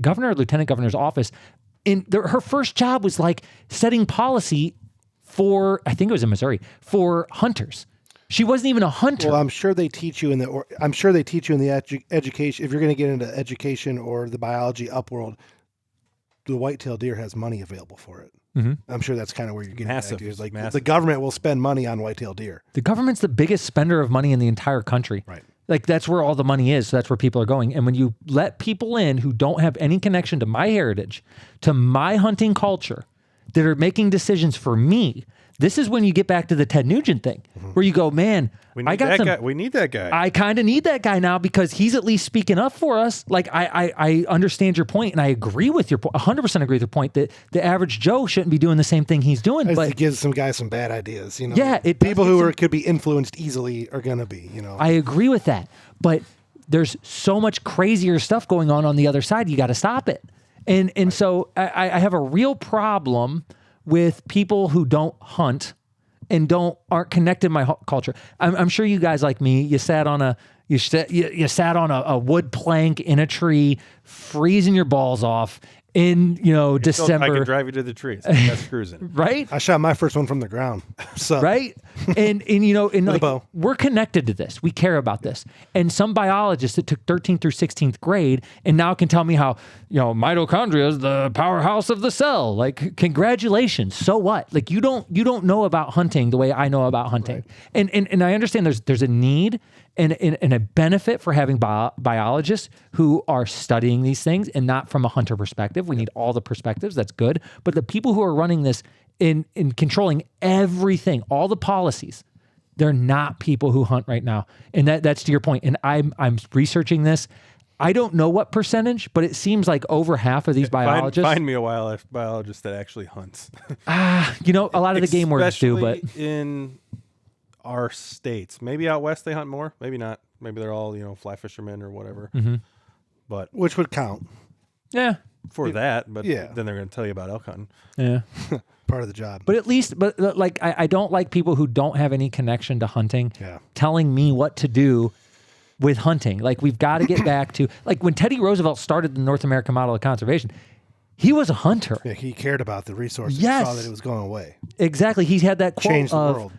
governor or lieutenant governor's office. Her first job was like setting policy for, I think it was in Missouri, for hunters. She wasn't even a hunter. Well, I'm sure they teach you in the education. If you're going to get into education or the biology upworld, the whitetail deer has money available for it. Mm-hmm. I'm sure that's kind of where you're getting massive. It's like the government will spend money on whitetail deer. The government's the biggest spender of money in the entire country. Right. Like that's where all the money is. So that's where people are going. And when you let people in who don't have any connection to my heritage, to my hunting culture, that are making decisions for me, this is when you get back to the Ted Nugent thing, where you go, man, we need that guy. I kind of need that guy now because he's at least speaking up for us. Like I understand your point, and I agree with your 100% agree with your point that the average Joe shouldn't be doing the same thing he's doing. But it gives some guys some bad ideas, Yeah, people who could be influenced easily are gonna be, I agree with that, but there's so much crazier stuff going on the other side. You got to stop it, and so I have a real problem with people who don't hunt and aren't connected to my culture. I'm sure you guys like me. You sat on a wood plank in a tree, freezing your balls off in December. I could drive you to the trees. That's cruising, right? I shot my first one from the ground, so right. And like, we're connected to this. We care about this. And some biologists that took 13th through 16th grade and now can tell me how mitochondria is the powerhouse of the cell. Like, congratulations. So what? Like, you don't know about hunting the way I know about hunting. Right. And I understand there's a need and a benefit for having biologists who are studying these things and not from a hunter perspective. We need all the perspectives. That's good. But the people who are running this in controlling everything, all the policies, they're not people who hunt right now. And that's to your point. And I'm researching this. I don't know what percentage, but it seems like over half of these biologists. Find me a wildlife biologist that actually hunts. A lot of the game wardens do, but in our states, maybe out west they hunt more, maybe not. Maybe they're all fly fishermen or whatever. Mm-hmm. But which would count, for that. But then they're going to tell you about elk hunting. Yeah. Part of the job. But at least, like, I don't like people who don't have any connection to hunting telling me what to do with hunting. Like, we've got to get back to, like, when Teddy Roosevelt started the North American model of conservation, he was a hunter. Yeah, he cared about the resources. Yes. Saw that it was going away. Exactly. He had that quote Change the world.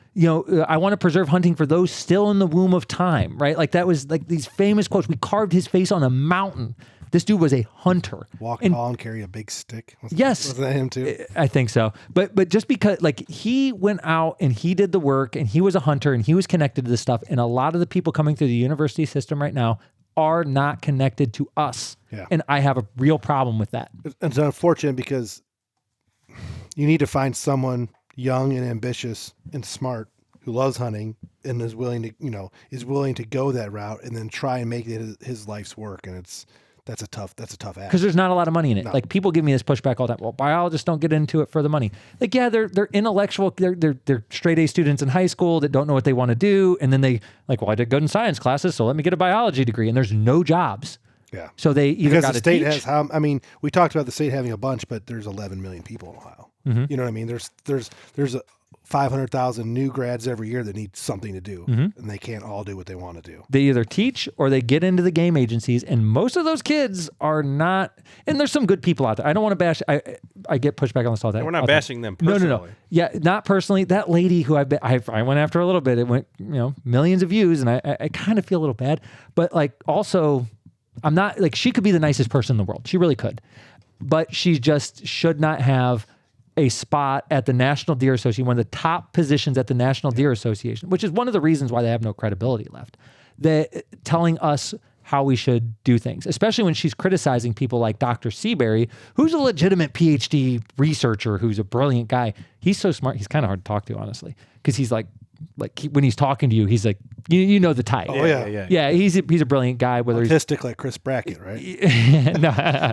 I want to preserve hunting for those still in the womb of time, right? Like, that was like these famous quotes. We carved his face on a mountain This dude was a hunter. Walk And- tall and carry a big stick. Yes. Was that him too? I think so. But just because like he went out and he did the work and he was a hunter and he was connected to this stuff. And a lot of the people coming through the university system right now are not connected to us. Yeah. And I have a real problem with that. It's unfortunate because you need to find someone young and ambitious and smart who loves hunting and is willing to go that route and then try and make it his life's work. And that's a tough ask. Because there's not a lot of money in it. No. Like people give me this pushback all the time. Well, biologists don't get into it for the money. Like, yeah, they're intellectual. They're straight A students in high school that don't know what they want to do. And then they like, well, I did good in science classes, so let me get a biology degree. And there's no jobs. Yeah. So they either got because to the state teach. has we talked about the state having a bunch, but there's 11 million people in Ohio. Mm-hmm. You know what I mean? There's 500,000 new grads every year that need something to do, and they can't all do what they want to do. They either teach or they get into the game agencies, and most of those kids are not. And there's some good people out there. I don't want to bash. I get pushback on this all the time. We're not bashing them personally. No. Yeah, not personally. That lady who I went after a little bit. It went millions of views, and I kind of feel a little bad. But like also, I'm not like she could be the nicest person in the world. She really could, but she just should not have a spot at the National Deer Association, one of the top positions at the National Deer Association, which is one of the reasons why they have no credibility left. They're telling us how we should do things, especially when she's criticizing people like Dr. Seabury, who's a legitimate PhD researcher, who's a brilliant guy. He's so smart. He's kind of hard to talk to, honestly, because he's when he's talking to you, he's like, you know the type. Oh yeah. Yeah, he's a brilliant guy. Whether he's Autistic like Chris Brackett, right? no,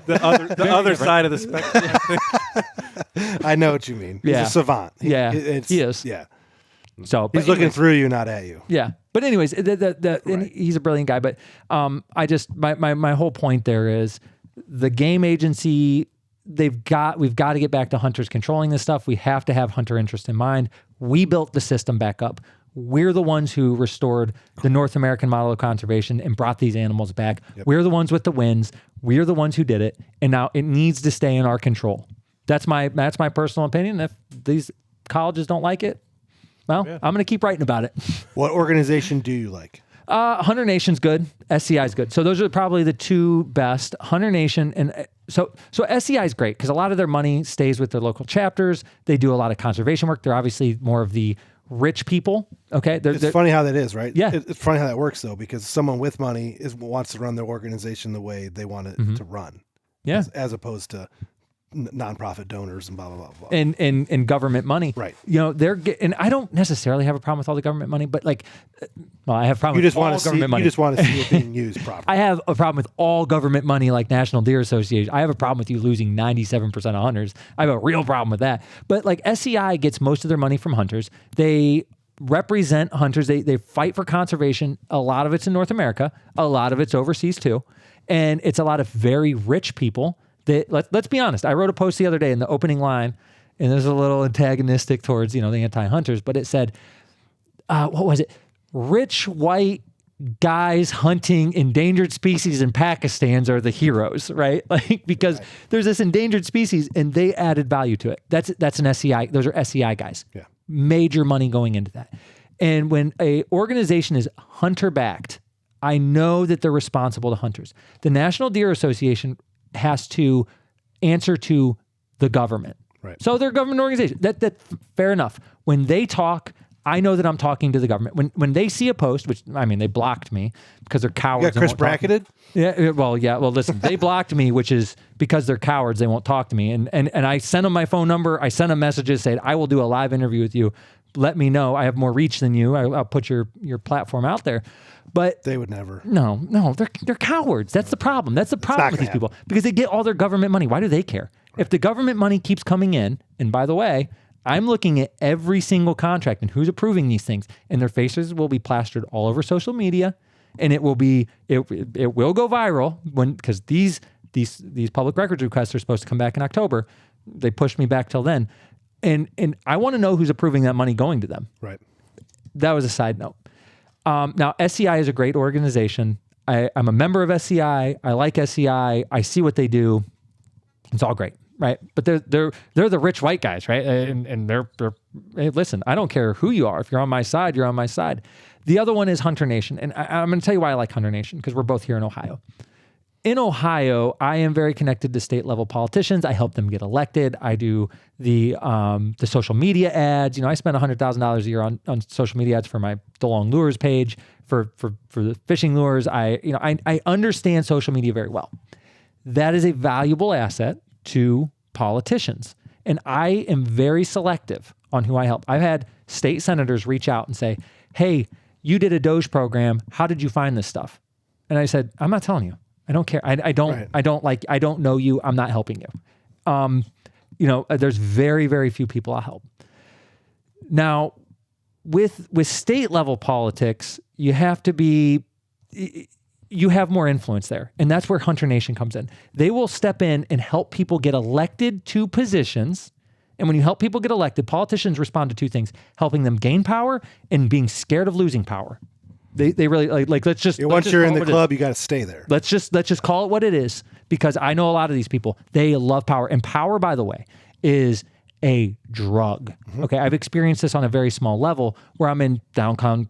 The other side of the spectrum. I know what you mean. He's Yeah. a savant. Yeah, he is. Yeah. so He's but looking anyways, through you, not at you. Yeah, but anyways, and he's a brilliant guy. But I just my whole point there is the game agency. We've got to get back to hunters controlling this stuff. We have to have hunter interest in mind. We built the system back up. We're the ones who restored the North American model of conservation and brought these animals back. Yep. We're the ones with the wins. We're the ones who did it, and now it needs to stay in our control. That's my personal opinion. If these colleges don't like it, well, I'm going to keep writing about it. What organization do you like? Hunter Nation's good. SCI is good. So those are probably the two best. Hunter Nation and so SCI is great because a lot of their money stays with their local chapters. They do a lot of conservation work. They're obviously more of the rich people. Okay, It's funny how that is, right? Yeah. It's funny how that works though, because someone with money wants to run their organization the way they want it to run. Yeah, as opposed to nonprofit donors and blah blah blah blah. And government money, right? And I don't necessarily have a problem with all the government money, but like, well, I have a problem. You just with all want to government see. money. You just want to see it being used properly. I have a problem with all government money, like National Deer Association. I have a problem with you losing 97% of hunters. I have a real problem with that. But like SCI gets most of their money from hunters. They represent hunters. They fight for conservation. A lot of it's in North America. A lot of it's overseas too, and it's a lot of very rich people. Let's be honest. I wrote a post the other day in the opening line, and there's a little antagonistic towards the anti-hunters, but it said, what was it? Rich white guys hunting endangered species in Pakistan are the heroes, right? Like because there's this endangered species, and they added value to it. That's an SCI. Those are SCI guys. Yeah, major money going into that. And when a organization is hunter backed, I know that they're responsible to hunters. The National Deer Association has to answer to the government. Right. So they're a government organization. That fair enough. When they talk, I know that I'm talking to the government. When they see a post, which I mean, they blocked me because they're cowards. You got Chris bracketed? Yeah. Well, listen, they blocked me, which is because they're cowards. They won't talk to me. And I sent them my phone number. I sent them messages saying, I will do a live interview with you. Let me know. I have more reach than you. I'll put your platform out there. But they would never. No, they're cowards. That's the problem. That's the problem with these people because they get all their government money. Why do they care? Right. If the government money keeps coming in, and by the way, I'm looking at every single contract and who's approving these things, and their faces will be plastered all over social media, and it will go viral because these public records requests are supposed to come back in October. They pushed me back till then, and I want to know who's approving that money going to them. Right. That was a side note. Now, SCI is a great organization. I'm a member of SCI. I like SCI. I see what they do. It's all great, right? But they're the rich white guys, right? And they're hey, listen, I don't care who you are. If you're on my side, you're on my side. The other one is Hunter Nation. And I'm going to tell you why I like Hunter Nation, because we're both here in Ohio. in Ohio, I am very connected to state level politicians. I help them get elected. I do the social media ads. I spend $100,000 a year on social media ads for my DeLong Lures page, for the fishing lures. I understand social media very well. That is a valuable asset to politicians. And I am very selective on who I help. I've had state senators reach out and say, hey, you did a Doge program. How did you find this stuff? And I said, I'm not telling you. I don't care. I don't know you. I'm not helping you. There's very, very few people I'll help. Now, with state level politics, you have more influence there. And that's where Hunter Nation comes in. They will step in and help people get elected to positions. And when you help people get elected, politicians respond to two things: helping them gain power and being scared of losing power. They really like let's just once you're in the club, you got to stay there. Let's just call it what it is, because I know a lot of these people, they love power. And power, by the way, is a drug. Okay, I've experienced this on a very small level where I'm in downtown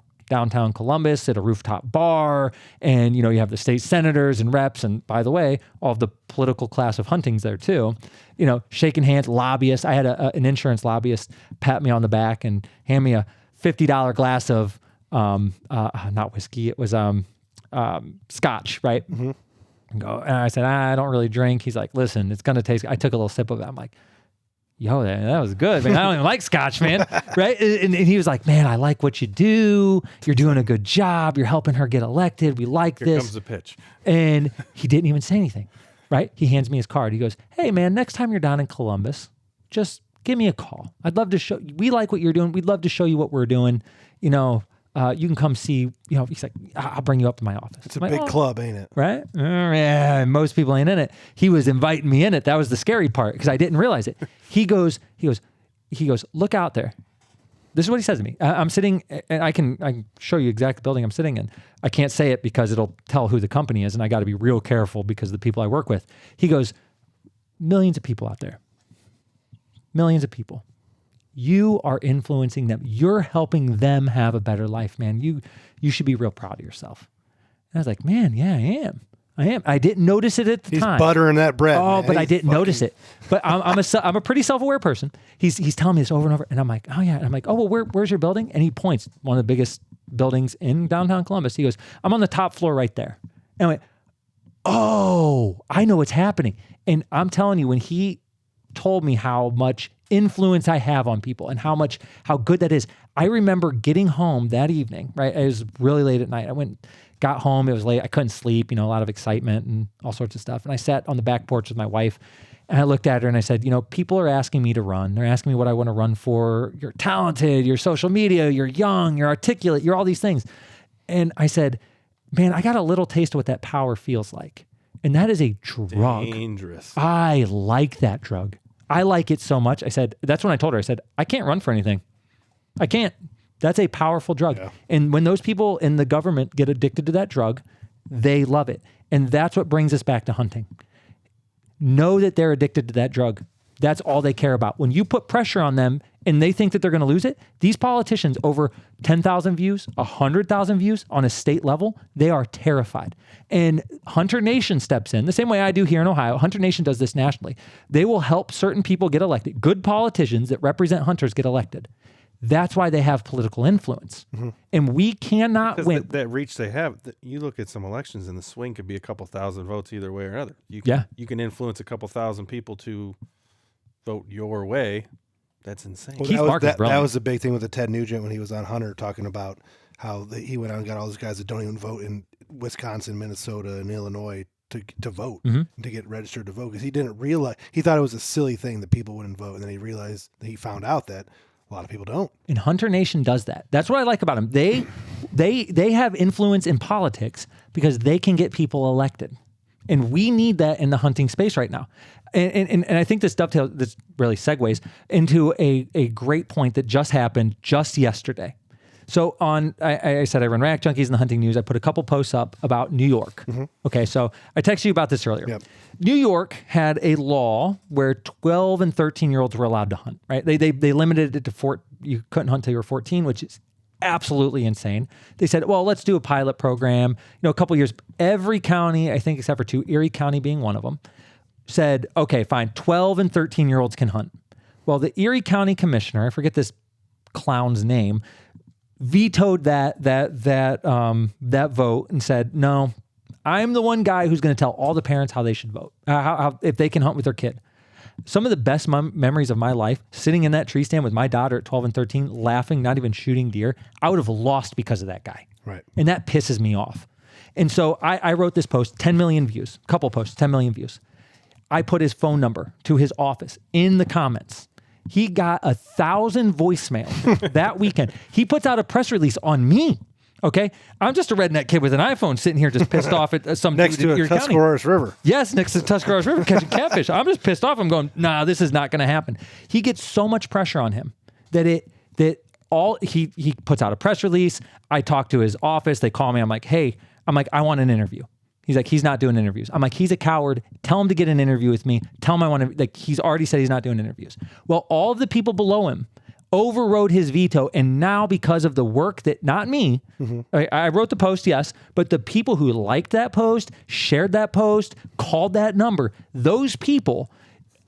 Columbus at a rooftop bar, and you have the state senators and reps, and by the way, all of the political class of hunting's there too. Shaking hands, lobbyists. I had an insurance lobbyist pat me on the back and hand me a $50 glass of not whiskey, it was scotch, right? And I said, I don't really drink. He's like, listen, it's gonna taste. I took a little sip of it. I'm like, yo, that was good, man. I don't even like scotch, man. Right? And he was like, man, I like what you do. You're doing a good job. You're helping her get elected. We like this. Here comes the pitch. And he didn't even say anything, right? He hands me his card. He goes, hey, man, next time you're down in Columbus, just give me a call. I'd love to show you. We like what you're doing. We'd love to show you what we're doing. You can come see, he's like, I'll bring you up to my office. It's a big club, ain't it? Right? Yeah, most people ain't in it. He was inviting me in it. That was the scary part because I didn't realize it. He goes, look out there. This is what he says to me. I'm sitting, and I can show you exact building I'm sitting in. I can't say it because it'll tell who the company is, and I got to be real careful because of the people I work with. He goes, millions of people out there. Millions of people. You are influencing them. You're helping them have a better life, man. You should be real proud of yourself. And I was like, man, yeah, I am. I didn't notice it at the time. He's buttering that bread. Oh, man. but I didn't notice it. But I'm a pretty self-aware person. He's telling me this over and over, and I'm like, oh yeah. And I'm like, oh well, where's your building? And he points one of the biggest buildings in downtown Columbus. He goes, I'm on the top floor right there. And I went, oh, I know what's happening. And I'm telling you, when he told me how much influence I have on people and how good that is. I remember getting home that evening, right? It was really late at night. Got home, it was late. I couldn't sleep, a lot of excitement and all sorts of stuff. And I sat on the back porch with my wife and I looked at her and I said, people are asking me to run. They're asking me what I want to run for. You're talented, you're social media, you're young, you're articulate, you're all these things. And I said, man, I got a little taste of what that power feels like. And that is a drug. Dangerous. I like that drug. I like it so much. I said, that's when I told her, I said, I can't run for anything. I can't. That's a powerful drug. Yeah. And when those people in the government get addicted to that drug, they love it. And that's what brings us back to hunting. Know that they're addicted to that drug. That's all they care about. When you put pressure on them and they think that they're going to lose it, these politicians, over 10,000 views, 100,000 views on a state level, they are terrified. And Hunter Nation steps in the same way I do here in Ohio. Hunter Nation does this nationally. They will help certain people get elected. Good politicians that represent hunters get elected. That's why they have political influence. Mm-hmm. And we cannot win. That reach they have, you look at some elections and the swing could be a couple thousand votes either way or another. You can influence a couple thousand people to vote your way. That's insane. Well, that was the big thing with the Ted Nugent when he was on Hunter, talking about how he went out and got all those guys that don't even vote in Wisconsin, Minnesota, and Illinois to vote, to get registered to vote, because he didn't realize, he thought it was a silly thing that people wouldn't vote, and then he found out that a lot of people don't. And Hunter Nation does that. That's what I like about them. They have influence in politics because they can get people elected. And we need that in the hunting space right now. And I think this really segues into a great point that just happened just yesterday. So I said I run Rack Junkies in the hunting news. I put a couple posts up about New York. Mm-hmm. Okay, so I texted you about this earlier. Yep. New York had a law where 12 and 13-year-olds were allowed to hunt, right? They limited it to you couldn't hunt till you were 14, which is absolutely insane. They said, well, let's do a pilot program. A couple years, every county, I think except for 2, Erie County being one of them, said, okay, fine, 12 and 13-year-olds can hunt. Well, the Erie County commissioner, I forget this clown's name, vetoed that vote and said, no, I'm the one guy who's going to tell all the parents how they should vote, how if they can hunt with their kid. Some of the best memories of my life, sitting in that tree stand with my daughter at 12 and 13, laughing, not even shooting deer, I would have lost because of that guy. Right. And that pisses me off. And so I wrote this post, 10 million views, couple posts, 10 million views. I put his phone number to his office in the comments. He got 1,000 voicemails that weekend. He puts out a press release on me. Okay, I'm just a redneck kid with an iPhone sitting here just pissed off at some next dude to in a Tuscarawas River. Yes, next to the Tuscarawas River catching catfish. I'm just pissed off. I'm going, nah, this is not going to happen. He gets so much pressure on him that he puts out a press release. I talk to his office. They call me. I'm like, I want an interview. He's like, he's not doing interviews. I'm like, he's a coward. Tell him to get an interview with me. Tell him I want to, like, he's already said he's not doing interviews. Well, all of the people below him overrode his veto. And now because of the work that, not me, I wrote the post, yes, but the people who liked that post, shared that post, called that number, those people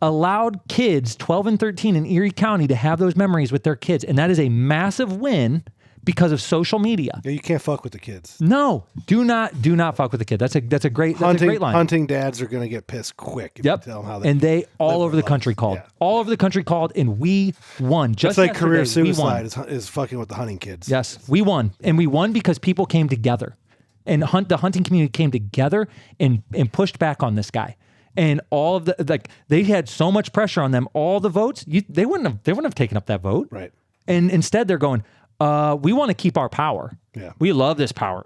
allowed kids 12 and 13 in Erie County to have those memories with their kids. And that is a massive win because of social media. Yeah, you can't fuck with the kids. No, do not fuck with the kid. That's a great line. Hunting dads are going to get pissed quick if you tell them how they and they all over the country called. Yeah. All over the country called, and we won. Just like career suicide is fucking with the hunting kids. Yes, we won. And we won because people came together. And the hunting community came together and pushed back on this guy. And all of the, they had so much pressure on them, all the votes, they wouldn't have taken up that vote. Right. And instead they're going, we want to keep our power. Yeah. We love this power.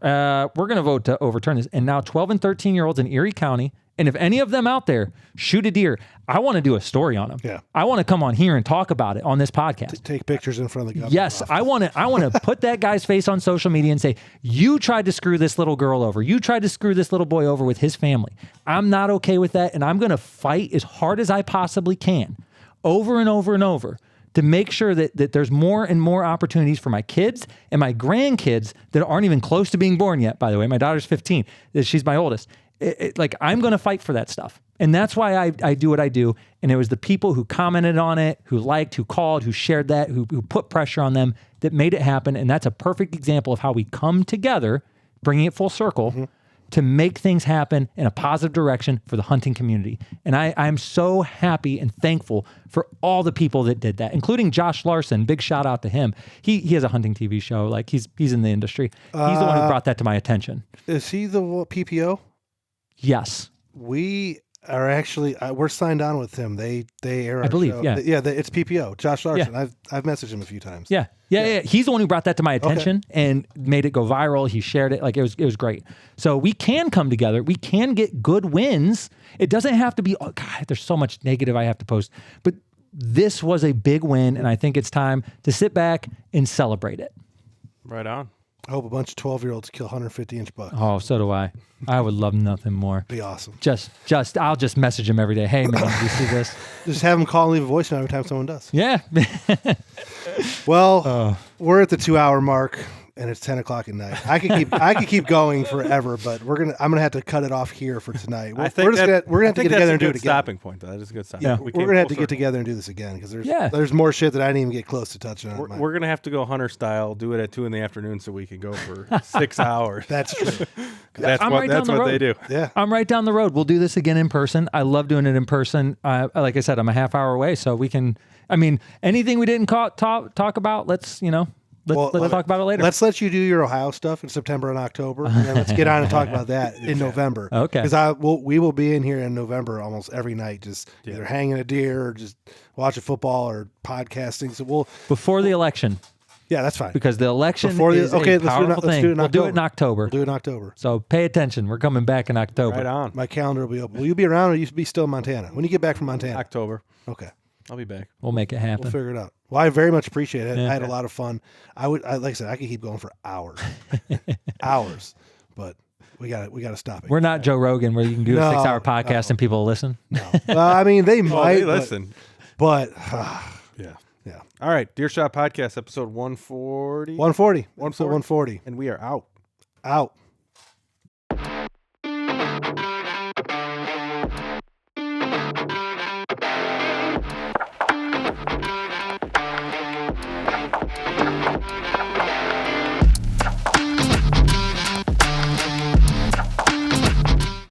We're going to vote to overturn this. And now 12 and 13-year-olds in Erie County, and if any of them out there shoot a deer, I want to do a story on them. Yeah. I want to come on here and talk about it on this podcast. Take pictures in front of the government. Yes, I want to put that guy's face on social media and say, you tried to screw this little girl over. You tried to screw this little boy over with his family. I'm not okay with that, and I'm going to fight as hard as I possibly can, over and over and over, to make sure that there's more and more opportunities for my kids and my grandkids that aren't even close to being born yet, by the way. My daughter's 15. She's my oldest. I'm going to fight for that stuff. And that's why I do what I do. And it was the people who commented on it, who liked, who called, who shared that, who put pressure on them that made it happen. And that's a perfect example of how we come together, bringing it full circle, to make things happen in a positive direction for the hunting community. And I'm so happy and thankful for all the people that did that, including Josh Larson. Big shout out to him. He has a hunting TV show. Like he's in the industry. He's the one who brought that to my attention. Is he the PPO? Yes. We are actually we're signed on with him. They air our I believe, show. yeah. It's PPO. Josh Larson. Yeah. I've messaged him a few times. Yeah. He's the one who brought that to my attention and made it go viral. He shared it. Like it was great. So we can come together. We can get good wins. It doesn't have to be, oh God, there's so much negative I have to post, but this was a big win. And I think it's time to sit back and celebrate it. Right on. I hope a bunch of 12-year-olds kill 150-inch bucks. Oh, so do I. I would love nothing more. Be awesome. I'll just message him every day. Hey man, do you see this? Just have him call and leave a voicemail every time someone does. Yeah. Well, we're at the 2-hour mark, and it's 10 o'clock at night. I could keep going forever, but I'm gonna have to cut it off here for tonight. We're gonna have to get together and do it again. Stopping point. That is a good stopping. Yeah. point. We're gonna have to get together and do this again because there's more shit that I didn't even get close to touching on. We're gonna have to go hunter style. Do it at 2 PM so we can go for 6 hours. That's true. That's what they do. Yeah. I'm right down the road. We'll do this again in person. I love doing it in person. Like I said, I'm a half hour away, so we can. I mean, anything we didn't talk about, let's talk about it later. Let's let you do your Ohio stuff in September and October, and then let's get on and talk about that in November. Okay. Because we will be in here in November almost every night, just either hanging a deer or just watching football or podcasting. So before the election. Yeah, that's fine. Because the election is a powerful thing. We'll do it in October. We'll do it in October. So pay attention. We're coming back in October. Right on. My calendar will be open. Will you be around or you be still in Montana? When you get back from Montana? October. Okay. I'll be back. We'll make it happen. We'll figure it out. Well, I very much appreciate it. Yeah. I had a lot of fun. Like I said, I could keep going for hours. Hours. But we got to stop it. We're not Joe Rogan where you can do a 6-hour podcast and people will listen. No. Well, I mean, they might they listen. But Yeah. Yeah. All right. Deer Shot Podcast, episode 140. 140. Episode 140. And we are out. Out.